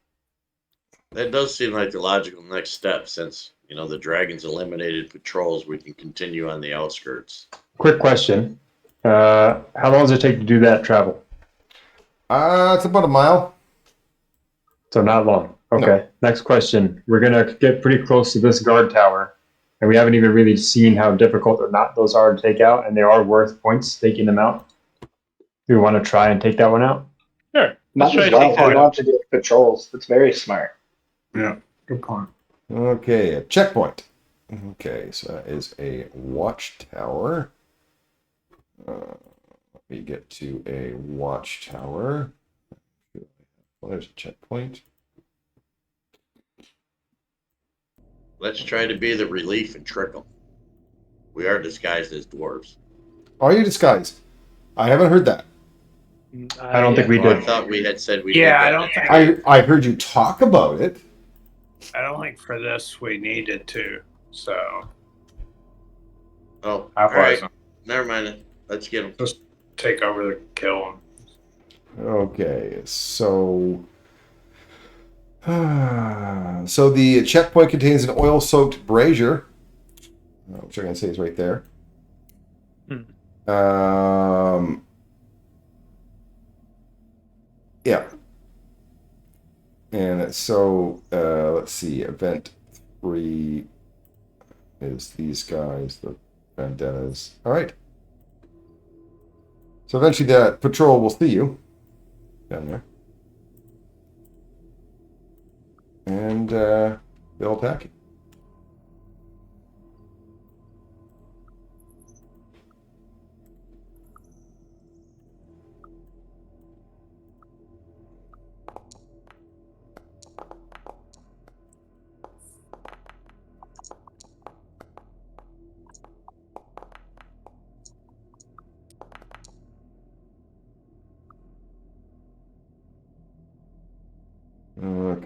That does seem like the logical next step, since the dragons eliminated patrols. We can continue on the outskirts. Quick question. How long does it take to do that travel? It's about a mile. So not long. Okay. Next question. We're going to get pretty close to this guard tower, and we haven't even really seen how difficult or not those are to take out, and they are worth points taking them out. Do we want to try and take that one out? Sure. Might Let's as try well. to If take you that want out. to do patrols, that's very smart. Yeah, good point. Okay, a checkpoint. Okay, so that is a watchtower. Let me get to a watchtower. Well, there's a checkpoint. Let's try to be the relief and trickle. We are disguised as dwarves. Are you disguised? I haven't heard that. I don't think we Well, I did. thought we had said we did Yeah, that. I don't think. I heard you talk about it. I don't think for this we needed to. So Oh, I all right. wasn't. Never mind it. Let's get them. Just take over the kill. Okay, so so the checkpoint contains an oil-soaked brazier, which I'm going to say is right there. Yeah. And so let's see. Event 3 is these guys, the vendettas. All right. So eventually that patrol will see you down there. And they'll attack you.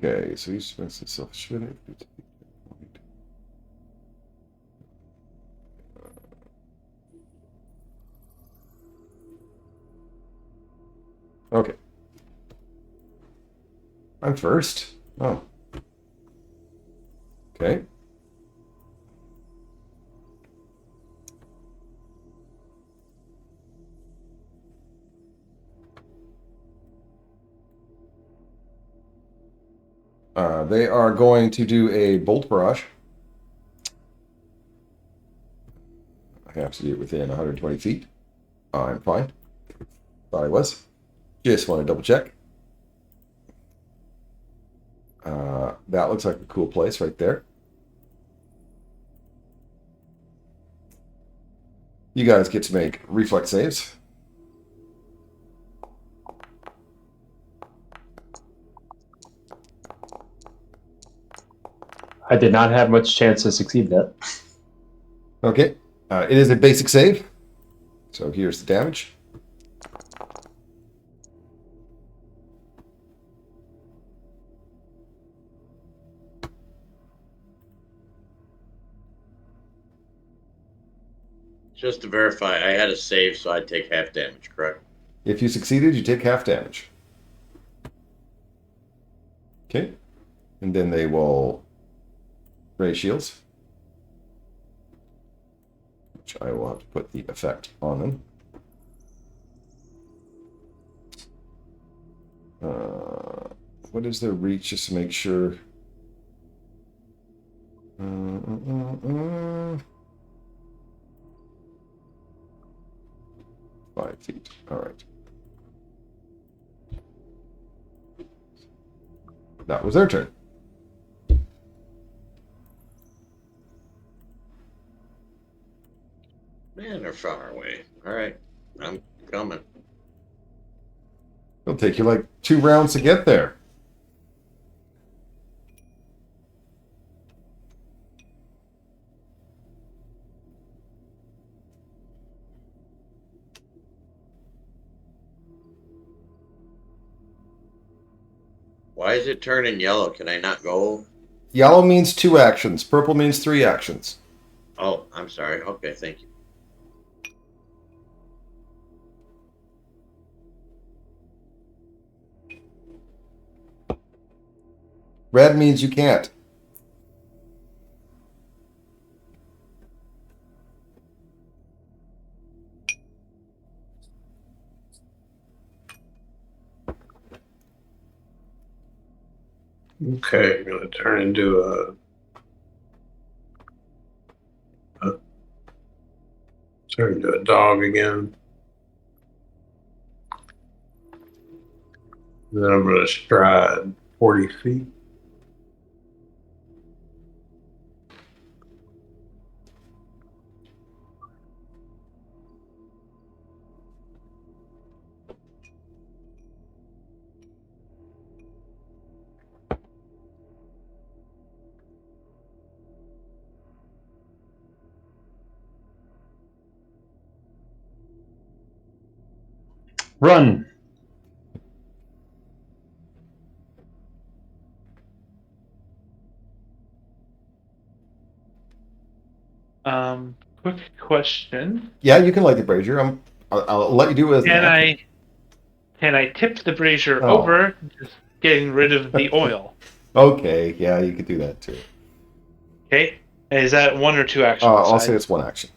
Okay, so he's supposed to self-shooting. Okay. I'm first. Oh. Okay. They are going to do a bolt barrage. I have to do it within 120 feet. I'm fine. Thought I was. Just want to double check. That looks like a cool place right there. You guys get to make reflex saves. I did not have much chance to succeed that. Okay. It is a basic save. So here's the damage. Just to verify, I had a save, so I'd take half damage, correct? If you succeeded, you take half damage. Okay. And then they will raise shields, which I will have to put the effect on them. What is their reach, just to make sure? 5 feet. All right. That was their turn. Man, they're far away. All right, I'm coming. It'll take you like 2 rounds to get there. Why is it turning yellow? Can I not go? Yellow means 2 actions. Purple means 3 actions. Oh, I'm sorry. Okay, thank you. Red means you can't. Okay, I'm gonna turn into a dog again. Then I'm gonna stride 40 feet. Run. Quick question. Yeah, you can light the brazier. I'll let you do it as an Can action. can I tip the brazier Oh. over, just getting rid of the oil? Okay, yeah, you could do that too. Okay. Is that one or two actions? I'll say it's one action.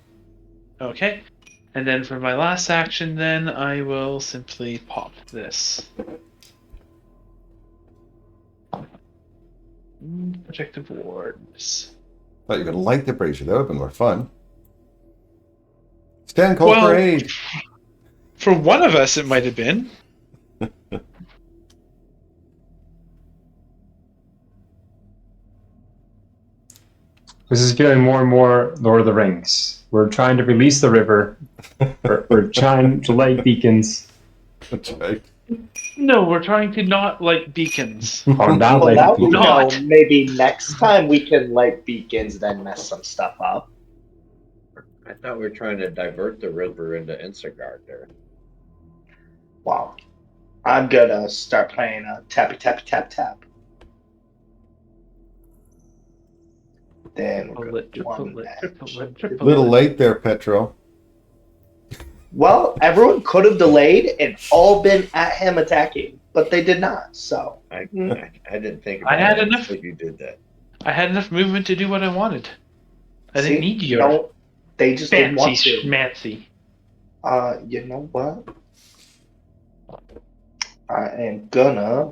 Okay. And then for my last action, then I will simply pop this. Protective wards. Thought you were going to light the brazier. That would have been more fun. Stand call for aid. For one of us, it might have been. This is getting more and more Lord of the Rings. We're trying to release the river. We're trying to light beacons. That's right. No, we're trying to not light beacons. Or not Well, light now we beacons. know. Not. Maybe next time we can light beacons, then mess some stuff up. I thought we were trying to divert the river into Instagard there. Wow. I'm gonna start playing tappy tappy tap tap. Then we're gonna do one action. Little late there, Petro. Well, everyone could have delayed and all been at him attacking, but they did not. So I didn't think about I had it enough. until you did that. I had enough movement to do what I wanted. I see, didn't need your no, they just didn't want fancy to. schmancy. You know what? I am gonna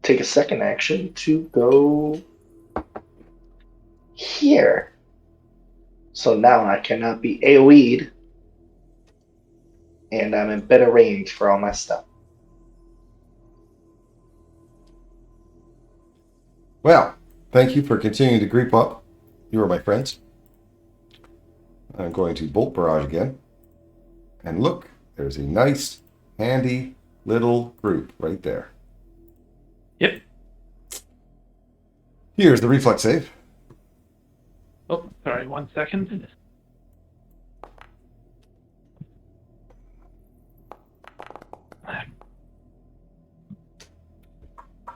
take a second action to go here. So now I cannot be AoE'd, and I'm in better range for all my stuff. Well, thank you for continuing to creep up. You are my friends. I'm going to bolt barrage again. And look, there's a nice, handy little group right there. Yep. Here's the reflex save. Oh, sorry, 1 second.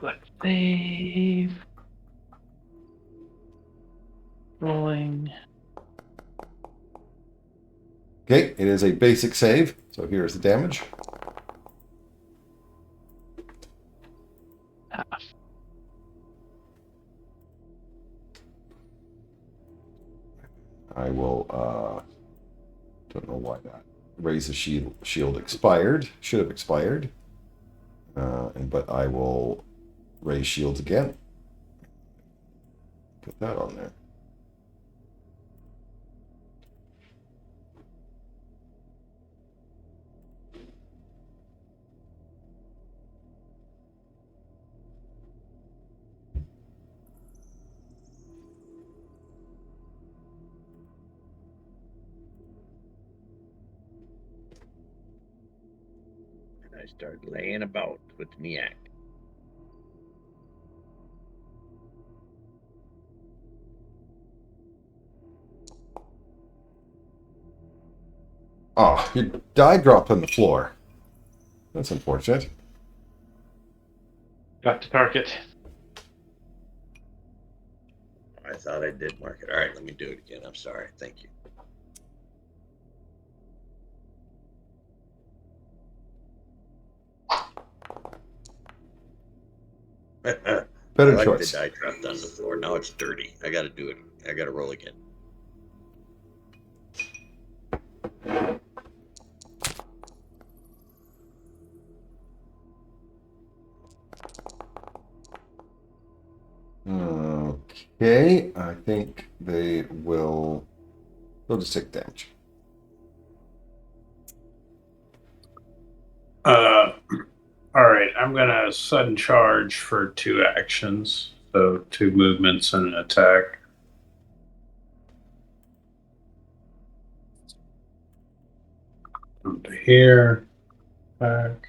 Let's save. Rolling. Okay, it is a basic save. So here's the damage. Half. I will, don't know why that. Raise the shield expired. Should have expired. But I will raise shields again. Put that on there. And I started laying about with Miak. Oh, your die dropped on the floor. That's unfortunate. Got to target. I thought I did mark it. All right, let me do it again. I'm sorry. Thank you. Better I like choice. the die dropped on the floor. Now it's dirty. I got to do it. I got to roll again. Okay, I think they'll just take damage. All right, I'm gonna sudden charge for 2 actions, so 2 movements and an attack. Over here, back.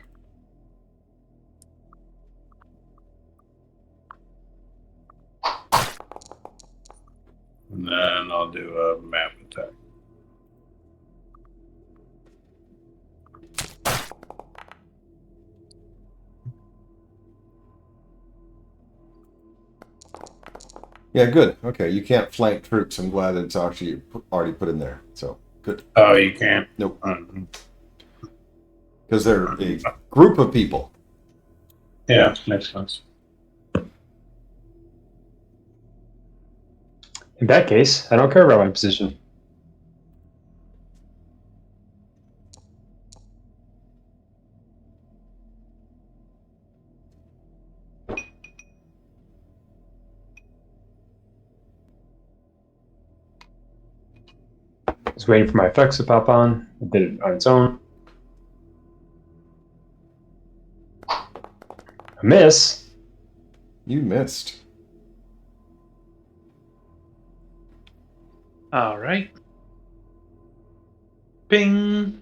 And then I'll do a map attack. Yeah, good. Okay, you can't flank troops. I'm glad it's actually already put in there. So good. Oh, you can't? Nope. Because they're a group of people. Yeah, makes sense. In that case, I don't care about my position. Just waiting for my effects to pop on. It did it on its own. A miss. You missed. All right. Bing.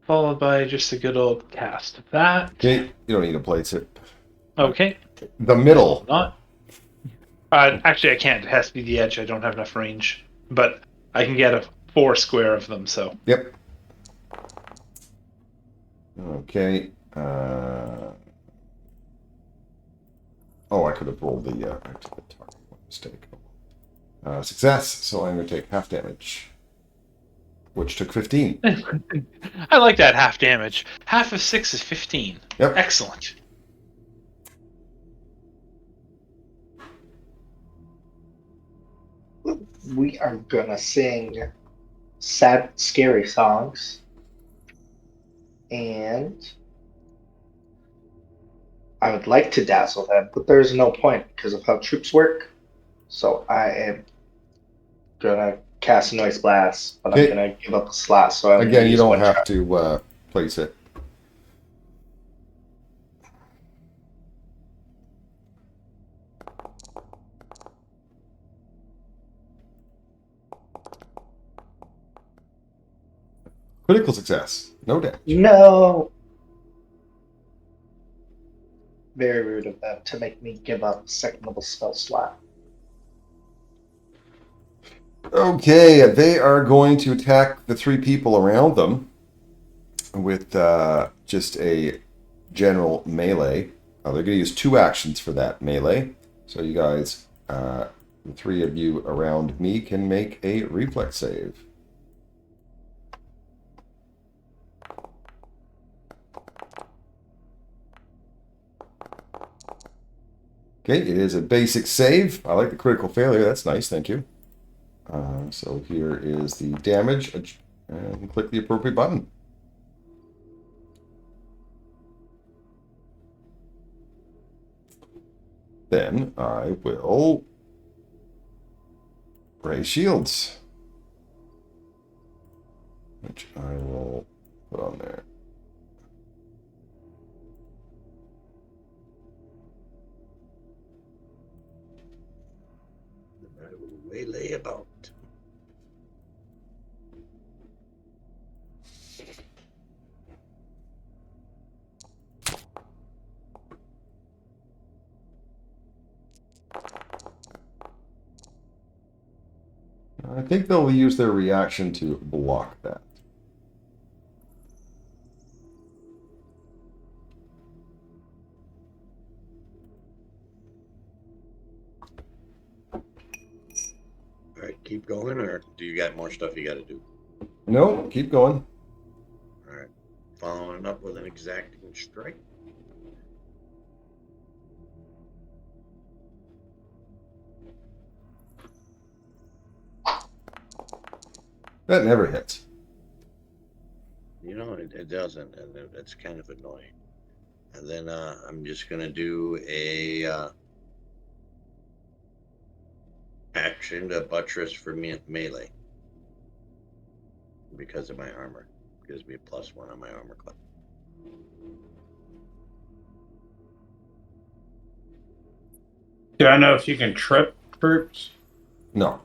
Followed by just a good old cast of that. Okay, you don't need to place it. Okay. The middle. Not. Actually, I can't. It has to be the edge. I don't have enough range. But I can get a 4 square of them, so. Yep. Okay. Oh, I could have rolled the target. Mistake. Success. So I'm going to take half damage, which took 15. I like that half damage. Half of 6 is 15. Yep. Excellent. We are gonna sing sad, scary songs, and I would like to dazzle them, but there's no point because of how troops work. So I am gonna cast Noise Blast, but Okay. I'm gonna give up a slot. So I'm Again, you don't one have shot. to place it. Critical success. No damage. No. Very rude of them to make me give up a second level spell slot. Okay, they are going to attack the 3 people around them with just a general melee. They're going to use 2 actions for that melee. So you guys, the 3 of you around me, can make a reflex save. Okay, it is a basic save. I like the critical failure. That's nice, thank you. So here is the damage, and click the appropriate button. Then I will raise shields, which I will put on there. I will waylay about. I think they'll use their reaction to block that. All right, keep going, or do you got more stuff you got to do? No, keep going. All right, following up with an exacting strike. That never hits. You know, it doesn't, and it's kind of annoying. And then I'm just gonna do a action to buttress for melee because of my armor. Gives me a +1 on my armor class. Do I know if you can trip troops? No.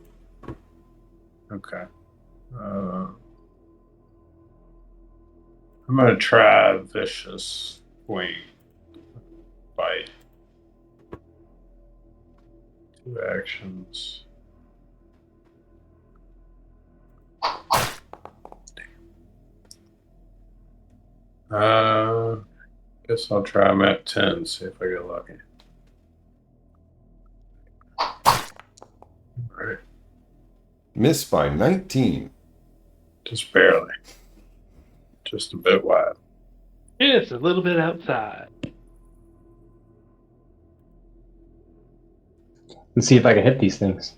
Okay. I'm gonna try vicious wing bite. 2 actions. Guess I'll try them at 10, see if I get lucky. Alright, Missed by 19. just barely. Just a bit wide. Just a little bit outside. Let's see if I can hit these things.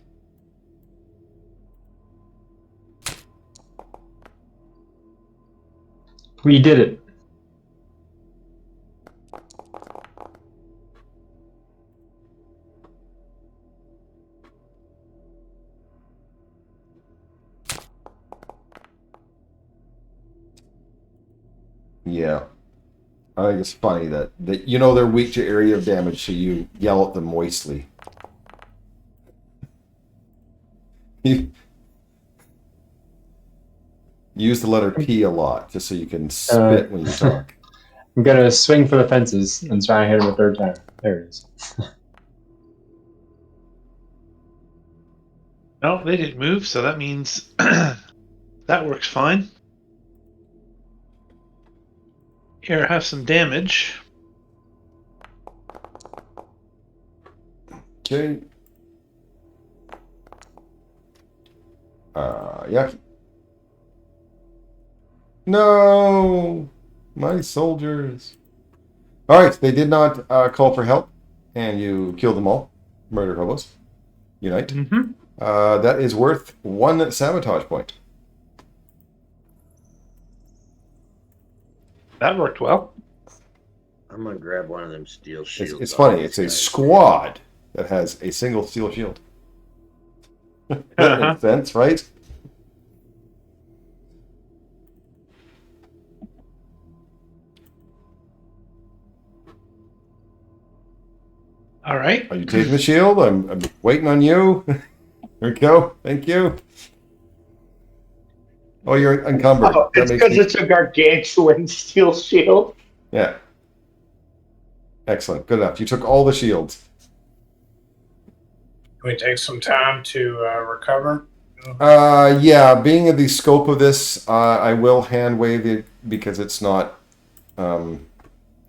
We did it. Yeah. I think it's funny that you know they're weak to area of damage, so you yell at them moistly. You use the letter P a lot, just so you can spit when you talk. I'm gonna swing for the fences and try and hit him a third time. There it is. No, they didn't move, so that means that works fine. Here, have some damage. Okay. Yeah. No! My soldiers. Alright, they did not call for help, and you killed them all. Murder hobos. Unite. Mm-hmm. That is worth 1 sabotage point. That worked well. I'm gonna grab one of them steel shields. It's funny. It's a squad that has a single steel shield. That makes sense, right? All right. Are you taking the shield? I'm waiting on you. There we go. Thank you. Oh, you're encumbered. Oh, That it's makes because me- it's a gargantuan steel shield. Yeah. Excellent. Good enough. You took all the shields. Can we take some time to recover? Yeah, being in the scope of this, I will hand wave it because it's not, you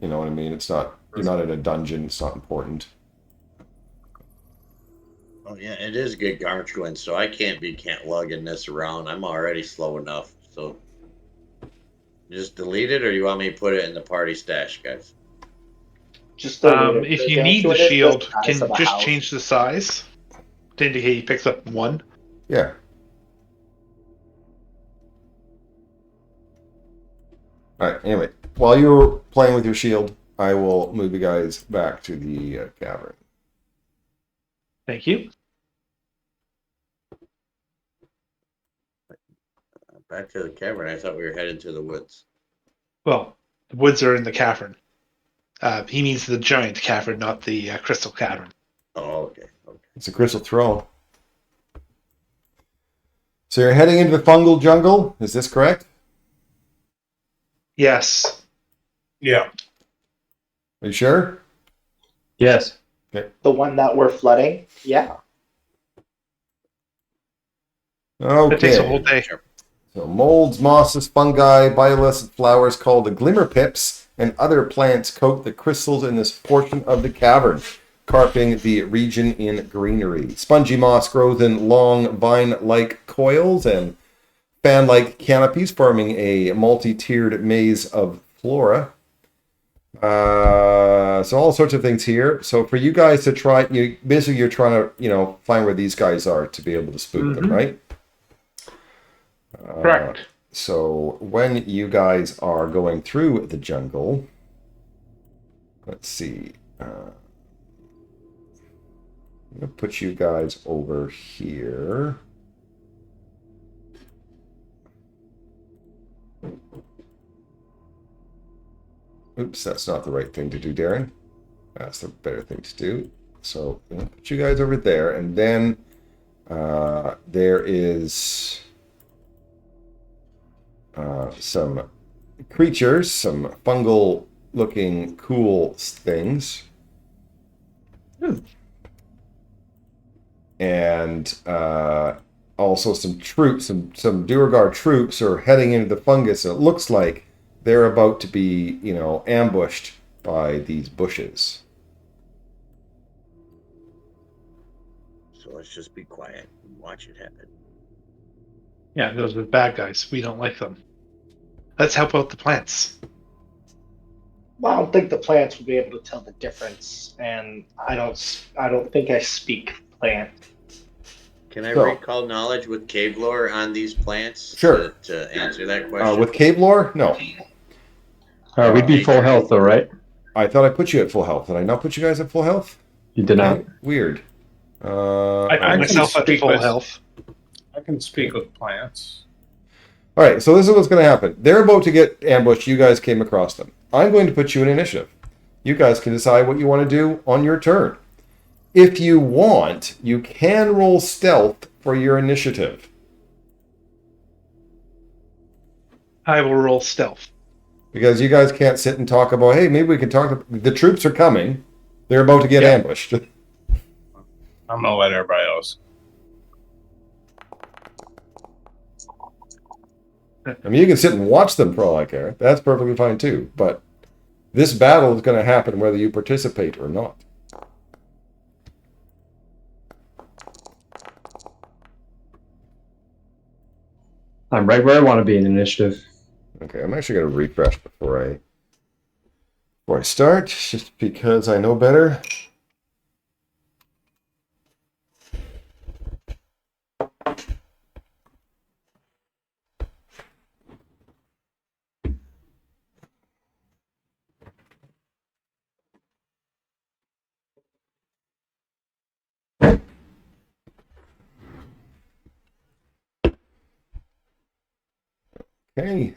know what I mean? It's not, you're not in a dungeon. It's not important. Oh yeah, it is good gargantuan, so I can't lugging this around. I'm already slow enough. So just delete it, or you want me to put it in the party stash, guys? Just delete it. If you need the Gargantuan is shield, size can of a just house. change the size to indicate he picks up 1. Yeah. All right. Anyway, while you're playing with your shield, I will move you guys back to the cavern. Thank you. Back to the cavern. I thought we were heading to the woods. Well, the woods are in the cavern. He means the giant cavern, not the crystal cavern. Oh, okay. It's a crystal throne. So you're heading into the fungal jungle. Is this correct? Yes. Yeah. Are you sure? Yes. The one that we're flooding? Yeah. That takes a Okay. whole day. So molds, mosses, fungi, bioluminescent flowers called the glimmer pips, and other plants coat the crystals in this portion of the cavern, carping the region in greenery. Spongy moss grows in long vine-like coils and fan-like canopies, forming a multi-tiered maze of flora. So all sorts of things here. So for you guys to try, you're trying to, find where these guys are to be able to spook them, right? Correct. So when you guys are going through the jungle, let's see. I'm going to put you guys over here. Oops, that's not the right thing to do, Darren. That's the better thing to do. So I'm going to put you guys over there, and then there is some creatures, some fungal-looking cool things. And also some troops, some Duergar troops are heading into the fungus, and it looks like they're about to be, ambushed by these bushes. So let's just be quiet and watch it happen. Yeah, those are the bad guys. We don't like them. Let's help out the plants. Well, I don't think the plants will be able to tell the difference, and I don't think I speak plant. Can I So- recall knowledge with cave lore on these plants? Sure. To answer that question. With cave lore? No. We'd be full health though, right? I thought I put you at full health. Did I not put you guys at full health? You did not. Okay, weird. I put I myself can at speak full with- health. I can speak with plants. All right, so this is what's going to happen. They're about to get ambushed. You guys came across them. I'm going to put you in initiative. You guys can decide what you want to do on your turn. If you want, you can roll stealth for your initiative. I will roll stealth. Because you guys can't sit and talk about, hey, maybe we can talk. The troops are coming. They're about to get Yeah. ambushed. I'm gonna let everybody else. I mean, you can sit and watch them for all I care. That's perfectly fine too. But this battle is going to happen whether you participate or not. I'm right where I want to be in initiative. Okay, I'm actually going to refresh before I start, just because I know better. Okay.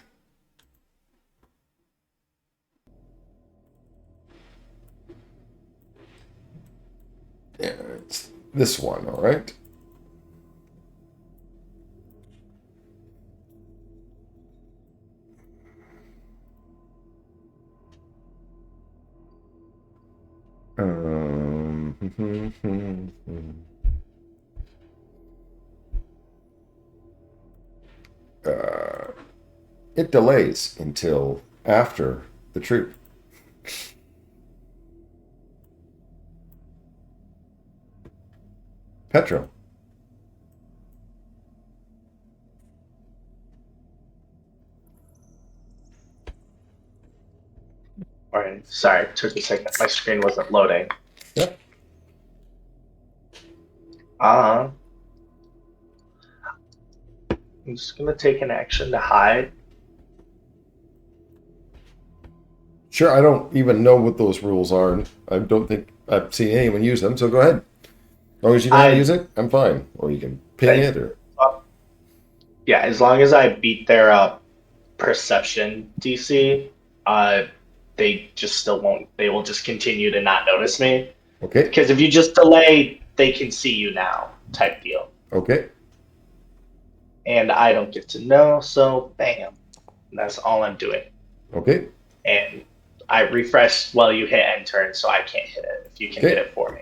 Yeah, it's this one, all right. It delays until after the troop. Petro. All right, sorry, it took a second. My screen wasn't loading. Yep. I'm just gonna take an action to hide. Sure, I don't even know what those rules are, and I don't think I've seen anyone use them, so go ahead. As long as you know how to use it, I'm fine. Or you can ping it, or... Yeah, as long as I beat their perception DC, they just still won't. They will just continue to not notice me. Okay, Because if you just delay, they can see you now, type deal. okay. And I don't get to know, so bam. That's all I'm doing. Okay, And I refresh while you hit end turn, so I can't hit it if you can Okay. hit it for me.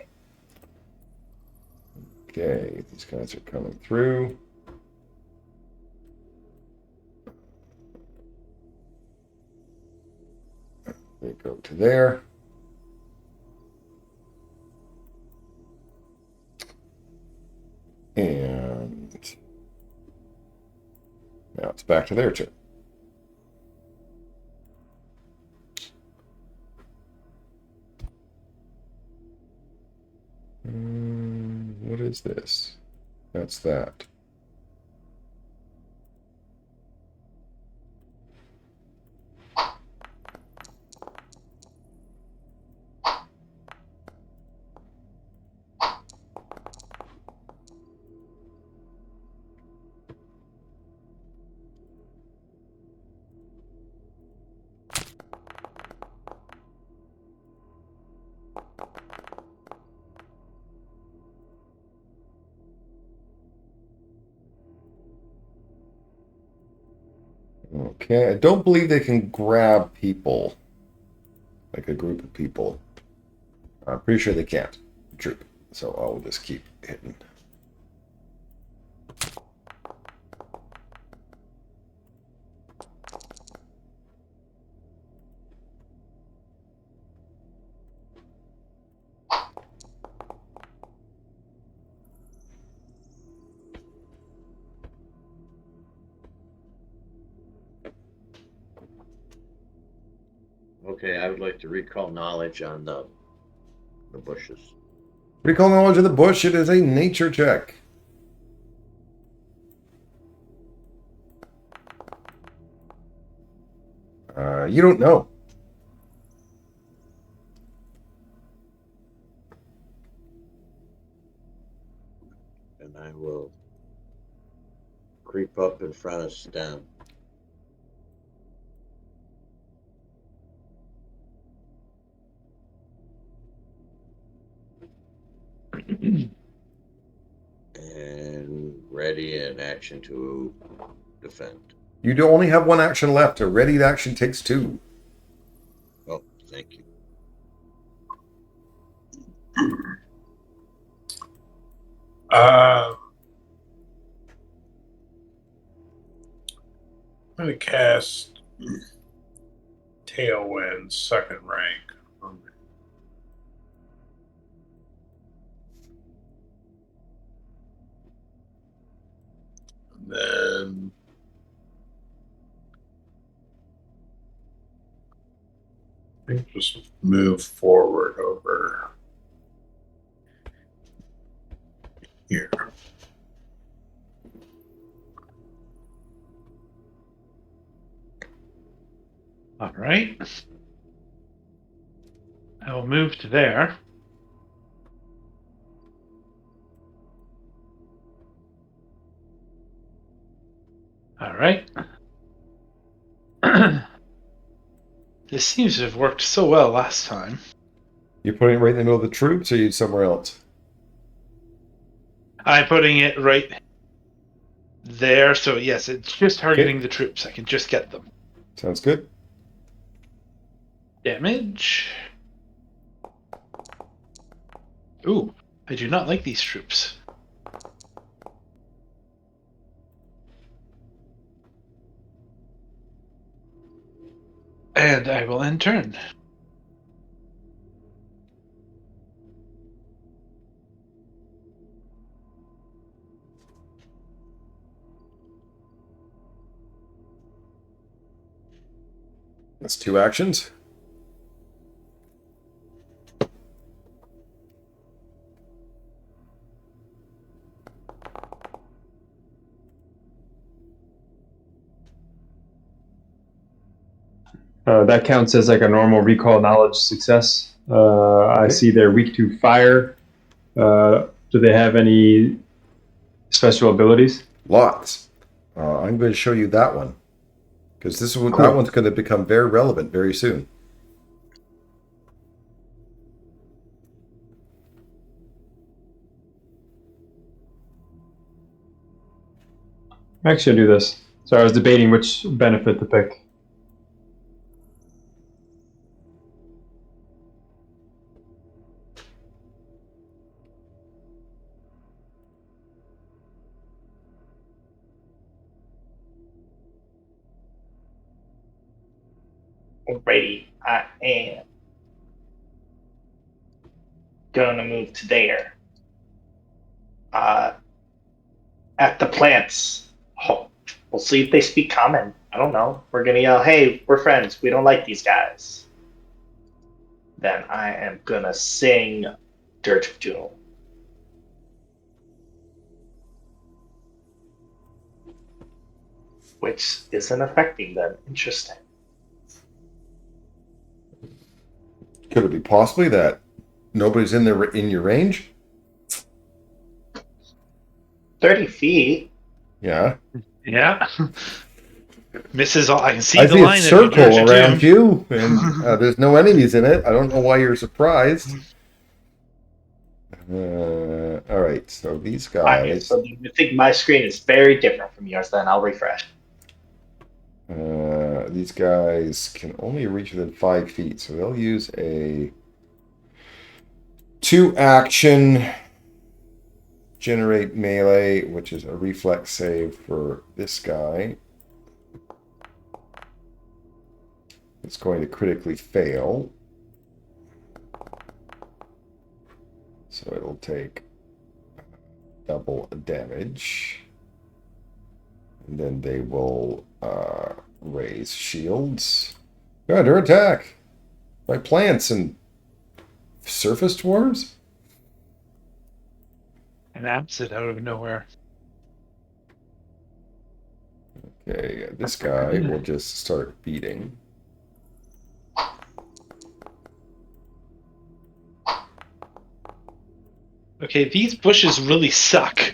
okay. These guys are coming through. They go to there. And now it's back to their turn. What is this? That's that. Okay, I don't believe they can grab people. Like a group of people. I'm pretty sure they can't. Troop. So I'll just keep hitting. Okay, I would like to recall knowledge on the bushes. Recall knowledge of the bush. It is a nature check. You don't know. And I will creep up in front of Stem. And ready in action to defend. You do only have one action left. A readied action takes 2. Oh, thank you. I'm going to cast Tailwind, second rank. And then I think just move forward over here. All right. I will move to there. All right. This seems to have worked so well last time. You're putting it right in the middle of the troops, or you somewhere else? I'm putting it right there, so yes, it's just targeting the troops. I can just get them. Sounds good. Damage. Ooh, I do not like these troops. And I will end turn. That's 2 actions. That counts as like a normal recall knowledge success. I see they're weak to fire. Do they have any special abilities? Lots. I'm going to show you that one. Because Cool. that one's going to become very relevant very soon. Actually, I'll do this. So I was debating which benefit to pick. Alrighty, I am gonna move to there. At the plants. We'll see if they speak common. I don't know. We're gonna yell, "Hey, we're friends. We don't like these guys." Then I am gonna sing Dirge of Doom. Which isn't affecting them. Interesting. Could it be possibly that nobody's in your range? 30 feet. Yeah. Yeah. Misses all. I can see I the see a line circle of Dirge of around Doom. you, and there's no enemies in it. I don't know why you're surprised. All right, so these Okay, guys. so I think my screen is very different from yours. Then I'll refresh. these guys can only reach within 5 feet, so they'll use a 2-action generate melee, which is a reflex save for this guy. It's going to critically fail. So it'll take double damage. And then they will raise shields. Good, under attack by plants and surface dwarves? And abs it out of nowhere. Okay, this guy will just start beating. Okay, these bushes really suck.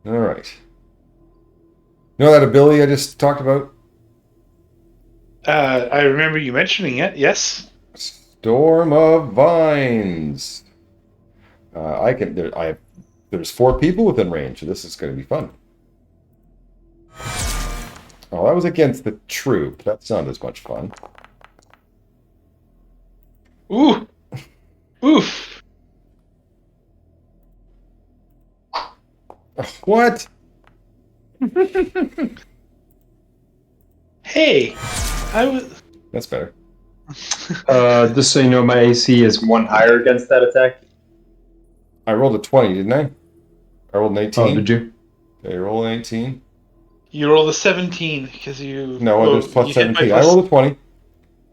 All right. You know that ability I just talked about? I remember you mentioning it, yes. Storm of Vines. There's 4 people within range, so this is going to be fun. Oh, that was against the troop. That's not as much fun. Ooh! Oof! What? Hey! I was... That's better. Just so you know, my AC is 1 higher against that attack. I rolled a 20, didn't I? I rolled an 18. Oh, did you? Did I roll an 18? You rolled a 17 because you... No, it was plus you hit my 17. plus- I rolled a 20,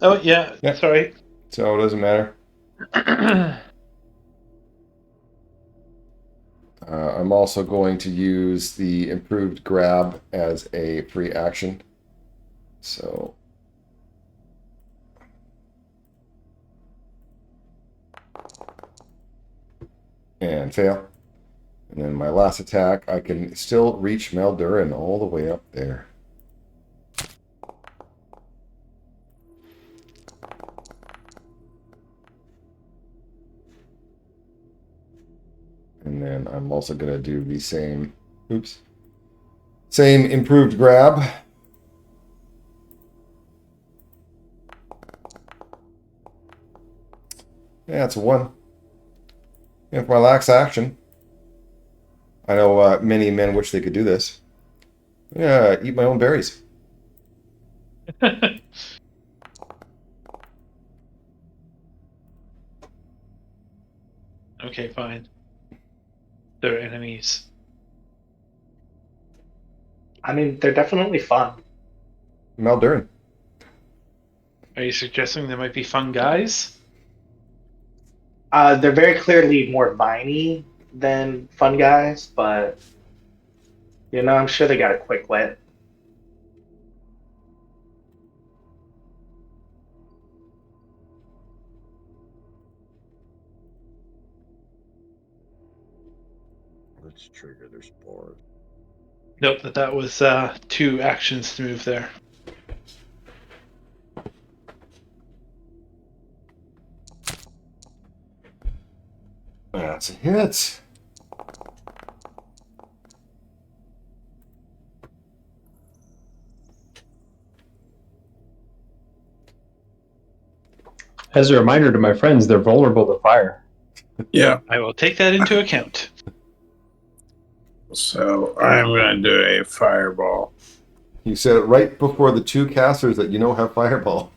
Oh, yeah, Yeah. sorry. so it doesn't matter. I'm also going to use the improved grab as a free action. So. And fail. And then my last attack, I can still reach Meldurin all the way up there. And then I'm also going to do the same, same improved grab. Yeah, it's a 1. And for my last action, I know many men wish they could do this. Yeah, eat my own berries. Okay, fine. They're enemies. I mean, they're definitely fun. Meldurin. Are you suggesting they might be fun guys? They're very clearly more viney than fun guys, but I'm sure they got a quick wit. Let's trigger their spores. Nope, that was 2 actions to move there. That's a hit. As a reminder to my friends, they're vulnerable to fire. Yeah. I will take that into account. So I'm going to do a fireball. You said it right before the 2 casters that have fireball.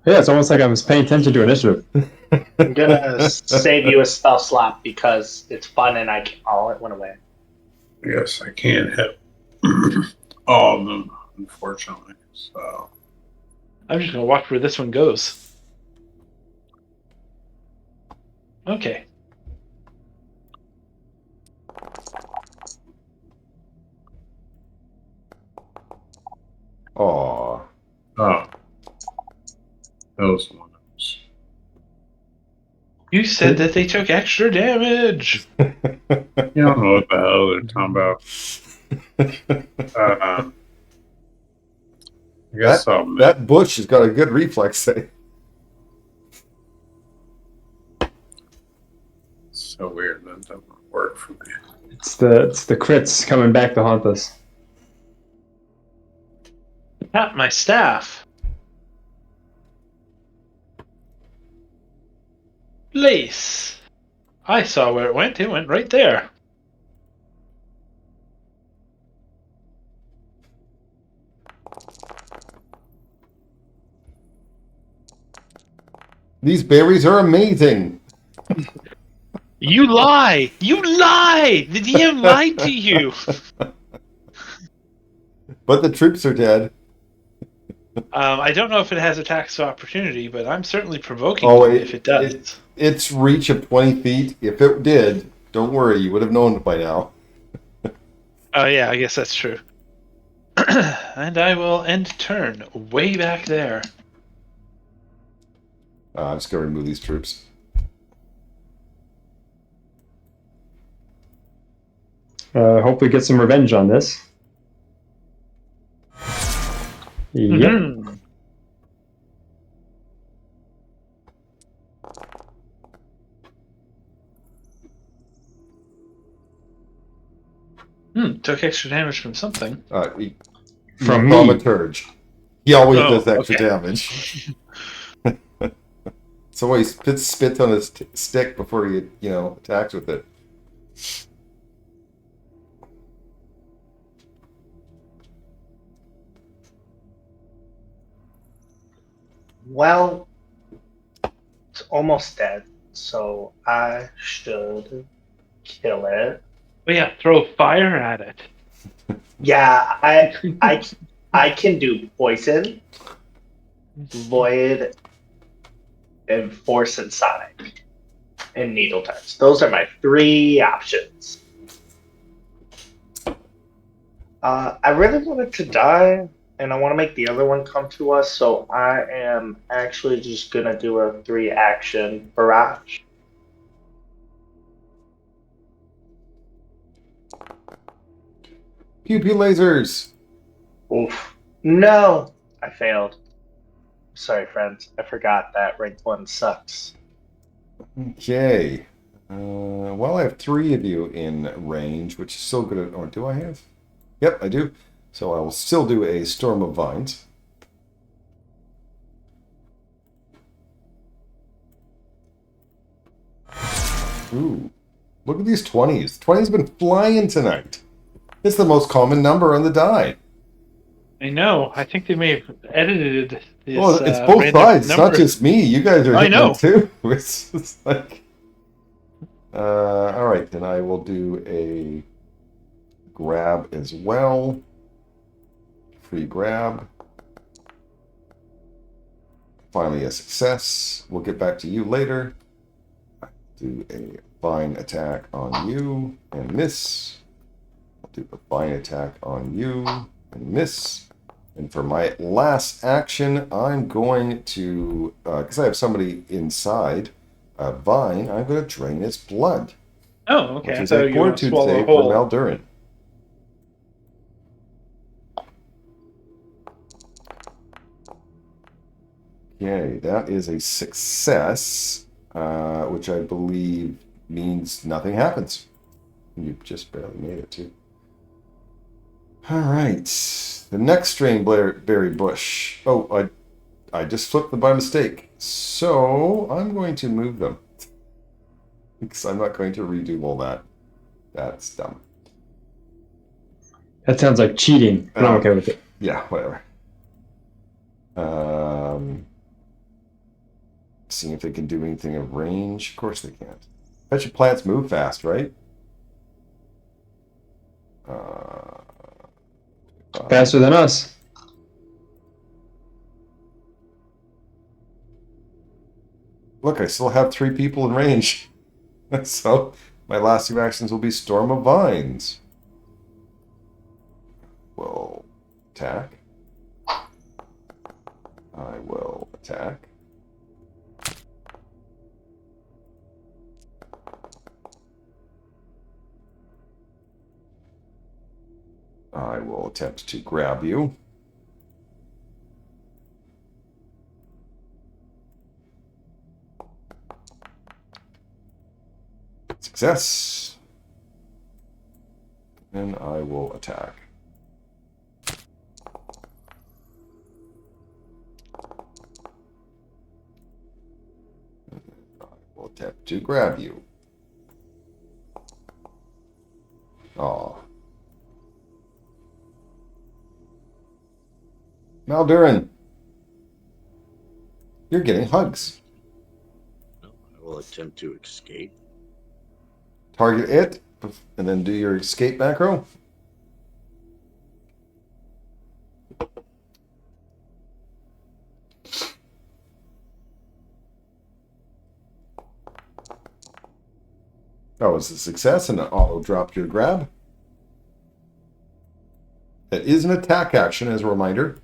Yeah, it's almost like I was paying attention to initiative. I'm gonna save you a spell slot because it's fun and it went away. Yes, I can't hit all of them, unfortunately. So I'm just going to watch where this one goes. Okay. Aw. those ones. You said that they took extra damage. You don't know what the hell they're talking about. I guess that bush has got a good reflex save. so weird that doesn't work for me. It's the crits coming back to haunt us. Tap my staff. Place. I saw where it went. It went right there. These berries are amazing. You lie! You lie! The DM lied to you. But the troops are dead. I don't know if it has attacks of opportunity, but I'm certainly provoking Oh, them if it does. Its reach of 20 feet. If it did, don't worry, you would have known it by now. Oh yeah, I guess that's true. And I will end turn way back there. I'm just going to remove these troops. Hopefully get some revenge on this. Yep. Mhm. Took extra damage from something. From a me. Taargick. He always Oh, does extra okay. damage. So he spits on his stick before he, attacks with it. Well, it's almost dead, so I should kill it. But yeah, throw fire at it. Yeah, I can do poison, void, and force and sonic, and needle touch. Those are my 3 options. I really wanted to die, and I want to make the other one come to us, so I am actually just gonna do a 3-action barrage. Pew pew lasers. Oof. No! I failed. Sorry, friends. I forgot that rank 1 sucks. Okay. Well, I have 3 of you in range, which is still good. Or do I have? Yep, I do. So I will still do a Storm of Vines. Ooh. Look at these 20s. 20's been flying tonight. It's the most common number on the die. I know. I think they may have edited this. Well, it's both random sides. It's not number. just me. You guys are I hitting know. it too. It's just like... all right, then I will do a grab as well. Free grab. Finally a success. We'll get back to you later. Do a vine attack on you and miss. I'll do a vine attack on you and miss. And for my last action, I'm going to, because I have somebody inside a vine, I'm going to drain its blood. Oh, okay. Which I is thought a you were going to fortitude swallow a save for whole. Maldurin. Okay, that is a success, which I believe means nothing happens. You just barely made it, too. All right. The next strainberry bush. Oh, I just flipped them by mistake. So I'm going to move them. Because I'm not going to redo all that. That's dumb. That sounds like cheating, but I'm okay with it. Yeah, whatever. Seeing if they can do anything of range. Of course they can't. Bet your plants move fast, right? Faster than us. Look, I still have 3 people in range. So my last 2 actions will be Storm of Vines. Will attack. I will attack. I will attempt to grab you. Success. And I will attack. to grab you. Aw. Maldurin, you're getting hugs. I will attempt to escape. Target it, and then do your escape macro. That was a success, and it auto dropped your grab. That is an attack action, as a reminder.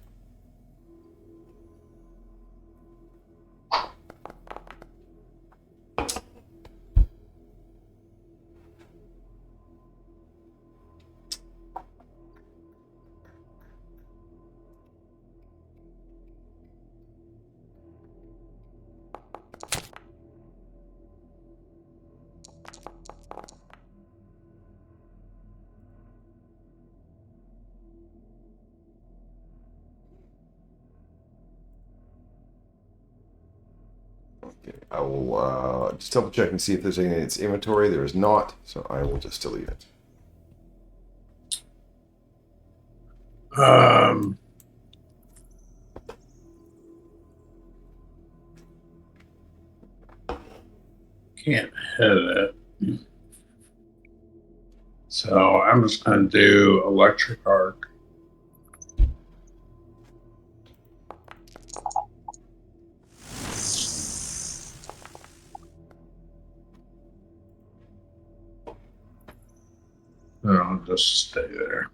Okay, I will just double check and see if there's anything in its inventory. There is not, so I will just delete it. Can't hit it. So I'm just going to do electric arc. And I'll just stay there.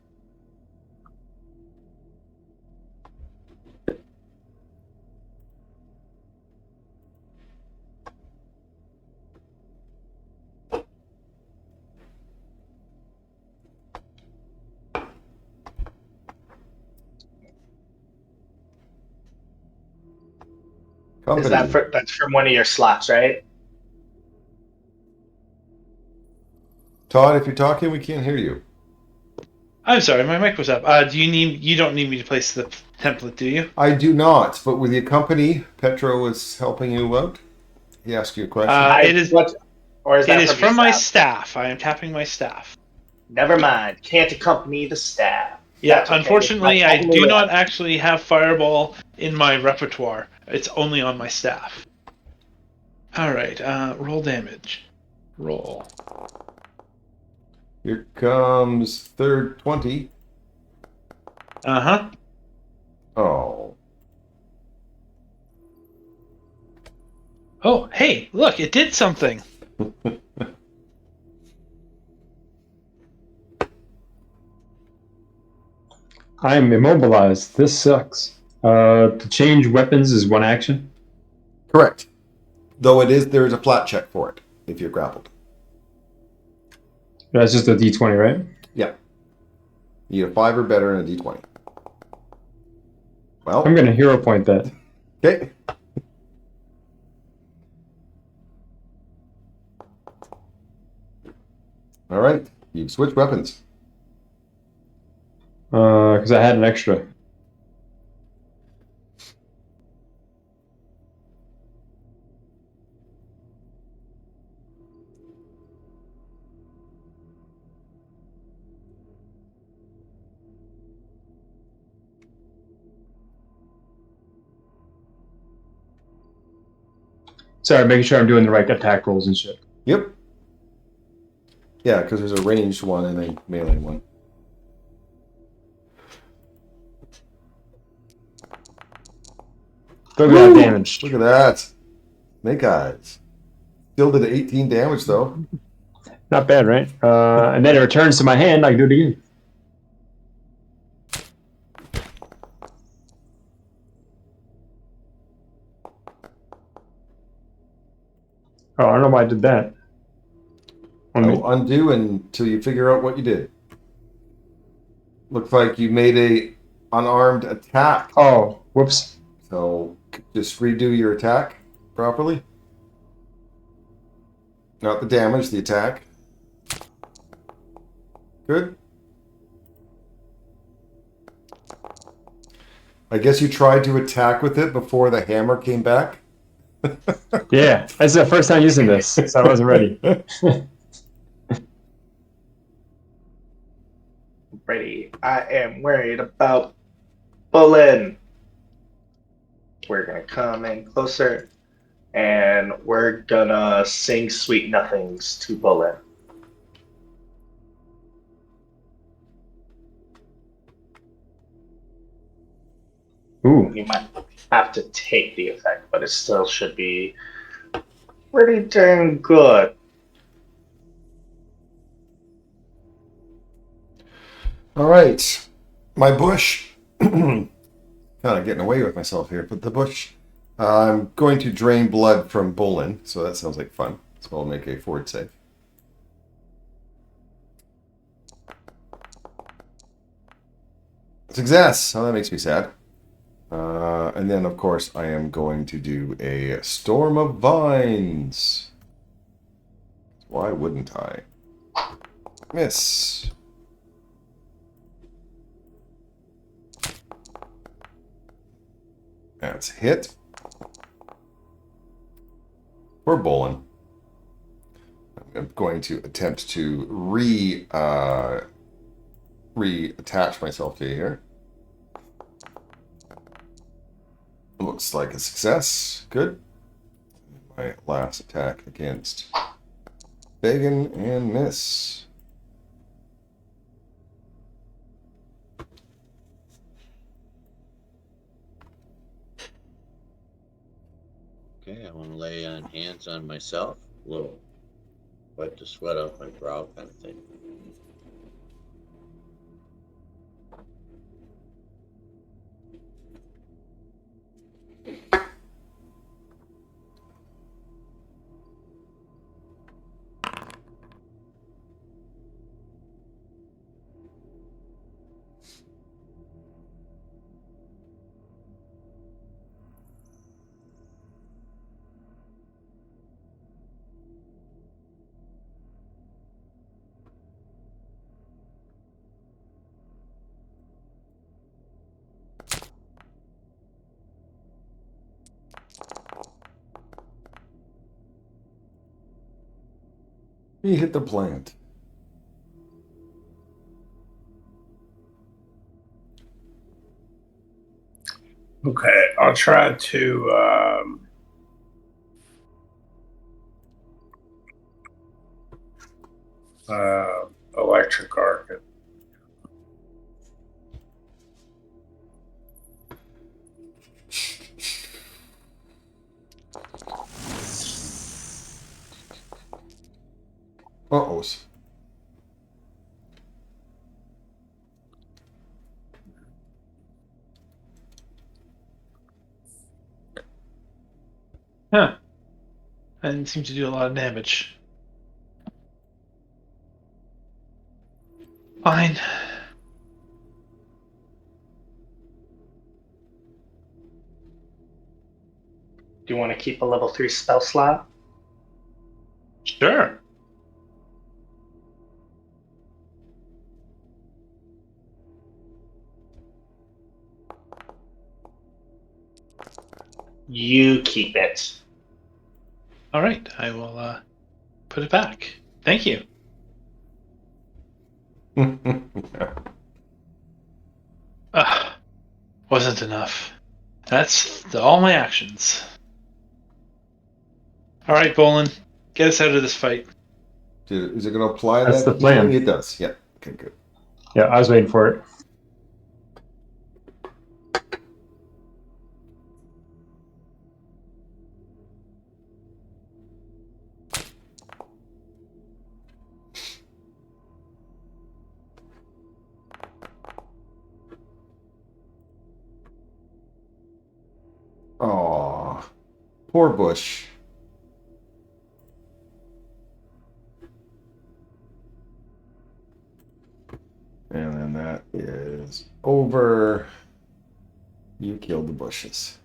Company. Is that that's from one of your slots, right? Todd, if you're talking, we can't hear you. I'm sorry, my mic was up. You don't need me to place the template, do you? I do not, but with the company, Petro is helping you out. He asked you a question. It is from my staff. I am tapping my staff. Never mind. Can't accompany the staff. Yeah, That's okay. unfortunately, I do not actually have Fireball in my repertoire. It's only on my staff. Alright, roll damage. Roll. Here comes third 20. Uh-huh. Oh. Oh, hey, look, it did something. I'm immobilized. This sucks. To change weapons is one action. Correct. Though there is a flat check for it if you're grappled. That's just a D20, right? Yeah. You need a 5 or better and a D20. Well, I'm going to hero point that. okay. All right. You've switched weapons. Because I had an extra. Sorry, making sure I'm doing the right attack rolls and shit. Yep. Yeah, because there's a ranged one and a melee one. Look at that damage. Look at that. Snake eyes. Still did 18 damage, though. Not bad, right? And then it returns to my hand. I can do it again. Oh, I don't know why I did that. I'll undo until you figure out what you did. Looks like you made a unarmed attack. Oh, whoops. So just redo your attack properly. Not the damage, the attack. Good. I guess you tried to attack with it before the hammer came back. Yeah, this is the first time using this, so I wasn't ready. Ready. I am worried about Bullen. We're gonna come in closer, and we're gonna sing sweet nothings to Bullen. Ooh, You might have to take the effect, but it still should be pretty dang good. All right. My bush. Kind of getting away with myself here, but the bush. I'm going to drain blood from Bolin, so that sounds like fun. So I'll make a forward save. Success! Oh, that makes me sad. And then, of course, I am going to do a Storm of Vines. Why wouldn't I? Miss. That's a hit. For Bolin. I'm going to attempt to reattach myself to here. Looks like a success. Good. My last attack against Bagan and miss. Okay, I want to lay on hands on myself. A little wipe the sweat off my brow kind of thing. He hit the plant. Okay, I'll try to electric arc it. Uh-ohs. Huh. That didn't seem to do a lot of damage. Fine. Do you want to keep a level 3 spell slot? Sure. You keep it. All right. I will put it back. Thank you. Wasn't enough. That's all my actions. All right, Bolin. Get us out of this fight. Is it going to apply That's that the plan. healing? It does. Yeah. Okay, good. Yeah, I was waiting for it. Aw. Poor Bush. And then that is over. You killed the bushes.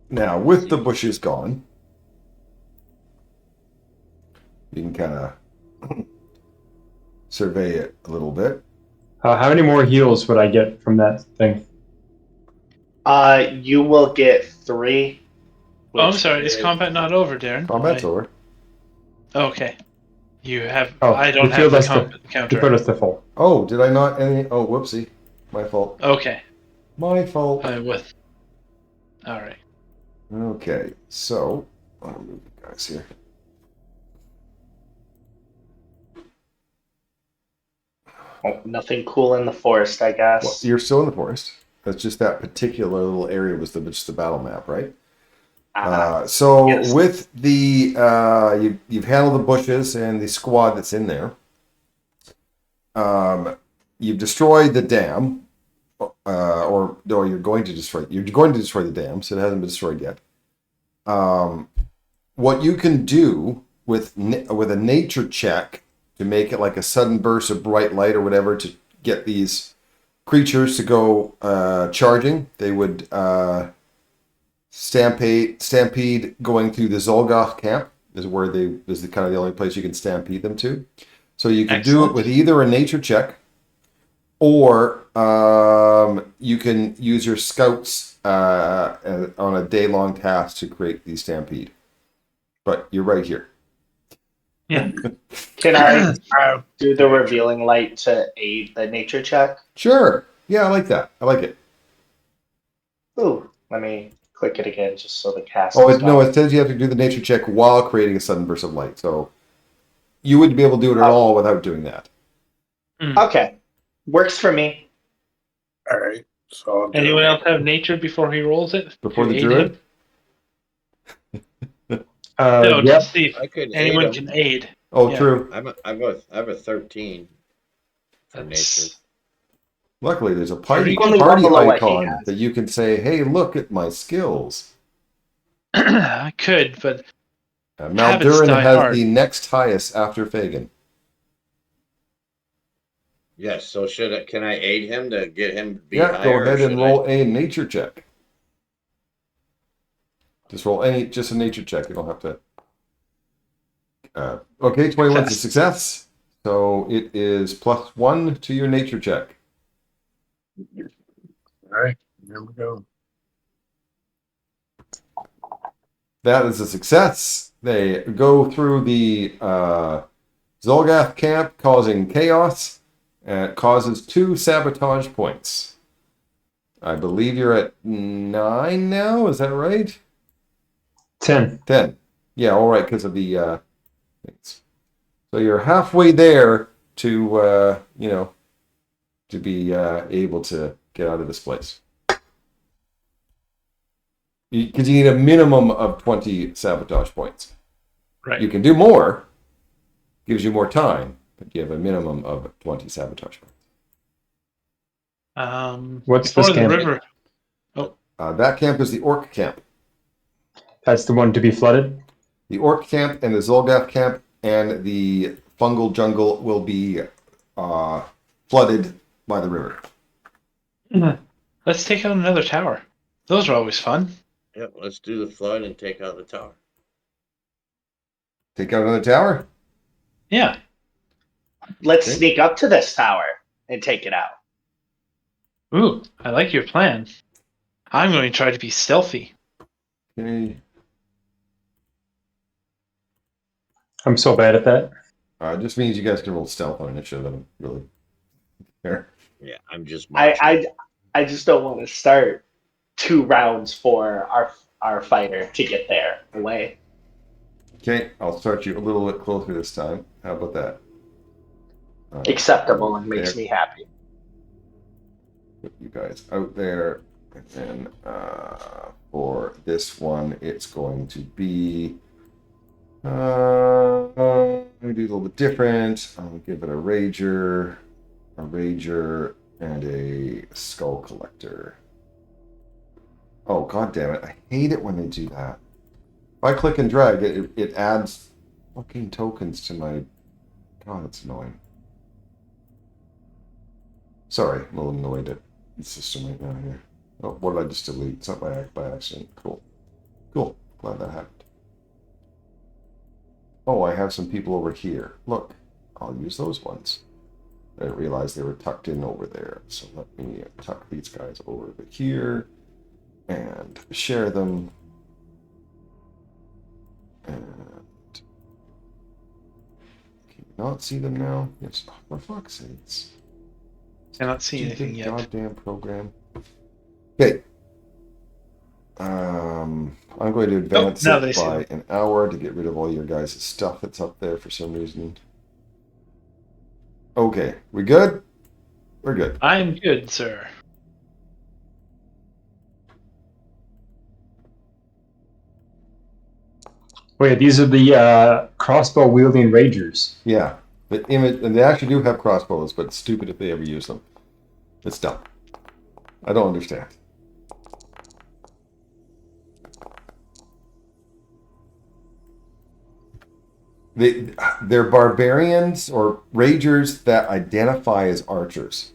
Now, with the bushes gone, you can kind of survey it a little bit. How many more heals would I get from that thing? You will get 3. Oh, I'm which sorry. Is combat not over, Darren? Combat's over. Okay. You have. Oh, I don't you have filled the us combat you counter. put us to full. Oh, did I not? Oh, whoopsie. My fault. Okay. My fault. I'm with. All right. Okay, so I'll move you guys here. Oh, nothing cool in the forest, I Well, guess. you're still in the forest. That's just that particular little area was just the battle map, right? So Yes. with the you've handled the bushes and the squad that's in there. You've destroyed the dam, or you're going to destroy. You're going to destroy the dam, so it hasn't been destroyed yet. What you can do with a nature check to make it like a sudden burst of bright light or whatever to get these creatures to go charging. They would stampede going through the Zolgoth camp is where is the kind of the only place you can stampede them to. So you can do it with either a nature check, or you can use your scouts on a day-long task to create the stampede. But you're right here. Yeah. Can I do the revealing light to aid the nature check? Sure. Yeah, I like that. I like it. Ooh, let me click it again just so the cast. Oh, is no, gone. it says you have to do the nature check while creating a sudden burst of light. So you wouldn't be able to do it at all without doing that. Okay, works for me. All right. So I'll do Anyone it. else have nature before he rolls it? Before To the aid druid? him? No, Yep. just see if I could aid anyone him. can aid. Oh, Yeah. true. I have a 13 for nature. That's Luckily, there's a Pretty party good. Only one below what he icon has. that you can say, hey, look at my skills. I could, but Habits Maldurin die has hard. the next highest after Fagin. Yes. So can I aid him to get him to be Yeah, higher? go or ahead and should roll a nature check. Just roll just a nature check. You don't have to. Okay, 21 is a success. So it is +1 to your nature check. All right. Here we go. That is a success. They go through the Zolgath camp, causing chaos. It causes 2 sabotage points. I believe you're at 9 now. Is that right? 10. 10. Yeah, all right, because of the things. So you're halfway there to to be able to get out of this place. Because you need a minimum of 20 sabotage points. right. You can do more, gives you more time, but you have a minimum of 20 sabotage points. What's before this the camp? river. That camp is the Orc camp. That's the one to be flooded? The Orc camp and the Zolgath camp and the fungal jungle will be flooded by the river. Let's take out another tower. Those are always fun. Yep. Let's do the flood and take out the tower. Take out another tower? Yeah. Let's Okay. sneak up to this tower and take it out. Ooh, I like your plan. I'm going to try to be stealthy. Okay. I'm so bad at that. It just means you guys can roll stealth on initiative. I don't really care. Yeah. I'm just marching. I just don't want to start 2 rounds for our fighter to get there away. Okay, I'll start you a little bit closer this time. How about that? Acceptable and makes me happy. Put you guys out there. And then for this one, it's going to be. I'm going to do a little bit different. I'll give it a rager, and a skull collector. Oh, god damn it. I hate it when they do that. If I click and drag, it adds fucking tokens to my... God, that's annoying. Sorry, I'm a little annoyed at the system right now here. Oh, what did I just delete? It's not by accident. Cool. Cool. Glad that happened. Oh, I have some people over here. Look, I'll use those ones. I didn't realize they were tucked in over there. So let me tuck these guys over to here and share them. And can you not see them now? Yes, for fuck's sakes. Cannot see anything Stupid yet. goddamn program. Okay. I'm going to advance now it they see by them. an hour to get rid of all your guys' stuff that's up there for some reason. Okay, we good? We're good. I'm good, sir. Wait, these are the crossbow wielding ragers. Yeah. The image, and they actually do have crossbows, but it's stupid if they ever use them. It's dumb. I don't understand. They're barbarians or ragers that identify as archers.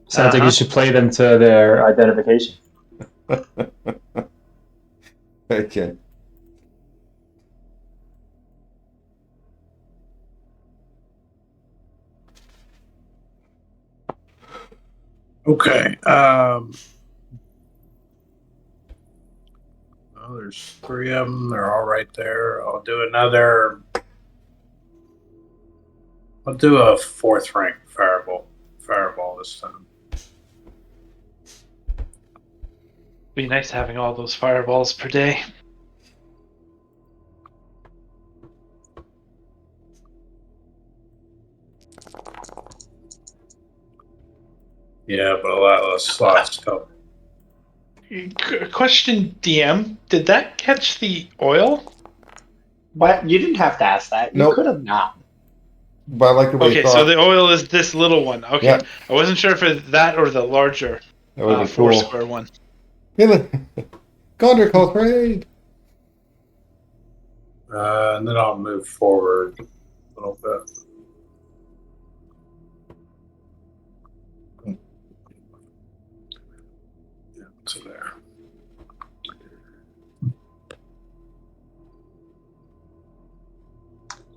Sounds like you should play them to their identification. Okay. Okay. Well, there's 3 of them. They're all right there. I'll do another. I'll do a 4th rank fireball. Fireball this time. Be nice having all those fireballs per day. Yeah, but a lot less slots. Question, DM: did that catch the oil? But you didn't have to ask that. You Nope. could have not. But I like the way Okay, you thought. so the oil is this little one. Okay, Yeah. I wasn't sure if it's that or the larger That would be 4 cool. square one. Gondor calls parade. And then I'll move forward a little bit. Yeah, to there.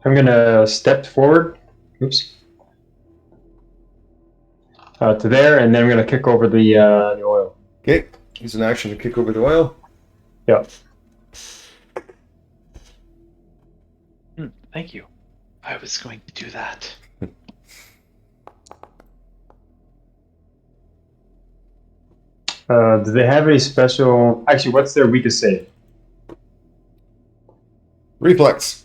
I'm gonna step forward. Oops. To there, and then I'm gonna kick over the oil. Okay. Use an action to kick over the oil. Yep. Thank you. I was going to do that. Do they have any special? Actually, what's their weakest save? Reflex.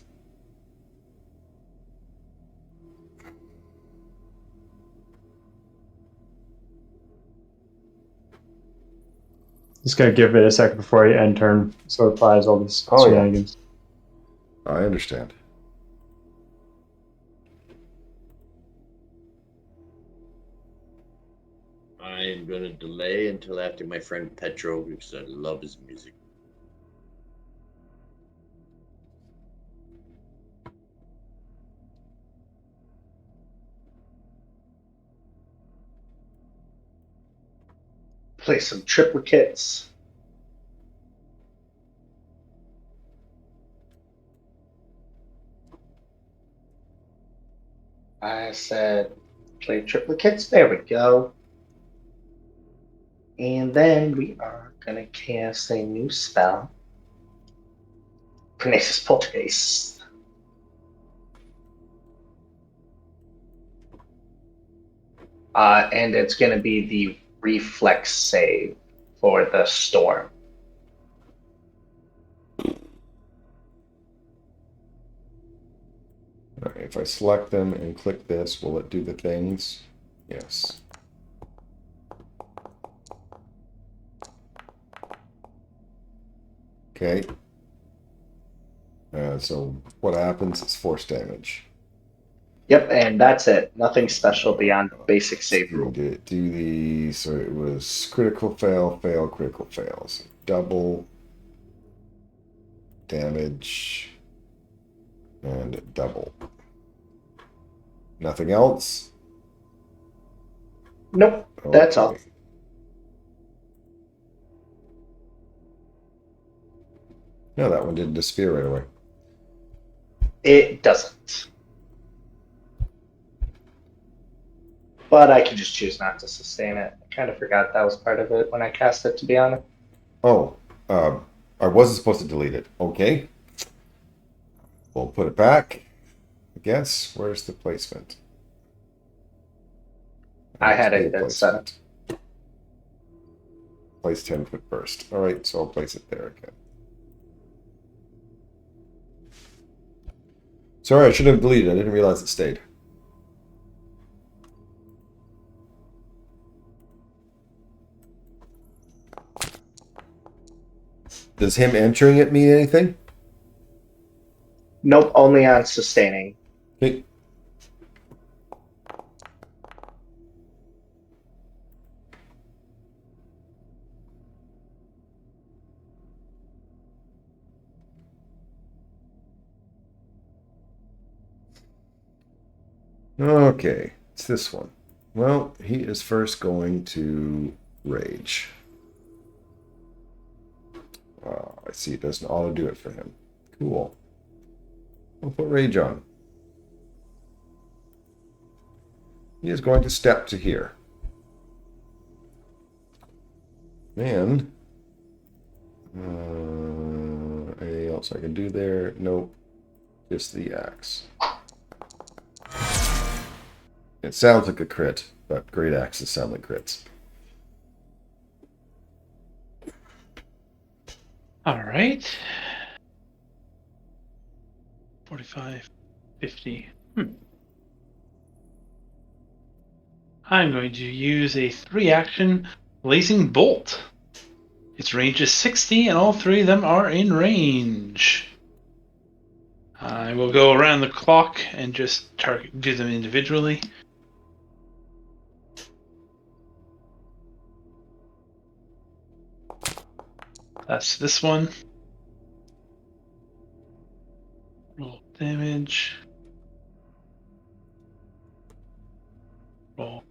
Just gonna give it a second before I end turn, so it applies all these Oh, yeah. shenanigans. I understand. I'm going to delay until after my friend Petro because I love his music. Play some triplicates. I said play triplicates. There we go. And then we are going to cast a new spell. Pernicious Poltergeist. And it's going to be the reflex save for the storm. All right, if I select them and click this, will it do the things? Yes. Okay. So what happens is force damage. Yep, and that's it. Nothing special beyond basic save rule. Do the, so it was critical fail, fail, critical fail. So double damage and double. Nothing else? Nope, that's all. Okay. No, that one didn't disappear right away. It doesn't. But I can just choose not to sustain it. I kind of forgot that was part of it when I cast it, to be honest. Oh, I wasn't supposed to delete it. Okay. We'll put it back. I guess. Where's the placement? I had View it at 7. Place 10-foot burst. All right, so I'll place it there again. Sorry, I should have deleted it. I didn't realize it stayed. Does him entering it mean anything? Nope, only on sustaining. Okay. Okay, it's this one. Well, he is first going to rage. I see it doesn't auto do it for him. Cool. I'll put rage on. He is going to step to here. Man. Anything else I can do there? Nope. Just the axe. It sounds like a crit, but great axes sound like crits. All right. 45, 50. I'm going to use a 3-action blazing bolt. Its range is 60, and all 3 of them are in range. I will go around the clock and just do them individually. That's this one. Roll damage. Roll.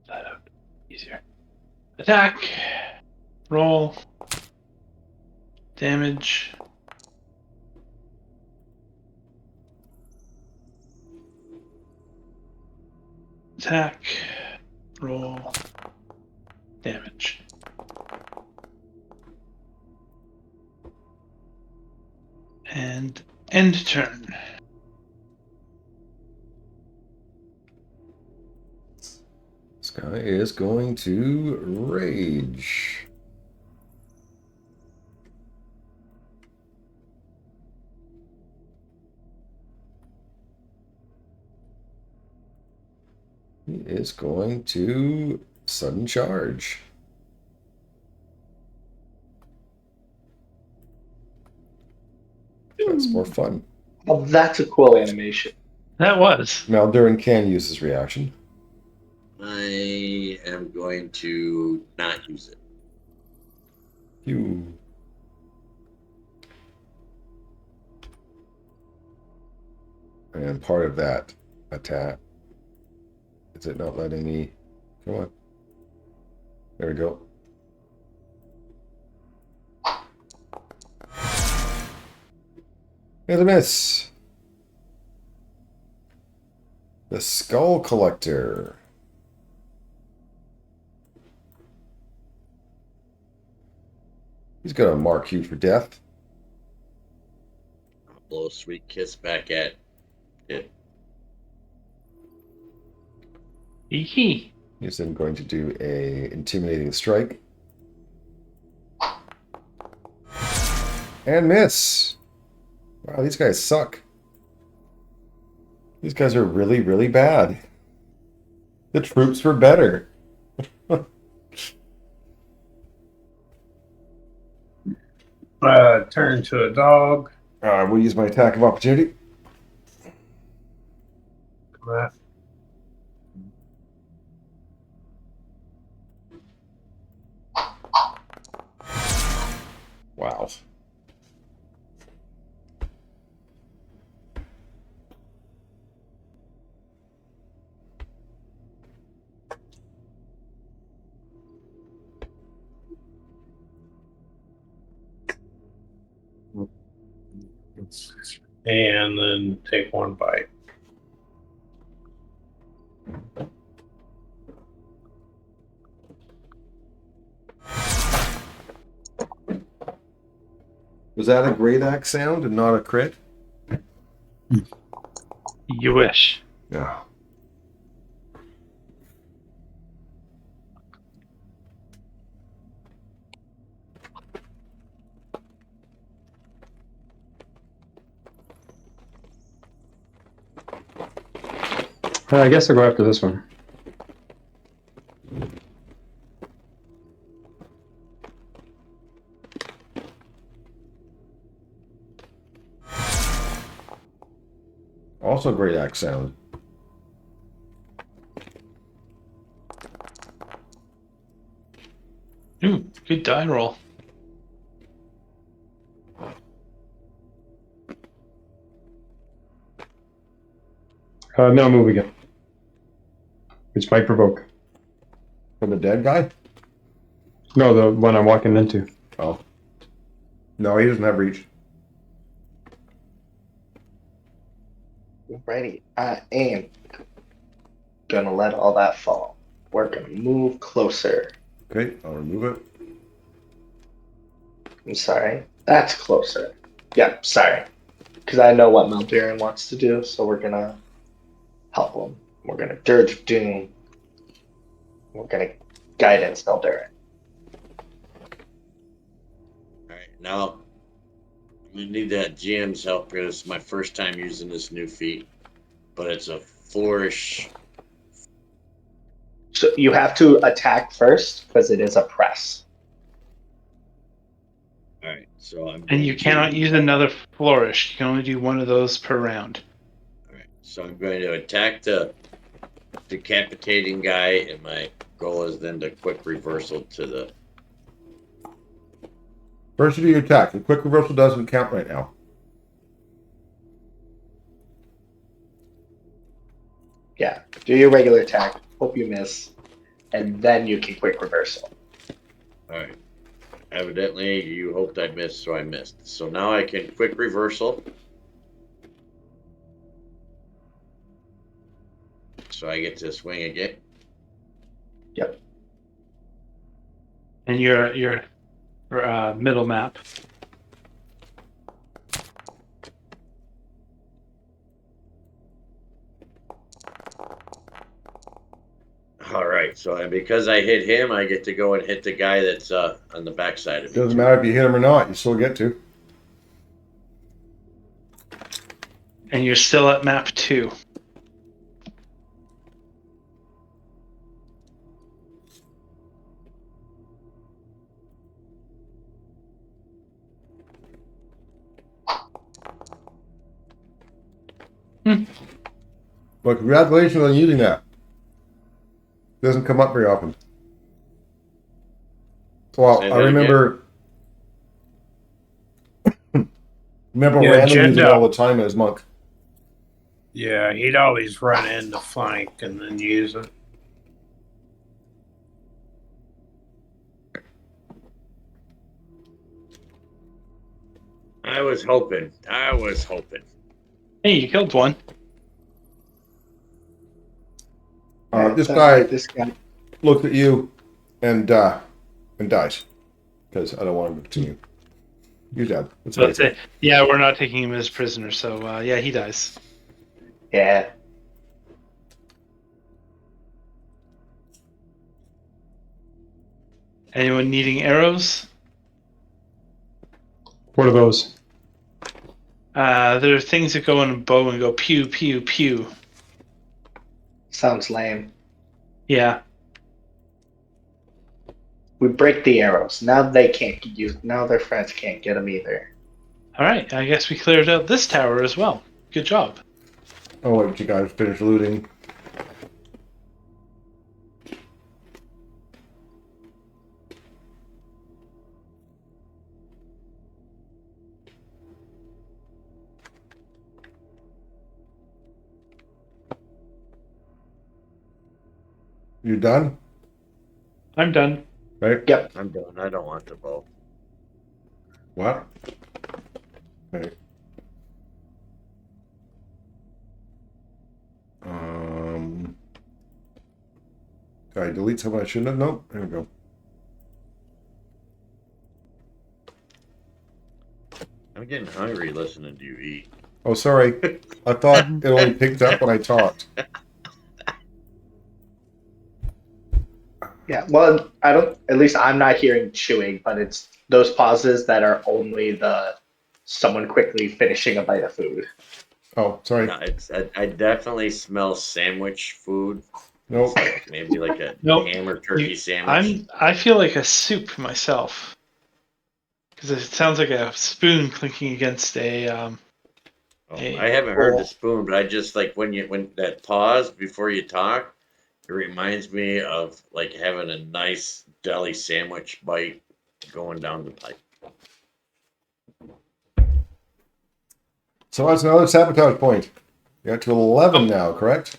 That out. Easier. Attack. Roll. Damage. Attack. Roll. Damage. And end turn. Sky is going to rage. He is going to sudden charge. That's more fun. Well, that's a cool animation. That was. Now Durin can use his reaction. I am going to not use it. Phew. And part of that attack. Is it not letting me? Come on. There we go. Here's a miss. The Skull Collector. He's going to mark you for death. I'll blow a sweet kiss back at it. Eehee. He's then going to do a intimidating strike. And miss. Wow, these guys suck. These guys are really, really bad. The troops were better. Turn to a dog. We'll use my attack of opportunity. Wow. and then take one bite. Was that a great axe sound and not a crit? You wish. Yeah. I guess I'll go after this one. Also great axe sound. Ooh, good die roll. Now move again. Which might provoke. From the dead guy? No, the one I'm walking into. Oh. No, he doesn't have reach. Alrighty, I am gonna let all that fall. We're gonna move closer. Okay, I'll remove it. I'm sorry. That's closer. Yeah, sorry. Because I know what Malbarian wants to do, so we're gonna help him. We're gonna Dirge of Doom. We're gonna Guidance Malbarian. Alright, now I'm gonna need that GM's help here. This is my first time using this new feat, but it's a flourish. So you have to attack first because it is a press. Alright, so I'm And you going cannot to- use another flourish. You can only do one of those per round. Alright, so I'm going to attack the decapitating guy, and my goal is then to quick reversal to the. First you do your attack. The quick reversal doesn't count right now. Yeah, do your regular attack. Hope you miss, and then you can quick reversal. Alright. Evidently, you hoped I missed, so I missed. So now I can quick reversal. So I get to swing again. Yep. And your middle map. Alright, so and because I hit him, I get to go and hit the guy that's on the backside of me. Doesn't matter if you hit him or not, you still get to. And you're still at map 2. But congratulations on using that. Doesn't come up very often. Well, Say I that remember Yeah, Randall using it Jenda. all the time as monk. Yeah, he'd always run in the flank and then use it. I was hoping. Hey, you killed one. This guy This guy. looks at you and dies because I don't want him to continue. You're dead. That's So what I let's say. say, yeah, we're not taking him as prisoner, so yeah, he dies. Yeah. Anyone needing arrows? What are those? There are things that go in a bow and go pew, pew, pew. Sounds lame. Yeah. We break the arrows. Now they can't use. Now their friends can't get them either. All right, I guess we cleared out this tower as well. Good job. I'll let you guys finish looting. You done? I'm done. Right? Yep. I'm done. I don't want the bow. What? Okay. Did I delete someone I shouldn't have? Nope. There we go. I'm getting hungry listening to you eat. Oh, sorry. I thought it only picked up when I talked. Yeah, well, I don't. At least I'm not hearing chewing, but it's those pauses that are only the someone quickly finishing a bite of food. Oh, sorry. No, I definitely smell sandwich food. Nope. Maybe like a Nope. ham or turkey sandwich. I feel like a soup myself because it sounds like a spoon clinking against a I haven't heard the Well, spoon, but I just like when that pause before you talk, it reminds me of like having a nice deli sandwich bite going down the pipe. So that's another sabotage point. You're to 11 now, correct?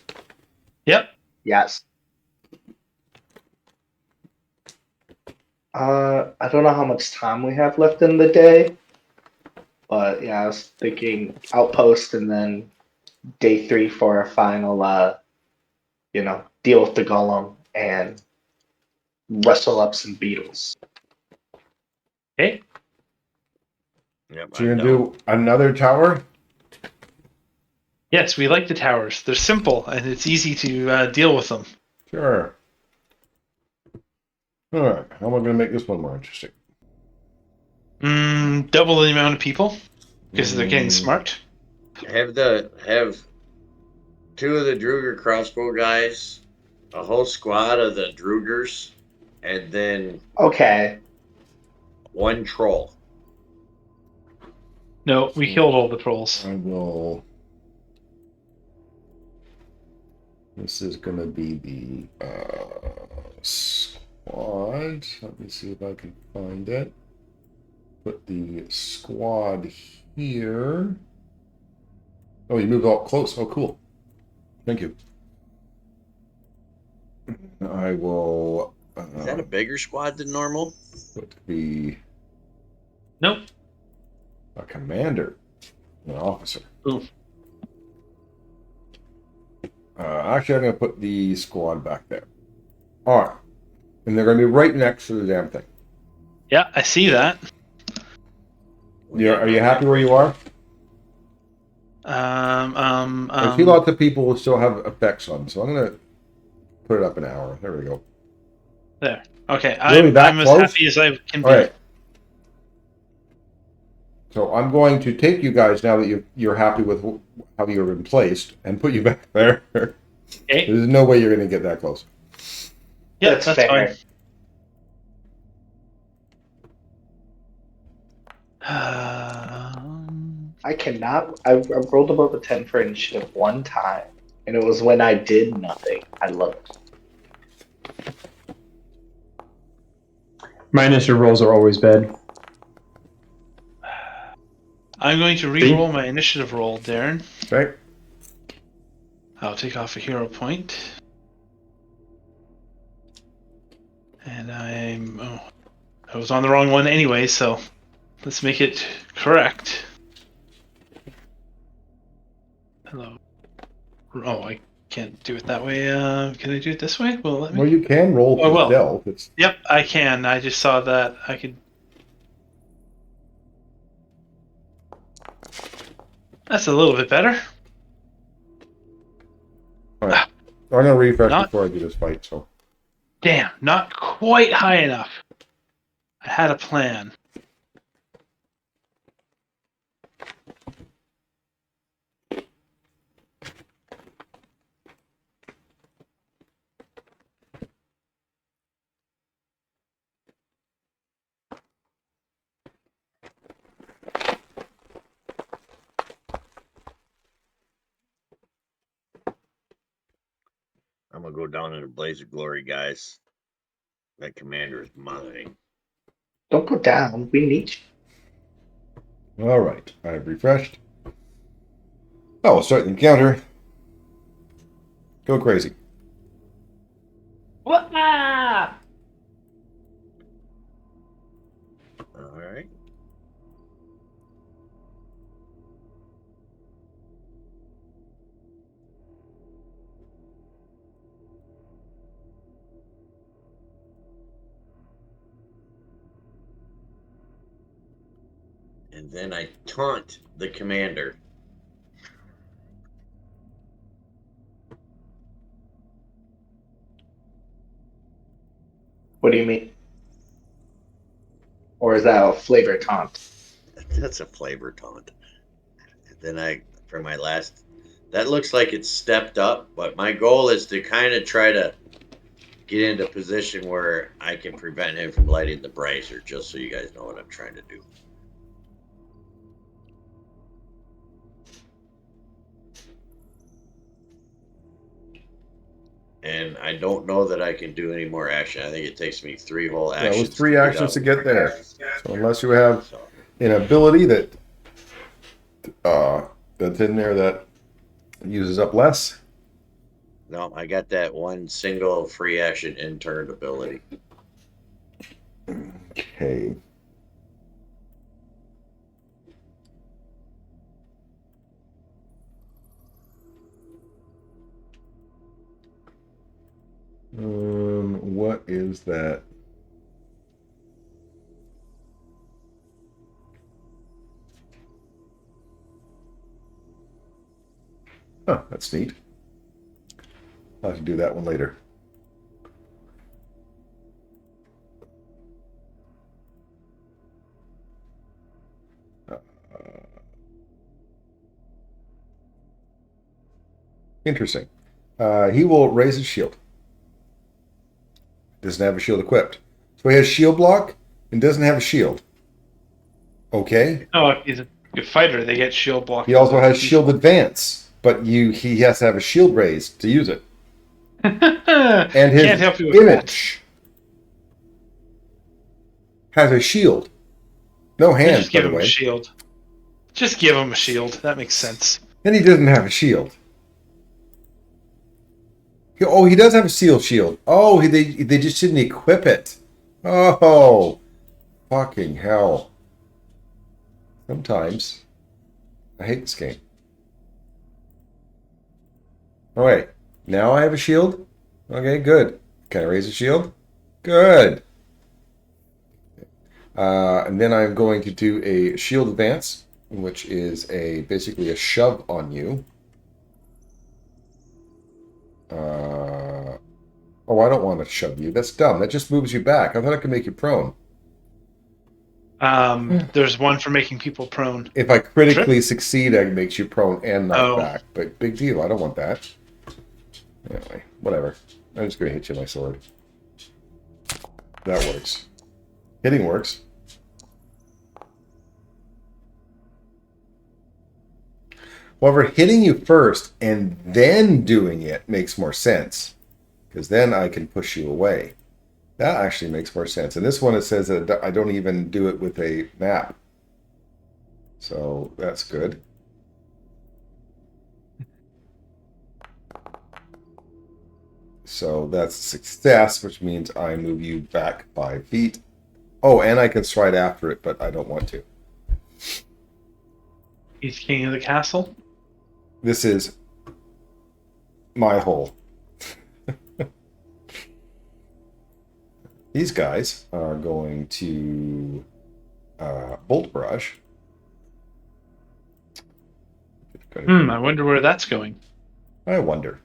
Yep. yes. I don't know how much time we have left in the day, but yeah, I was thinking outpost and then day 3 for a final, deal with the golem and wrestle up some beetles. Okay. Yep, So you're I'm going to down. do another tower? Yes, we like the towers. They're simple and it's easy to deal with them. Sure. All right. How am I going to make this one more interesting? Double the amount of people because they're getting smart. Have two of the Druger crossbow guys, a whole squad of the Drugers, and then Okay, one troll. No, we killed all the trolls. I will. This is going to be the squad. Let me see if I can find it. Put the squad here. Oh, you moved all close. Oh, cool. Thank you. I will Is that a bigger squad than normal? put the Nope. a commander, an officer. Ooh. Actually, I'm going to put the squad back there. All right. And they're going to be right next to the damn thing. Yeah, I see that. Are you happy where you are? I see lots of people will still have effects on, so I'm going to put it up an hour. There we go. There. Okay, Really that I'm as close? happy as I can be. All right. So I'm going to take you guys now that you're happy with how you've been placed and put you back there. Okay. There's no way you're going to get that close. Yeah, that's that's fair. fine. I cannot. I rolled above a 10 for initiative one time, and it was when I did nothing. I love it. My initial rolls are always bad. I'm going to re-roll my initiative roll, Darren. Okay. I'll take off a hero point. And I was on the wrong one anyway, so let's make it correct. Hello. Oh, I can't do it that way. Can I do it this way? Will it let me? Well, you can roll Oh, for well. stealth. It's Yep, I can. I just saw that I could. That's a little bit better. all right. I'm going to refresh Not- before I do this fight. So Damn, not quite high enough. I had a plan. I'm gonna go down in a blaze of glory, guys. That commander is mine. Don't go down. We need you. all right, I've refreshed. Oh, we'll start the encounter. Go crazy. What? All right. And then I taunt the commander. What do you mean? Or is that a flavor taunt? That's a flavor taunt. And then for my last, that looks like it's stepped up, but my goal is to kind of try to get into a position where I can prevent him from lighting the brazier, just so you guys know what I'm trying to do. And I don't know that I can do any more action. I think it takes me 3 whole actions. That was 3 actions to get there. So unless you have So, an ability that's in there that uses up less. no, I got that one single free action in turn ability. Okay. What is that? Huh, that's neat. I'll have to do that one later. Interesting. He will raise his shield. Doesn't have a shield equipped. So he has shield block and doesn't have a shield. Okay. Oh, if he's a good fighter, they get shield block. He also has shield advance, but he has to have a shield raised to use it. And his Can't help you with image has a shield. No that. hands, Just give by the him a way. shield. Just give him a shield. That makes sense. And he doesn't have a shield. He does have a seal shield. Oh, they just didn't equip it. Oh, fucking hell. Sometimes. I hate this game. Oh, wait. Now I have a shield? Okay, good. Can I raise a shield? Good. And then I'm going to do a shield advance, which is basically a shove on you. Oh, I don't want to shove you. That's dumb. That just moves you back. I thought I could make you prone. There's one for making people prone. If I critically succeed, it makes you prone and knock Oh. back. But big deal. I don't want that. Anyway, whatever. I'm just going to hit you with my sword. That works. Hitting works. However, hitting you first and then doing it makes more sense. Because then I can push you away. That actually makes more sense. And this one, it says that I don't even do it with a map. So that's good. So that's success, which means I move you back 5 feet. Oh, and I can stride after it, but I don't want to. He's king of the castle. This is my hole. These guys are going to bolt barrage. I wonder where that's going. I wonder.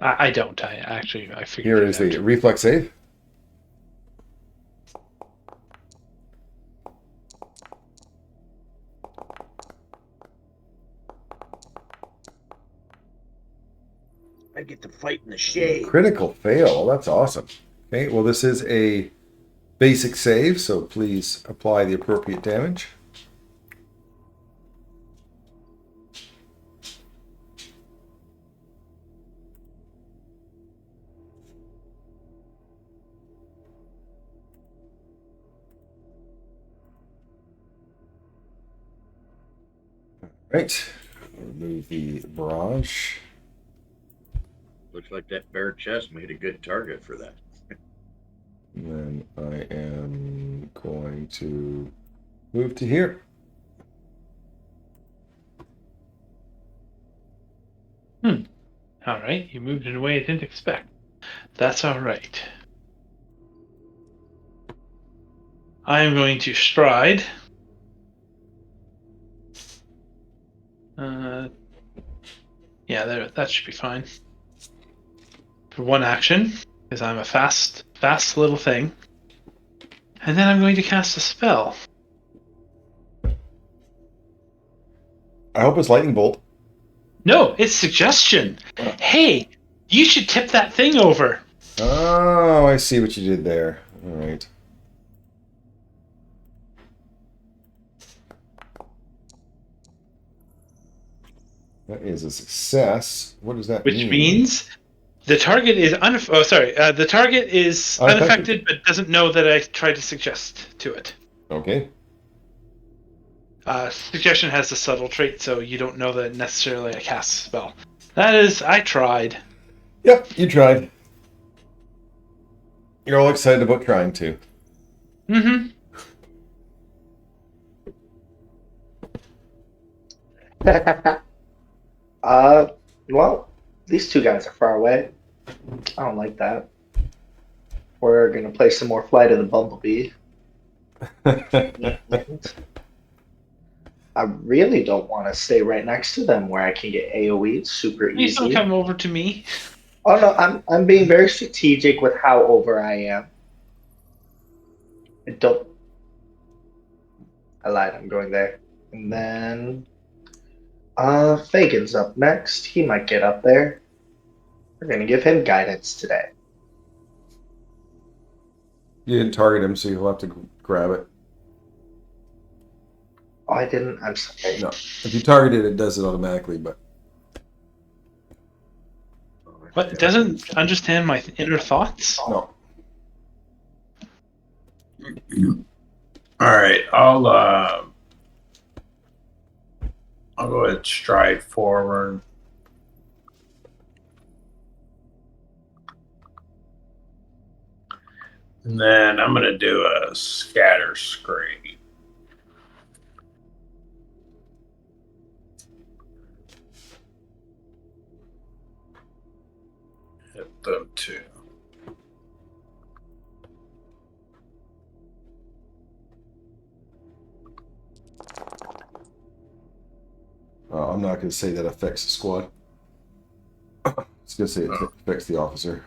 I don't. I figured. Here is the reflex save. I get to fight in the shade. Critical fail. That's awesome. Okay, well, this is a basic save, so please apply the appropriate damage. Right. Remove the barrage. Looks like that bare chest made a good target for that. And then I am going to move to here. All right. You moved in a way I didn't expect. That's all right. I am going to stride Yeah, that should be fine. For one action, because I'm a fast little thing. And then I'm going to cast a spell. I hope it's lightning bolt. No, it's suggestion. Hey, you should tip that thing over. Oh, I see what you did there. All right. That is a success. What does that Which mean? means the target is the target is unaffected, but doesn't know that I tried to suggest to it. Okay. Suggestion has a subtle trait, so you don't know that necessarily I cast a spell. That is, I tried. Yep, you tried. You're all excited about trying to. Mm-hmm. Well, these two guys are far away. I don't like that. We're gonna play some more Flight of the Bumblebee. I really don't want to stay right next to them where I can get AoE'd super Please don't easy. come over to me. Oh no, I'm being very strategic with how over I am. I lied, I'm going there. And then Fagin's up next. He might get up there. We're gonna give him guidance today. You didn't target him, so you'll have to grab it. Oh, I didn't. I'm sorry. No. If you target it, it does it automatically, but... What? It doesn't understand my inner thoughts? No. All right, I'll go ahead and stride forward. And then I'm going to do a scatter screen. Hit them too. I'm not going to say that affects the squad. I was going to say it affects the officer.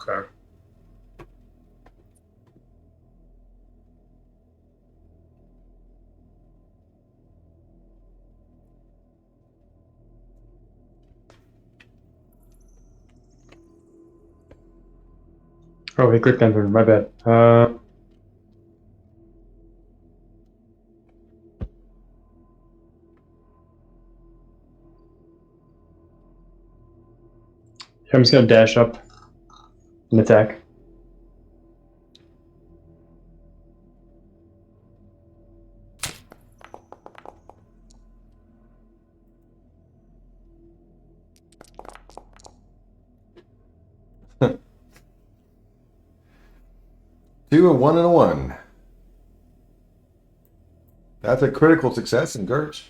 Okay. Oh, he clicked enter. My bad. I'm just gonna dash up and attack. Two, a 1, and a 1. That's a critical success in Gertz.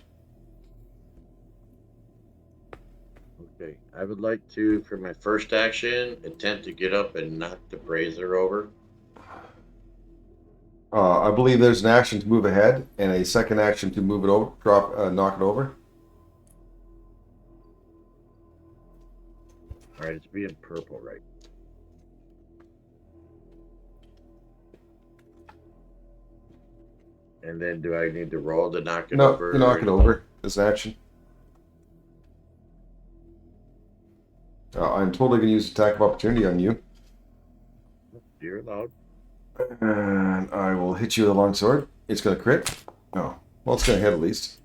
Okay, I would like to, for my first action, attempt to get up and knock the brazier over. I believe there's an action to move ahead and a second action to move it over, knock it over. All right, it's being purple, right? And then do I need to roll to knock it over? No, you knock it over. This action. I'm totally going to use attack of opportunity on you. You're allowed. And I will hit you with a long sword. It's going to crit. No. Well, it's going to hit at least.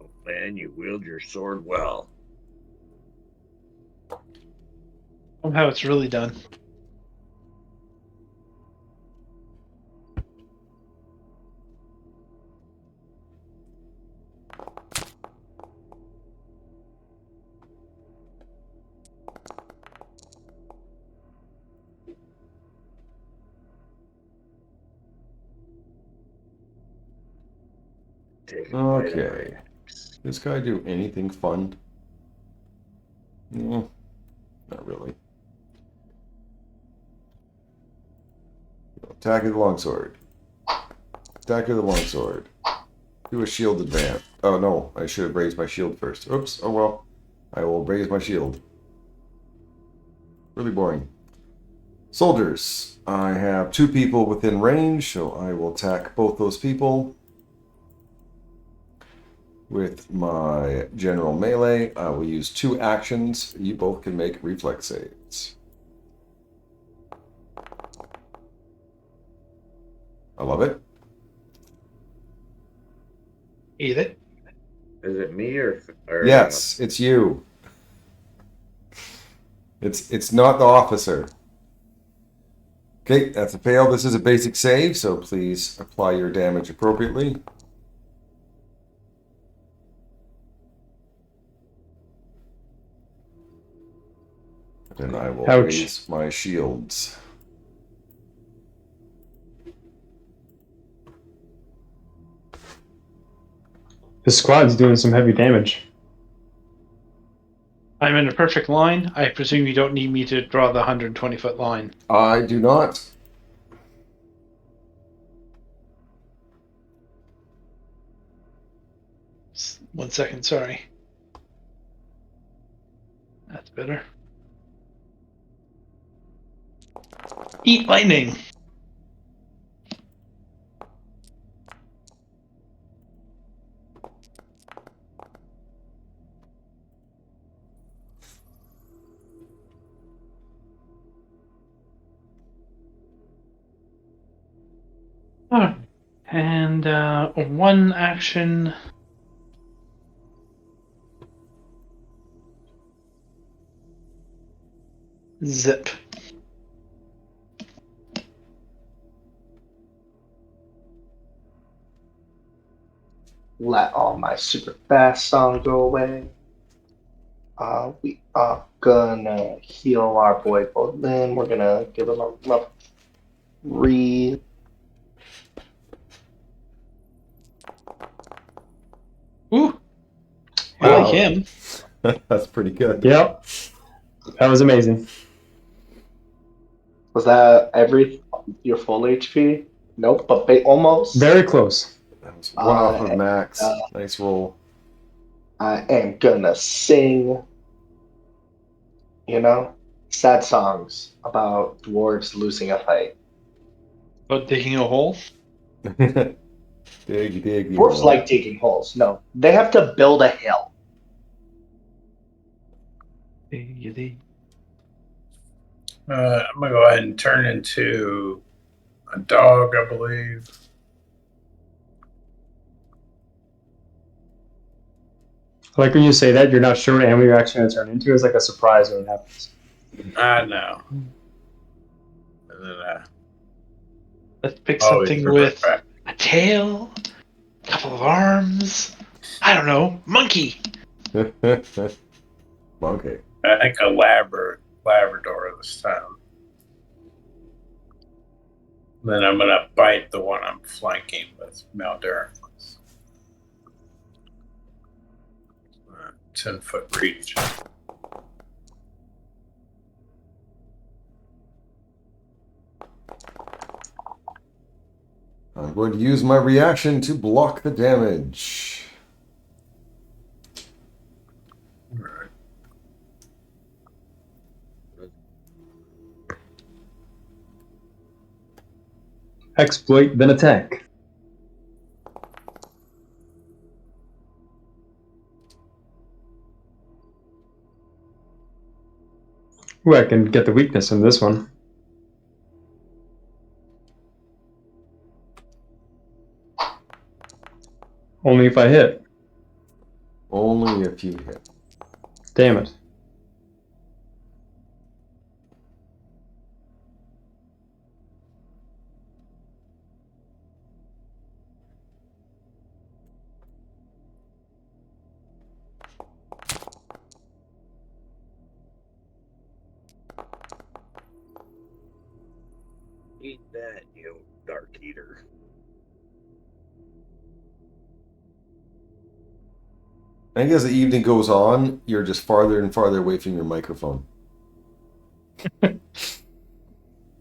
Oh, man, you wield your sword well. Somehow it's really done. Take a bite of Okay. Does this guy do anything fun? Attack of the longsword. Attack of the longsword. Do a shield advance. Oh no, I should have raised my shield first. Oops, oh well. I will raise my shield. Really boring. Soldiers. I have 2 people within range, so I will attack both those people. With my general melee, I will use 2 actions. You both can make reflex saves. I love it. Eat it. Is it me or Yes, it's you. It's not the officer. Okay, that's a fail. This is a basic save, so please apply your damage appropriately. And I will Ouch. raise my shields. The squad's doing some heavy damage. I'm in a perfect line. I presume you don't need me to draw the 120-foot line. I do not. One second, sorry. That's better. Eat lightning. Oh, and 1 action. Zip. Let all my super fast song go away. We are gonna heal our boy Bolin. We're gonna give him a re. Ooh. I Wow. like him. That's pretty good. Yep. That was amazing. Was that your full HP? Nope, but almost. Very close. That was 1 off of max. uh, Nice roll. I am gonna sing, sad songs about dwarves losing a fight. About digging a hole. dig. Dwarves like digging holes. No, they have to build a hill. Diggity. I'm gonna go ahead and turn into a dog, I believe. I like when you say that, you're not sure what animal you're actually going to turn into. It's like a surprise when it happens. I know. And then, Let's pick always something revert with back. a tail, a couple of arms. I don't know. Monkey. Monkey. I think a Labrador this time. Then I'm gonna bite the one I'm flanking with Maldaracus. 10-foot reach. I'm going to use my reaction to block the damage. Alright. Exploit, then attack. Ooh, I can get the weakness in this one. Only if I hit. Only if you hit. Damn it. Eat that, you dark eater. I think as the evening goes on, you're just farther and farther away from your microphone.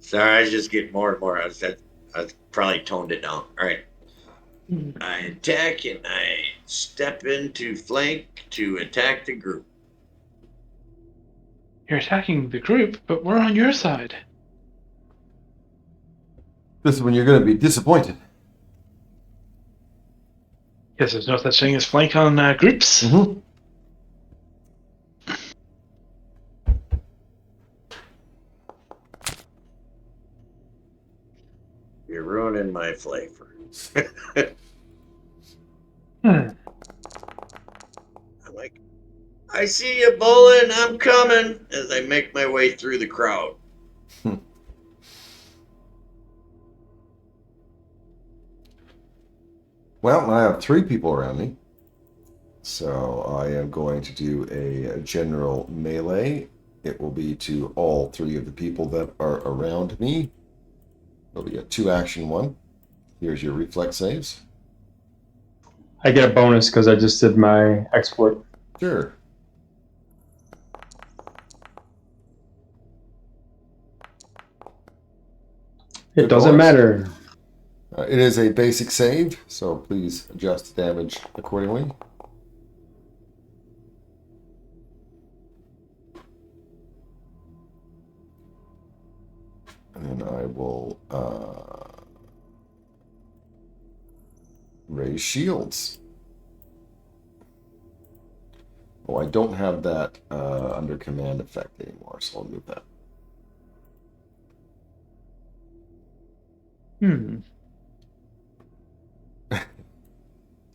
Sorry, I just get more and more. I was I probably toned it down. All right. I attack and I step into flank to attack the group. You're attacking the group, but we're on your side. This is when you're going to be disappointed. Because there's no such thing as flank on groups. Mm-hmm. You're ruining my flavor. Hmm. I'm like, I see you, Bullen. I'm coming as I make my way through the crowd. Well, I have 3 people around me. So I am going to do a general melee. It will be to all 3 of the people that are around me. It'll be a 2-action one. Here's your reflex saves. I get a bonus because I just did my exploit. Sure. It Good doesn't bonus. matter. It is a basic save, so please adjust the damage accordingly. And then I will raise shields. Oh, I don't have that under command effect anymore, so I'll move that.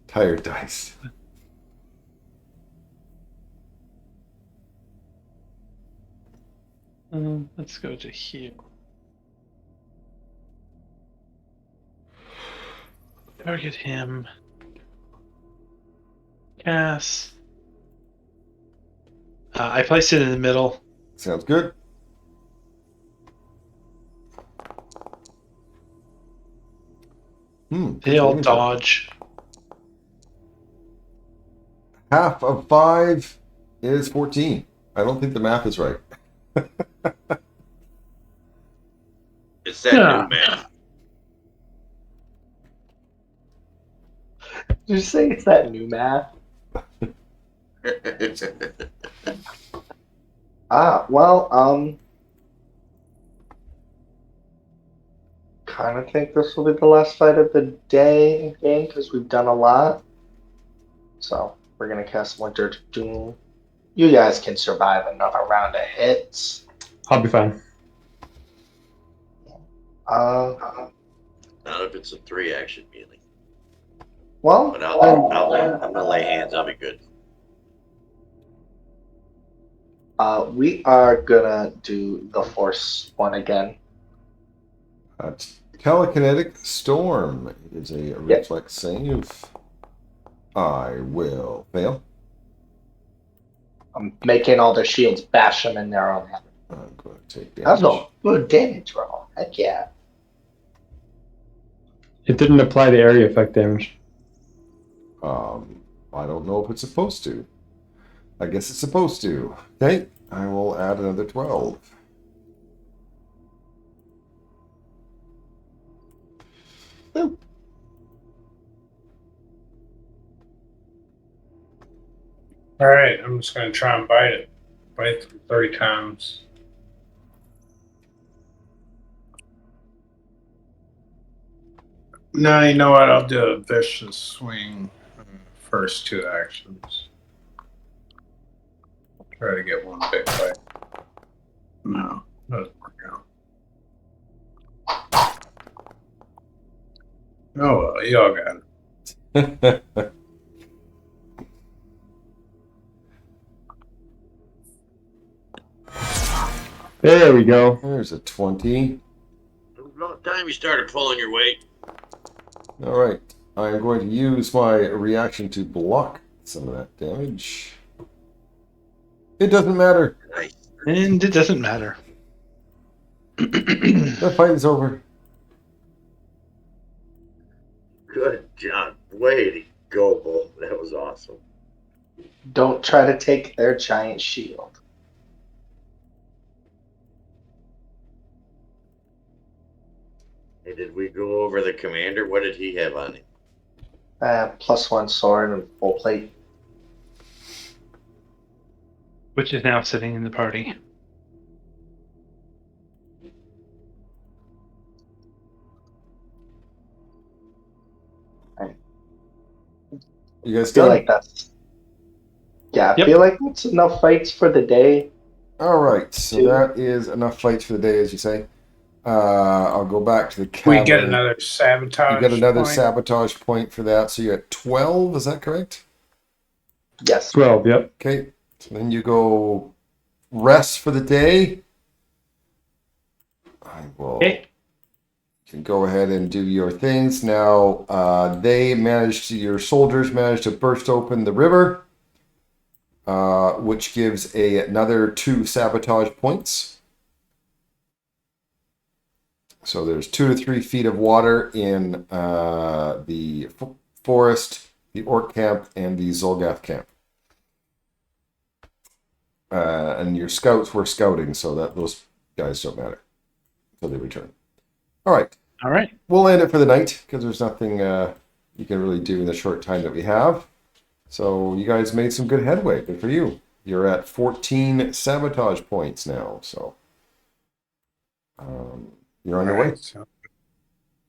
Tired dice. Let's go to here. Target him. Cast. I placed it in the middle. Sounds good. They all dodge. Half of 5 is 14. I don't think the math is right. It's that new man. Did you say it's that new math? Kind of think this will be the last fight of the day in game because we've done a lot. So we're gonna cast Winter Doom. You guys can survive another round of hits. I'll be fine. Not if it's a 3-action melee. Well, But I'm gonna lay hands. I'll be good. we are gonna do the Force one again. Telekinetic Storm is a reflex save. I will fail. I'm making all their shields bash them in their own head. I'm going to take That's damage. a good damage roll. Heck yeah. It didn't apply the area effect damage. I don't know if it's supposed to. I guess it's supposed to. Okay, I will add another 12. Boop. All right, I'm just gonna try and bite it. Bite it 30 times. No, you know what? I'll do a vicious swing on the first 2 actions. Try to get one big bite. No, doesn't work out. Oh well, y'all got it. There we go. There's a 20. About time you started pulling your weight. All right, I am going to use my reaction to block some of that damage. It doesn't matter. Nice. And it doesn't matter. The fight is over. Good job. Way to go, Bull. That was awesome. Don't try to take their giant shield. Hey, did we go over the commander? What did he have on him? +1 sword and full plate. Which is now sitting in the party. You guys I feel done? like that's. Yeah, I Yep. feel like that's enough fights for the day. All right, so Two. that is enough fights for the day, as you say. I'll go back to the We cavern. get another sabotage. You get another point. sabotage point for that, so you're at 12, is that correct? Yes. 12, yep. Okay, so then you go rest for the day. I will. Okay. You can go ahead and do your things. Now, your soldiers managed to burst open the river, which gives another 2 sabotage points. So there's 2 to 3 feet of water in the forest, the orc camp, and the Zolgath camp. And your scouts were scouting, so that those guys don't matter until they return. All right. All right. We'll end it for the night because there's nothing you can really do in the short time that we have. So you guys made some good headway. Good for you. You're at 14 sabotage points now. So you're on your way. So,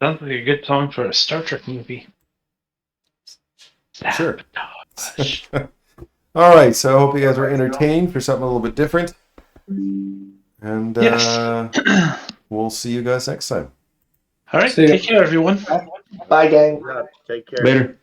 Sounds like a good song for a Star Trek movie. Sure. Sabotage. All right. So I hope you guys were entertained for something a little bit different. And Yes. we'll see you guys next time. All right. See ya. Take care, everyone. Bye, gang. Take care. Later.